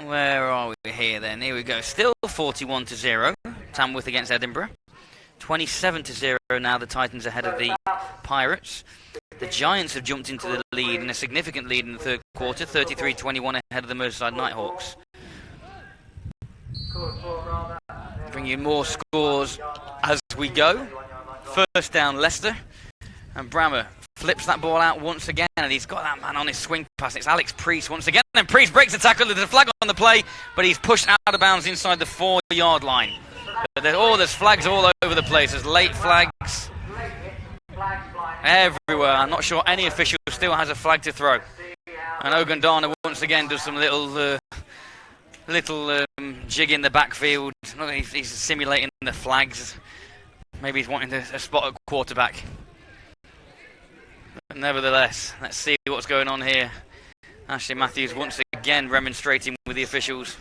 Where are we here then? Here we go. Still 41-0. Tamworth against Edinburgh. 27-0 now. The Titans ahead of the Pirates. The Giants have jumped into the lead, and a significant lead in the third quarter. 33-21 ahead of the Merseyside Nighthawks. Bring you more scores as we go. First down, Leicester. And Brammer flips that ball out once again, and he's got that man on his swing pass. It's Alex Priest once again, and Priest breaks the tackle. There's a flag on the play, but he's pushed out of bounds inside the 4-yard line. There's flags all over the place. There's late flags everywhere. I'm not sure any official still has a flag to throw. And Ogundana once again does some little jig in the backfield. He's simulating the flags. Maybe he's wanting to spot a quarterback. But nevertheless, let's see what's going on here. Ashley Matthews once again remonstrating with the officials.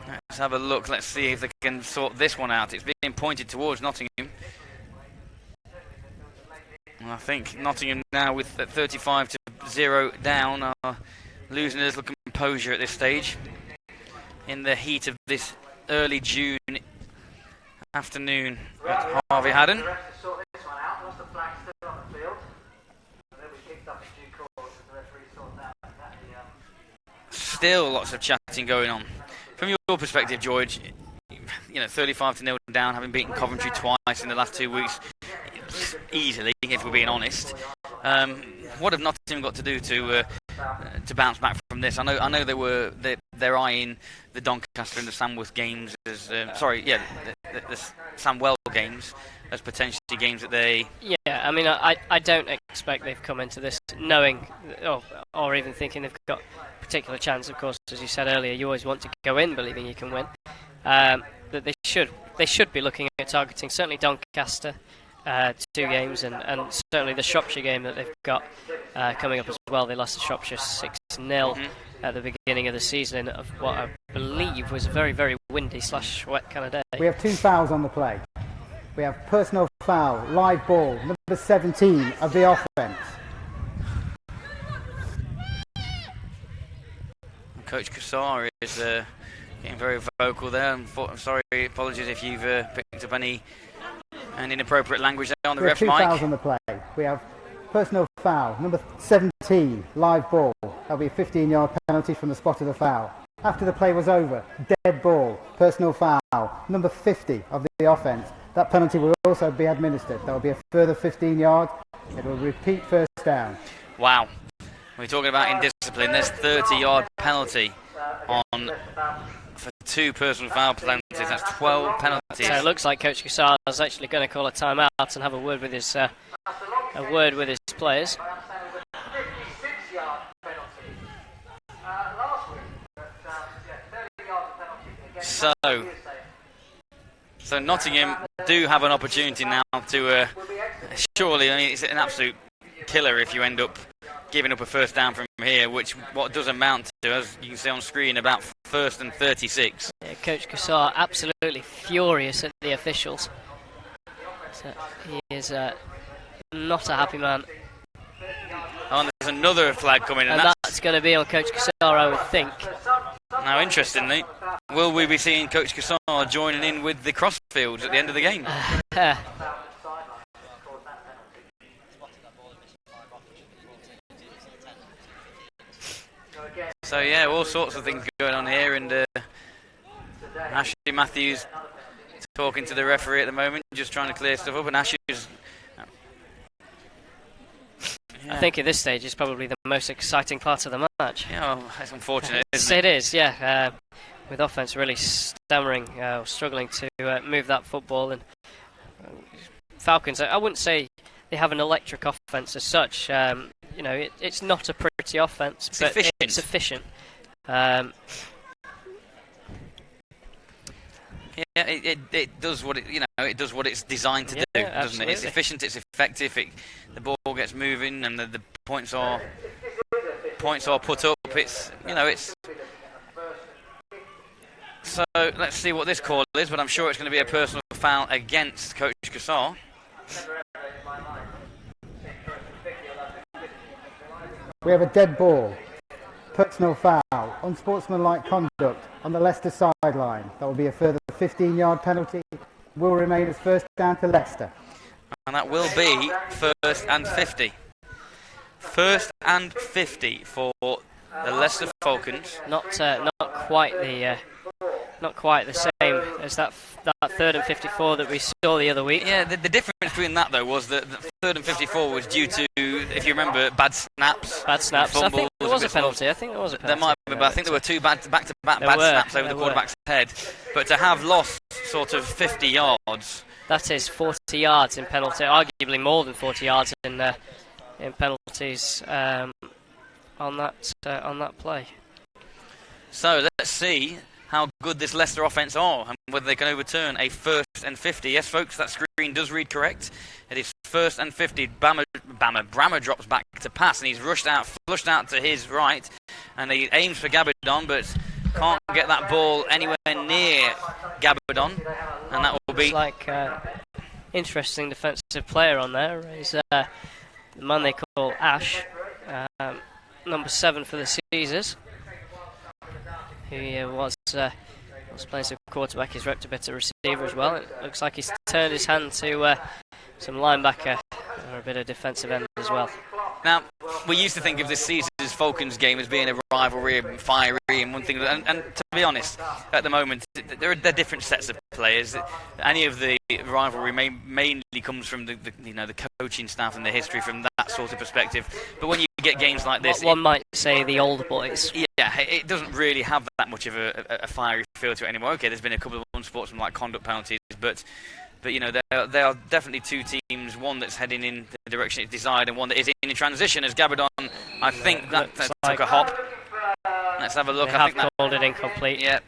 Let's have a look. Let's see if they can sort this one out. It's being pointed towards Nottingham. I think Nottingham now with 35-0 down are losing a little composure at this stage in the heat of this early June afternoon at Harvey Haddon. Still lots of chatting going on. From your perspective, George, 35-0 down, having beaten Coventry twice in the last 2 weeks, easily, if we're being honest. What have Nottingham got to do to bounce back from this? I know they're eyeing the Doncaster and the Samworth games as the Samwell games as potentially games that they. Yeah, I mean, I don't expect they've come into this knowing or even thinking they've got a particular chance. Of course, as you said earlier, you always want to go in believing you can win. That they should be looking at targeting certainly Doncaster. 2 games and certainly the Shropshire game that they've got coming up as well. They lost to Shropshire 6-0 at the beginning of the season of what I believe was a very, very windy / wet kind of day. We have 2 fouls on the play. We have personal foul, live ball, number 17 of the offence. Coach Kassar is getting very vocal there. I'm sorry, apologies if you've picked up any inappropriate language there on the ref mic. We have 2 fouls on the play. We have personal foul, number 17, live ball. That'll be a 15-yard penalty from the spot of the foul. After the play was over, dead ball, personal foul, number 50 of the offence. That penalty will also be administered. That will be a further 15 yards. It will repeat first down. Wow. We're talking about indiscipline. There's 30-yard penalty for 2 personal foul penalties. That's 12 penalties. So it looks like Coach Kassar is actually going to call a timeout and have a word with his players. So Nottingham do have an opportunity now to surely. I mean, it's an absolute killer if you end up giving up a first down from here, which what does amount to, as you can see on screen, about 1st and 36. Yeah, Coach Cassar absolutely furious at the officials. So he is not a happy man. Oh, and there's another flag coming, and that's going to be on Coach Cassar, I would think. Now, interestingly, will we be seeing Coach Cassar joining in with the crossfields at the end of the game? So yeah, all sorts of things going on here, and Ashley Matthews talking to the referee at the moment, just trying to clear stuff up, and Ashley's... I think at this stage it's probably the most exciting part of the match. Yeah, well, that's unfortunate, isn't it? It is, yeah. With offense really stammering, struggling to move that football, and Falcons, I wouldn't say they have an electric offense as such. You know, it's not a pretty offense, but it's efficient. Yeah, it does what it does what it's designed to do, doesn't absolutely. it? It's efficient, it's effective. The ball gets moving, and the points are put up. It's. So let's see what this call is, but I'm sure it's going to be a personal foul against Coach Cassar. We have a dead ball, personal foul, unsportsmanlike conduct on the Leicester sideline. That will be a further 15-yard penalty. Will remain as first down to Leicester. And that will be 1st and 50. 1st and 50 for the Leicester Falcons. Not quite the same as that 3rd and 54 that we saw the other week. Yeah, the difference between that though was that the 3rd and 54 was due to, if you remember, bad snaps. I think there was a penalty. There might be, but I think there were 2 back-to-back bad snaps over the quarterback's head. But to have lost sort of 50 yards, that is 40 yards in penalty, arguably more than 40 yards in penalties on that play. So let's see how good this Leicester offence are and whether they can overturn a 1st and 50. Yes, folks, that screen does read correct. It is 1st and 50. Brammer drops back to pass, and he's flushed out to his right, and he aims for Gabardon, but can't get that ball anywhere near Gabardon, and that will be... Looks like interesting defensive player on there is the man they call Ash, number 7 for the Caesars. Who was playing some quarterback. He's repped a bit of receiver as well. It looks like he's turned his hand to some linebacker or a bit of defensive end as well. Now, we used to think of this season's Falcons game as being a rivalry and fiery and one thing, and to be honest, at the moment, they're different sets of players. Any of the rivalry mainly comes from the coaching staff and the history from that sort of perspective. But when you get games like this... One might say the old boys. Yeah, it doesn't really have that much of a fiery feel to it anymore. Okay, there's been a couple of unsportsmanlike conduct penalties, but you know, they are definitely two teams, one that's heading in the direction it's desired and one that is in transition, as Gabardon, I think that took a hop. Let's have a look. I think that called it incomplete. Yeah,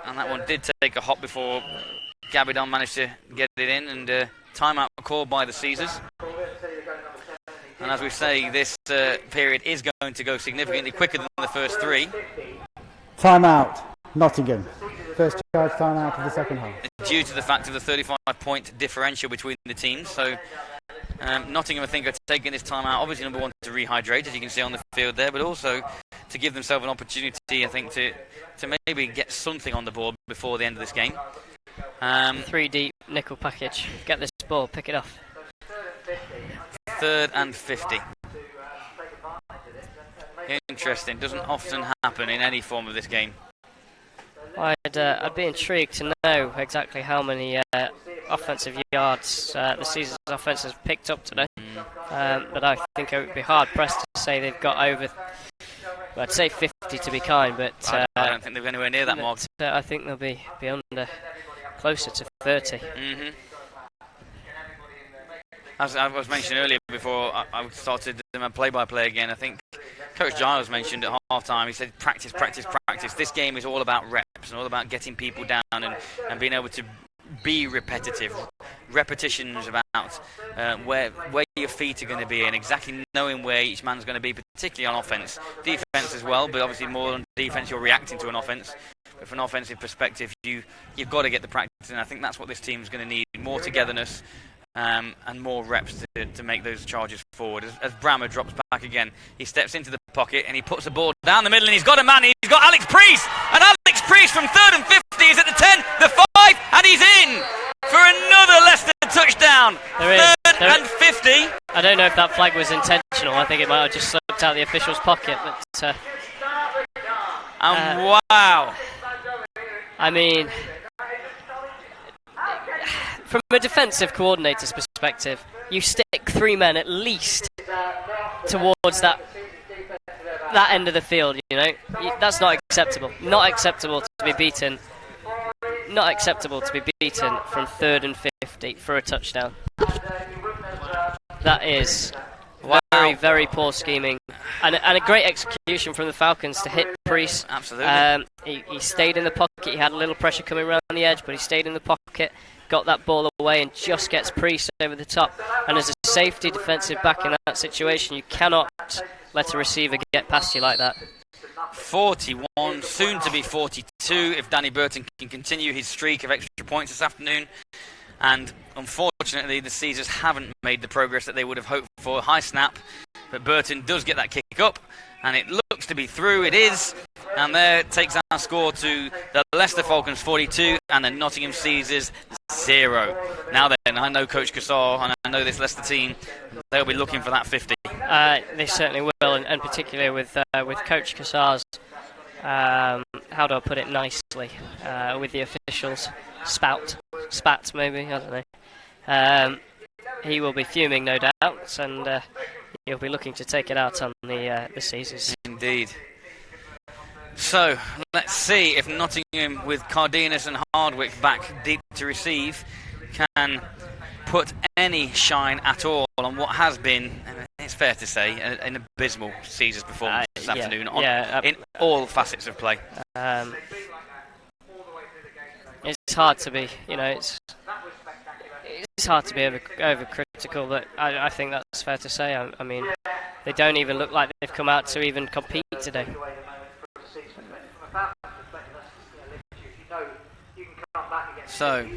and that one did take a hop before Gabardon managed to get it in, and timeout called by the Caesars. And as we say, this period is going to go significantly quicker than the first 3. Timeout, Nottingham. First charge timeout of the second half. Due to the fact of the 35-point differential between the teams. So Nottingham, I think, are taking this timeout, obviously, number 1, to rehydrate, as you can see on the field there, but also to give themselves an opportunity, I think, to maybe get something on the board before the end of this game. 3 deep nickel package. Get this ball, pick it off. 3rd and 50. Interesting. Doesn't often happen in any form of this game. I'd be intrigued to know exactly how many offensive yards the Caesars offense has picked up today. But I think I would be hard pressed to say they've got over. I'd say 50 to be kind, but I don't think they're anywhere near that mark. I think they'll be under, closer to 30. Mm-hmm. As I was mentioning earlier, before I started my play-by-play again, I think Coach Giles mentioned at half-time, he said practice, practice, practice. This game is all about reps and all about getting people down and being able to be repetitive. Repetitions about where your feet are going to be and exactly knowing where each man's going to be, particularly on offence. Defence as well, but obviously more on defence you're reacting to an offence. But from an offensive perspective, you've got to get the practice, and I think that's what this team's going to need. More togetherness and more reps to make those charges forward. As Brammer drops back again, he steps into the pocket and he puts the ball down the middle, and he's got a man. He's got Alex Priest, and Alex Priest from 3rd and 50 is at the 10, the 5, and he's in for another Leicester touchdown. 3rd and 50. I don't know if that flag was intentional. I think it might have just slipped out of the official's pocket. But wow. I mean, from a defensive coordinator's perspective, you stick 3 men at least towards that end of the field, you know. That's not acceptable. Not acceptable to be beaten. Not acceptable to be beaten from 3rd and 50 for a touchdown. That is very, very poor scheming. And a great execution from the Falcons to hit Priest. Absolutely. He stayed in the pocket. He had a little pressure coming around the edge, but he stayed in the pocket, got that ball away, and just gets Priest over the top. And as a safety defensive back in that situation, you cannot let a receiver get past you like that. 41, soon to be 42, if Danny Burton can continue his streak of extra points this afternoon. And unfortunately, the Caesars haven't made the progress that they would have hoped for. High snap, but Burton does get that kick up, and it looks to be through. It is, and there takes our score to the Leicester Falcons 42 and the Nottingham Caesars 0. Now then, I know Coach Cassar, and I know this Leicester team, they'll be looking for that 50. They certainly will, and particularly with Coach Cassar's, how do I put it nicely, with the officials' spat maybe, I don't know. He will be fuming, no doubt, and he'll be looking to take it out on the Caesars. Indeed. So, let's see if Nottingham, with Cardenas and Hardwick back deep to receive, can put any shine at all on what has been, it's fair to say, an abysmal Caesars performance this afternoon in all facets of play. It's hard to be, you know, it's hard to be over-critical, but I think that's fair to say. I mean, they don't even look like they've come out to even compete today. So,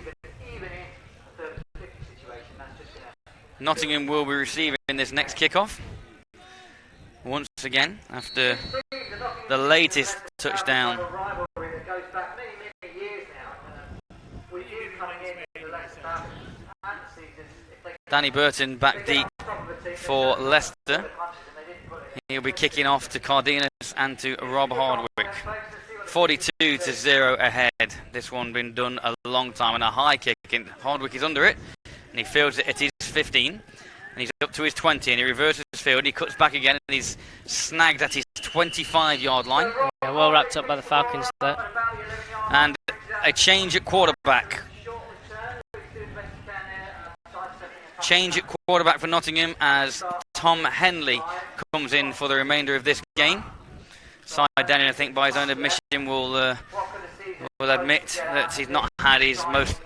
Nottingham will be receiving this next kickoff once again after the latest touchdown. Danny Burton back deep for Leicester. He'll be kicking off to Cardenas and to Rob Hardwick. 42-0 ahead. This one been done a long time, and a high kick. And Hardwick is under it, and he fields it at his 15, and he's up to his 20, and he reverses his field. He cuts back again, and he's snagged at his 25-yard line. Yeah, well wrapped up by the Falcons there. And a change at quarterback. Change at quarterback for Nottingham as Tom Henley comes in for the remainder of this game. Cy Denny, I think, by his own admission, will admit that he's not had his most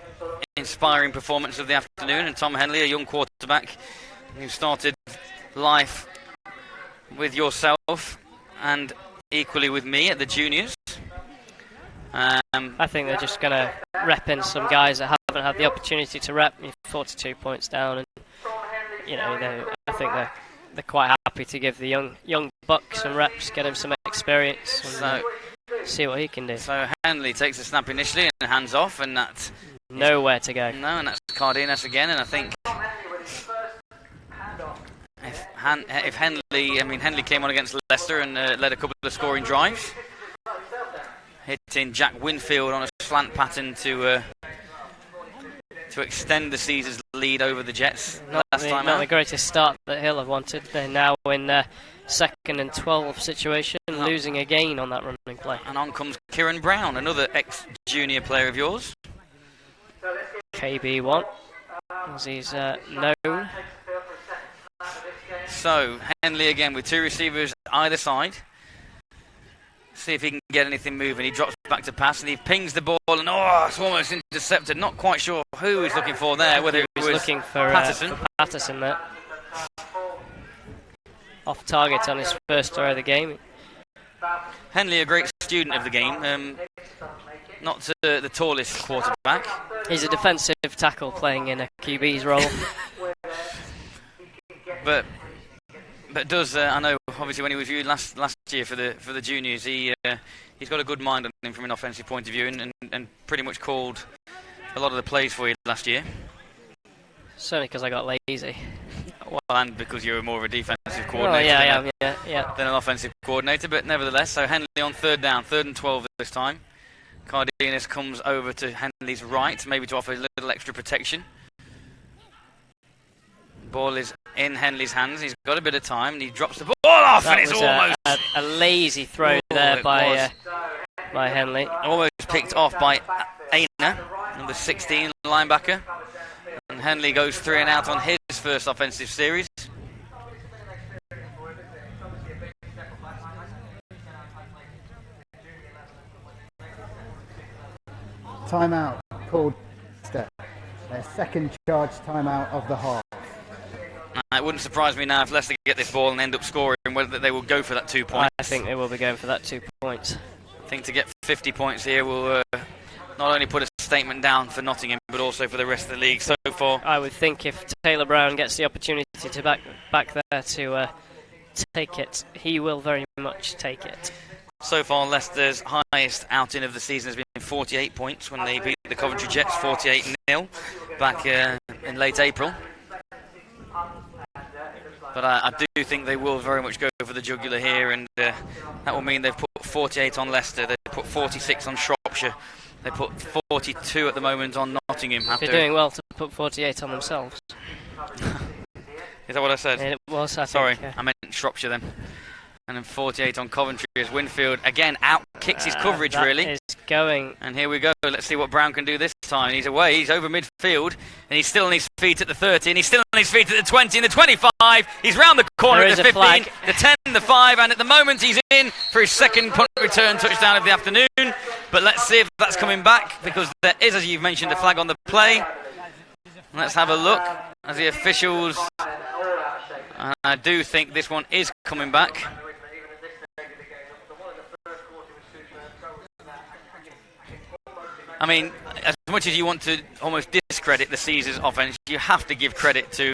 inspiring performance of the afternoon. And Tom Henley, a young quarterback who started life with yourself and equally with me at the juniors. I think they're just going to rep in some guys that haven't had the opportunity to rep. 42 points down, and you know, I think they're quite happy to give the young buck some reps, get him some experience, and see what he can do. So Henley takes the snap initially and hands off, and that's nowhere to go. No, and that's Cardenas again, and I think if Henley came on against Leicester and led a couple of scoring drives, hitting Jack Winfield on a slant pattern to extend the Caesars' lead over the Jets not the greatest start that he'll have wanted. They're now in 2nd and 12 situation, losing again on that running play. And on comes Kieran Brown, another ex-junior player of yours. KB1, as he's known. So, Henley again with two receivers either side. See if he can get anything moving. He drops back to pass and he pings the ball and it's almost intercepted. Not quite sure who he's looking for there, whether it was looking for Patterson there. Off target on his first throw of the game. Henley, a great student of the game. Not the tallest quarterback. He's a defensive tackle playing in a QB's role. But does I know obviously when he was viewed last year for the juniors, he's got a good mind on him from an offensive point of view, and pretty much called a lot of the plays for you last year. Certainly because I got lazy. Well, and because you're more of a defensive coordinator than an offensive coordinator, but nevertheless. So Henley on third down, 3rd and 12 this time. Cardenas comes over to Henley's right, maybe to offer a little extra protection. Ball is in Henley's hands. He's got a bit of time, and he drops the ball off, and it's almost a lazy throw there by Henley. Almost picked off by Aina, number 16 linebacker, and Henley goes 3 and out on his first offensive series. Timeout called Leicester. Their second charge timeout of the half. It wouldn't surprise me now if Leicester get this ball and end up scoring, whether they will go for that 2 points. I think they will be going for that 2 points. I think to get 50 points here will not only put a statement down for Nottingham, but also for the rest of the league so far. I would think if Taylor Brown gets the opportunity to back there to take it, he will very much take it. So far, Leicester's highest outing of the season has been 48 points when they beat the Coventry Jets 48-0 back in late April. But I do think they will very much go for the jugular here, and that will mean they've put 48 on Leicester, they've put 46 on Shropshire, they put 42 at the moment on Nottingham. They're doing well to put 48 on themselves. Is that what I said? It was, Sorry, I meant Shropshire then. And then 48 on Coventry as Winfield again out-kicks his coverage really. Is going. And here we go, let's see what Brown can do this time. He's away, he's over midfield, and he's still on his feet at the 30, and he's still on his feet at the 20 and the 25. He's round the corner at the 15, flag. the 10, the 5, and at the moment he's in for his second punt return touchdown of the afternoon. But let's see if that's coming back, because there is, as you've mentioned, a flag on the play. Let's have a look as the officials. I do think this one is coming back. I mean, as much as you want to almost discredit the Caesars offense, you have to give credit to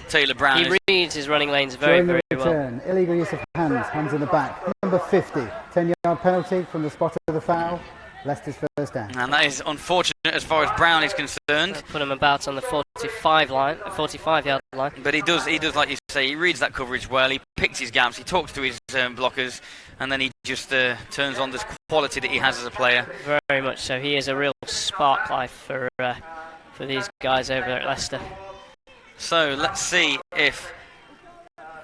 Taylor Brown. He reads his running lanes very, very well. Illegal use of hands in the back. Number 50, 10-yard penalty from the spot of the foul. Leicester's first down. And that is unfortunate as far as Brown is concerned. Put him about on the 45-yard line. But he does, like you say, he reads that coverage well. He picks his gaps. He talks to his blockers, and then he just turns on this quality that he has as a player. Very much so. He is a real spark life for these guys over there at Leicester. So let's see if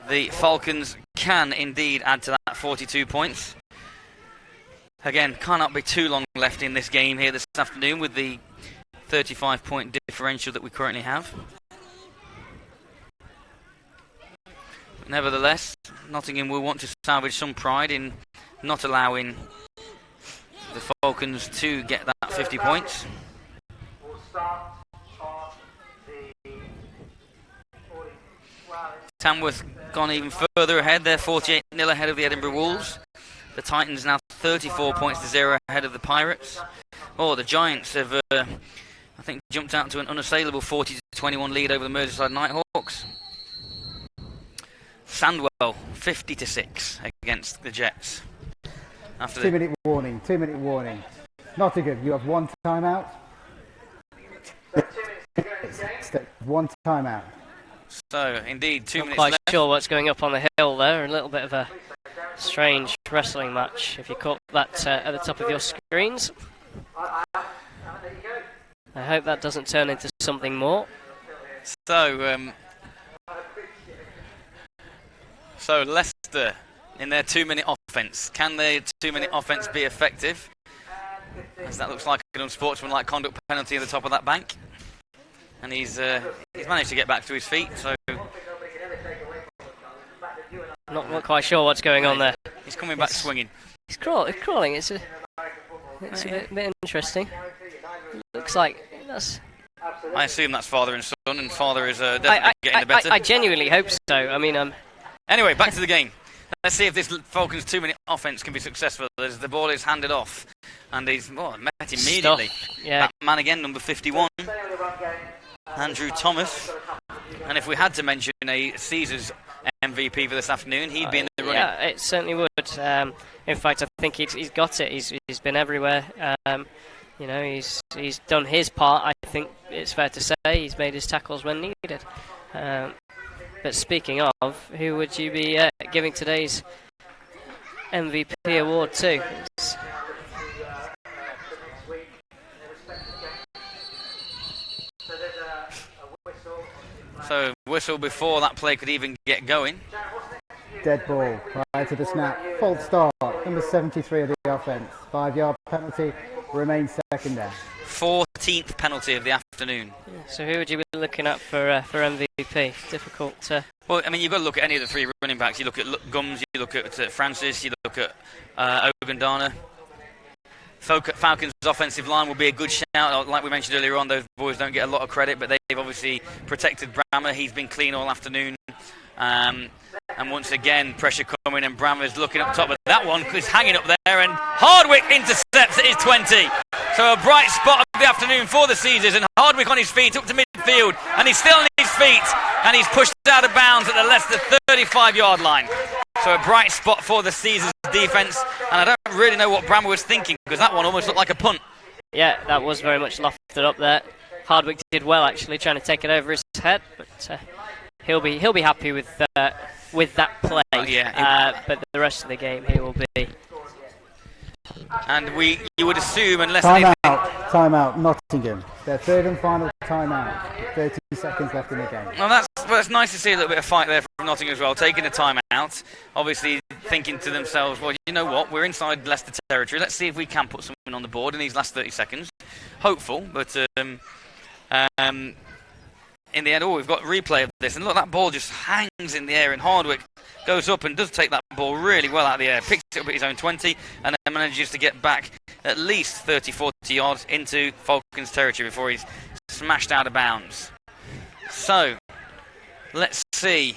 the Falcons can indeed add to that 42 points. Again, cannot be too long left in this game here this afternoon with the 35-point differential that we currently have. Nevertheless, Nottingham will want to salvage some pride in not allowing the Falcons to get that 50 points. Tamworth gone even further ahead. They're 48-0 ahead of the Edinburgh Wolves. The Titans now 34 points to 0 ahead of the Pirates. Oh, the Giants have, I think, jumped out to an unassailable 40-21 lead over the Merseyside Nighthawks. Sandwell 50-6 against the Jets. After 2-minute warning. 2-minute warning. Nottingham, you have one timeout. One timeout. So, indeed, 2 minutes Quite left. sure what's going up on the hill there. A little bit of a strange wrestling match, if you caught that at the top of your screens. I hope that doesn't turn into something more. So Leicester in their 2-minute offence. Can their 2-minute offence be effective? As that looks like an unsportsmanlike conduct penalty at the top of that bank. And he's managed to get back to his feet, so... Not quite sure what's going on there. He's coming back swinging. He's crawling. It's a bit interesting. Looks like that's. I assume that's father and son, and father is definitely getting the better. I genuinely hope so. I mean, Anyway, back to the game. Let's see if this Falcons 2-minute offense can be successful as the ball is handed off. And he's met immediately. Yeah. That man again, number 51, Andrew Thomas. And if we had to mention a Caesars MVP for this afternoon, he'd be in the running. Yeah, it certainly would. In fact, I think he's got it. He's been everywhere. He's done his part. I think it's fair to say he's made his tackles when needed. But speaking of, who would you be giving today's MVP award to? So whistle before that play could even get going. Dead ball prior to the snap. False start. Number 73 of the offence. 5-yard penalty. Remains second down. 14th penalty of the afternoon. So who would you be looking at for MVP? Difficult. Well, I mean, you've got to look at any of the three running backs. You look at Gums, you look at Francis, you look at Ogundana. Falcons' offensive line will be a good shout. Like we mentioned earlier on, those boys don't get a lot of credit, but they've obviously protected Brammer. He's been clean all afternoon. And once again, pressure coming, and Brammer's looking up top, but that one is hanging up there, and Hardwick intercepts at his 20. So a bright spot of the afternoon for the Caesars, and Hardwick on his feet up to midfield, and he's still on his feet, and he's pushed out of bounds at the Leicester 35-yard line. So a bright spot for the Caesars defence, and I don't really know what Brammer was thinking, because that one almost looked like a punt. Yeah, that was very much lofted up there. Hardwick did well, actually, trying to take it over his head, but he'll be happy with that play. But the rest of the game, he will be. And you would assume, unless Timeout, Nottingham. Their third and final timeout. 30 seconds left in the game. Well, that's nice to see a little bit of fight there from Nottingham as well, taking a timeout. Obviously thinking to themselves, well, you know what, we're inside Leicester territory. Let's see if we can put something on the board in these last 30 seconds. Hopeful, but in the end, we've got replay of this, and look, that ball just hangs in the air, and Hardwick goes up and does take that ball really well out of the air, picks it up at his own 20, and then manages to get back at least 30-40 yards into Falcons territory before he's smashed out of bounds. So, let's see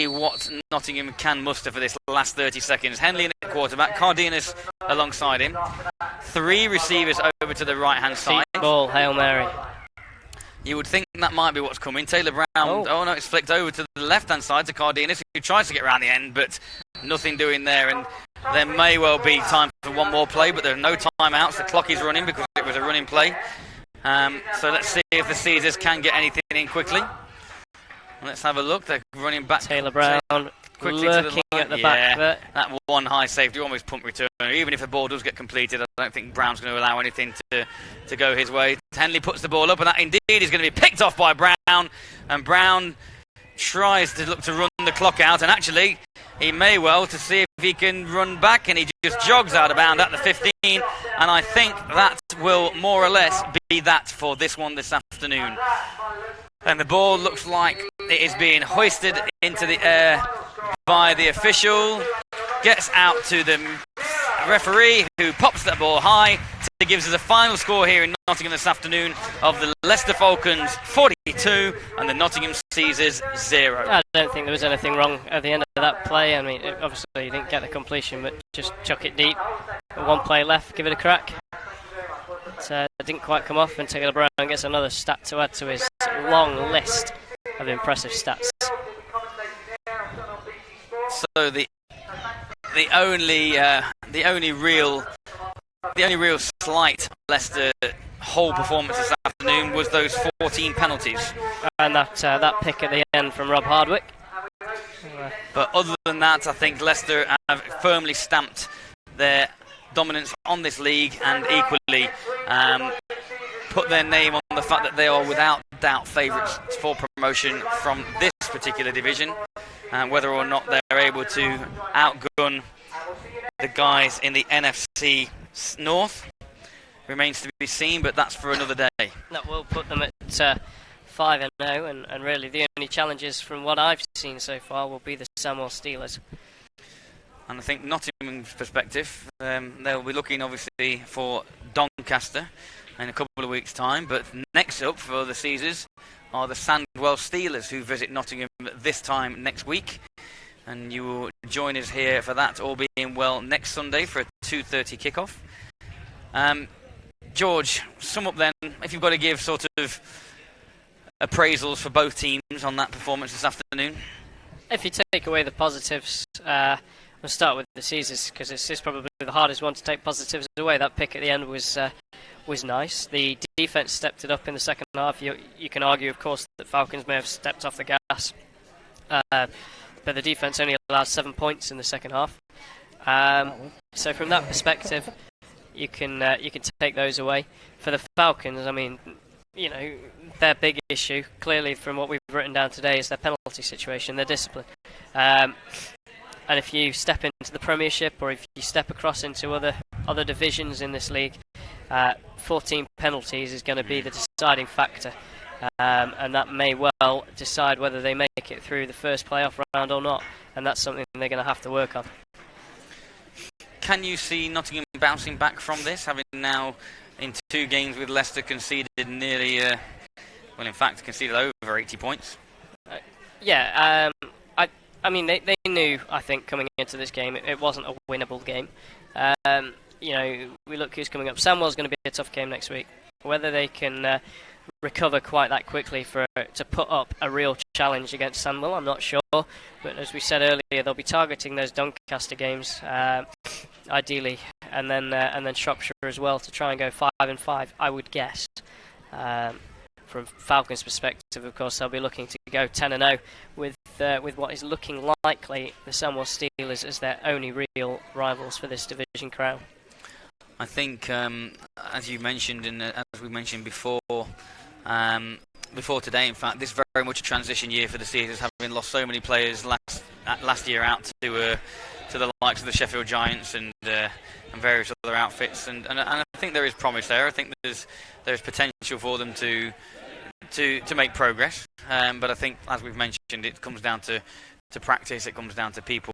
what Nottingham can muster for this last 30 seconds. Henley in the quarterback, Cardenas alongside him, 3 receivers over to the right-hand side. Deep ball, Hail Mary. You would think that might be what's coming. Taylor Brown, oh no, it's flicked over to the left-hand side to Cardenas, who tries to get around the end, but nothing doing there. And there may well be time for one more play, but there are no timeouts. The clock is running because it was a running play. So let's see if the Caesars can get anything in quickly. Let's have a look. They're running back. Taylor Brown quickly lurking at the back there. That one high safety, almost punt return. Even if the ball does get completed, I don't think Brown's going to allow anything to go his way. Henley puts the ball up, and that indeed is going to be picked off by Brown. And Brown tries to look to run the clock out, and actually he may well to see if he can run back, and he just jogs out of bounds at the 15. And I think that will more or less be that for this one this afternoon. And the ball looks like it is being hoisted into the air by the official. Gets out to the referee, who pops that ball high to gives us a final score here in Nottingham this afternoon of the Leicester Falcons 42 and the Nottingham Caesars 0. I don't think there was anything wrong at the end of that play. I mean, obviously you didn't get the completion, but just chuck it deep. One play left, give it a crack. It didn't quite come off, and Taylor Brown gets another stat to add to his long list of impressive stats. So the only real slight Leicester whole performance this afternoon was those 14 penalties, and that pick at the end from Rob Hardwick. But other than that, I think Leicester have firmly stamped their dominance on this league, and equally put their name on the fact that they are without doubt favourites for promotion from this particular division. Whether or not they're able to outgun the guys in the NFC North remains to be seen, but that's for another day. That will put them at 5-0, and really the only challenges from what I've seen so far will be the Samuel Steelers. And I think Nottingham's perspective, they'll be looking obviously for Doncaster in a couple of weeks' time. But next up for the Caesars are the Sandwell Steelers, who visit Nottingham this time next week. And you will join us here for that, all being well, next Sunday for a 2:30 kickoff. George, sum up then, if you've got to give sort of appraisals for both teams on that performance this afternoon. If you take away the positives, we'll start with the Caesars, because it's probably the hardest one to take positives away. That pick at the end was nice. The defence stepped it up in the second half. You can argue, of course, that Falcons may have stepped off the gas, but the defence only allowed 7 points in the second half. So from that perspective, you can take those away. For the Falcons, I mean, you know, their big issue, clearly from what we've written down today, is their penalty situation, their discipline. And if you step into the Premiership, or if you step across into other divisions in this league, 14 penalties is going to be the deciding factor. And that may well decide whether they make it through the first playoff round or not. And that's something they're going to have to work on. Can you see Nottingham bouncing back from this, having now in 2 games with Leicester conceded nearly, in fact, conceded over 80 points? I mean, they knew, I think, coming into this game, it wasn't a winnable game. You know, we look who's coming up. Sandwell's going to be a tough game next week. Whether they can recover quite that quickly to put up a real challenge against Sandwell, I'm not sure. But as we said earlier, they'll be targeting those Doncaster games, ideally, and then Shropshire as well, to try and go 5-5, I would guess. From Falcons' perspective, of course, they'll be looking to go 10-0 with what is looking likely the Sandwell Steelers as their only real rivals for this division crown. I think, as you mentioned, and as we mentioned before today, in fact, this is very much a transition year for the Caesars, having lost so many players last year out to the likes of the Sheffield Giants and various other outfits, and I think there is promise there. I think there's potential for them to make progress, but I think, as we've mentioned, it comes down to practice. It comes down to people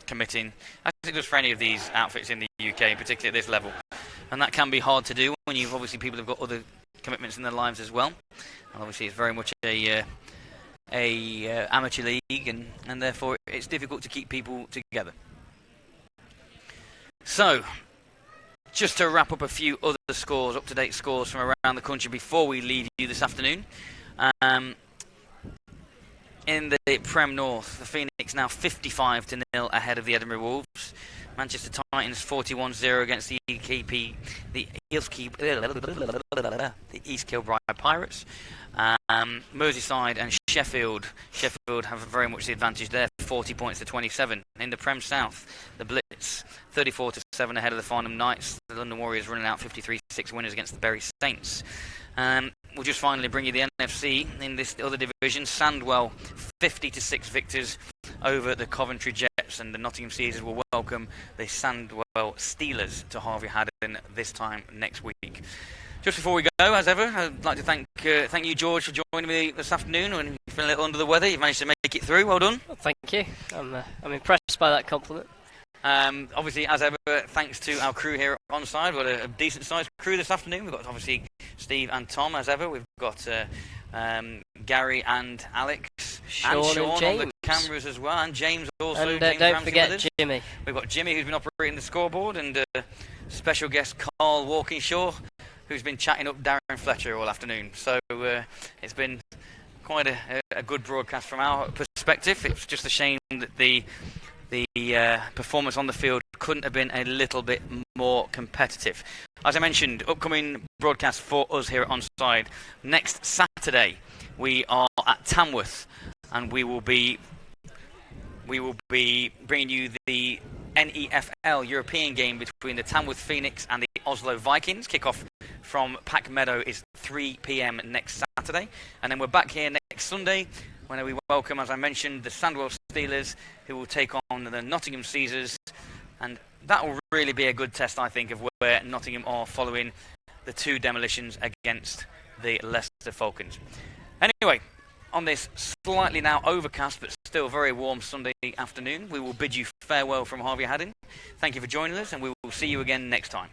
committing, as it does for any of these outfits in the UK, particularly at this level, and that can be hard to do when you've obviously people have got other commitments in their lives as well, and obviously it's very much a amateur league, and therefore it's difficult to keep people together. So, just to wrap up a few other scores, up-to-date scores from around the country before we leave you this afternoon. In the Prem North, the Phoenix now 55-0 ahead of the Edinburgh Wolves. Manchester Titans 41-0 against the East Kilbride Pirates. Merseyside and Sheffield have very much the advantage there, 40 points to 27. In the Prem South, the Blitz 34-7 ahead of the Farnham Knights. The London Warriors running out 53-6 winners against the Bury Saints. We'll just finally bring you the NFC in this other division. Sandwell 50-6 victors over the Coventry Jets, and the Nottingham Caesars will welcome the Sandwell Steelers to Harvey Haddon this time next week. Just before we go, as ever, I'd like to thank you, George, for joining me this afternoon. When you're feeling a little under the weather, you've managed to make it through. Well done. Well, thank you. I'm impressed by that compliment. Obviously, as ever, thanks to our crew here on side. We've got a decent-sized crew this afternoon. We've got obviously Steve and Tom, as ever. We've got Gary and Alex, Sean on the cameras as well, and James also. And James don't Ramsey forget Jimmy. We've got Jimmy, who's been operating the scoreboard, and special guest Carl Walkinshaw, who's been chatting up Darren Fletcher all afternoon. So it's been quite a good broadcast from our perspective. It's just a shame that the performance on the field couldn't have been a little bit more competitive. As I mentioned, upcoming broadcast for us here at Onside. Next Saturday, we are at Tamworth, and we will be bringing you the NEFL European game between the Tamworth Phoenix and the Oslo Vikings. Kickoff from Pack Meadow is 3 p.m. next Saturday, and then we're back here next Sunday when we welcome, as I mentioned, the Sandwell Steelers, who will take on the Nottingham Caesars, and that will really be a good test, I think, of where Nottingham are following the 2 demolitions against the Leicester Falcons. Anyway, on this slightly now overcast but still very warm Sunday afternoon, we will bid you farewell from Harvey Haddon. Thank you for joining us, and we will see you again next time.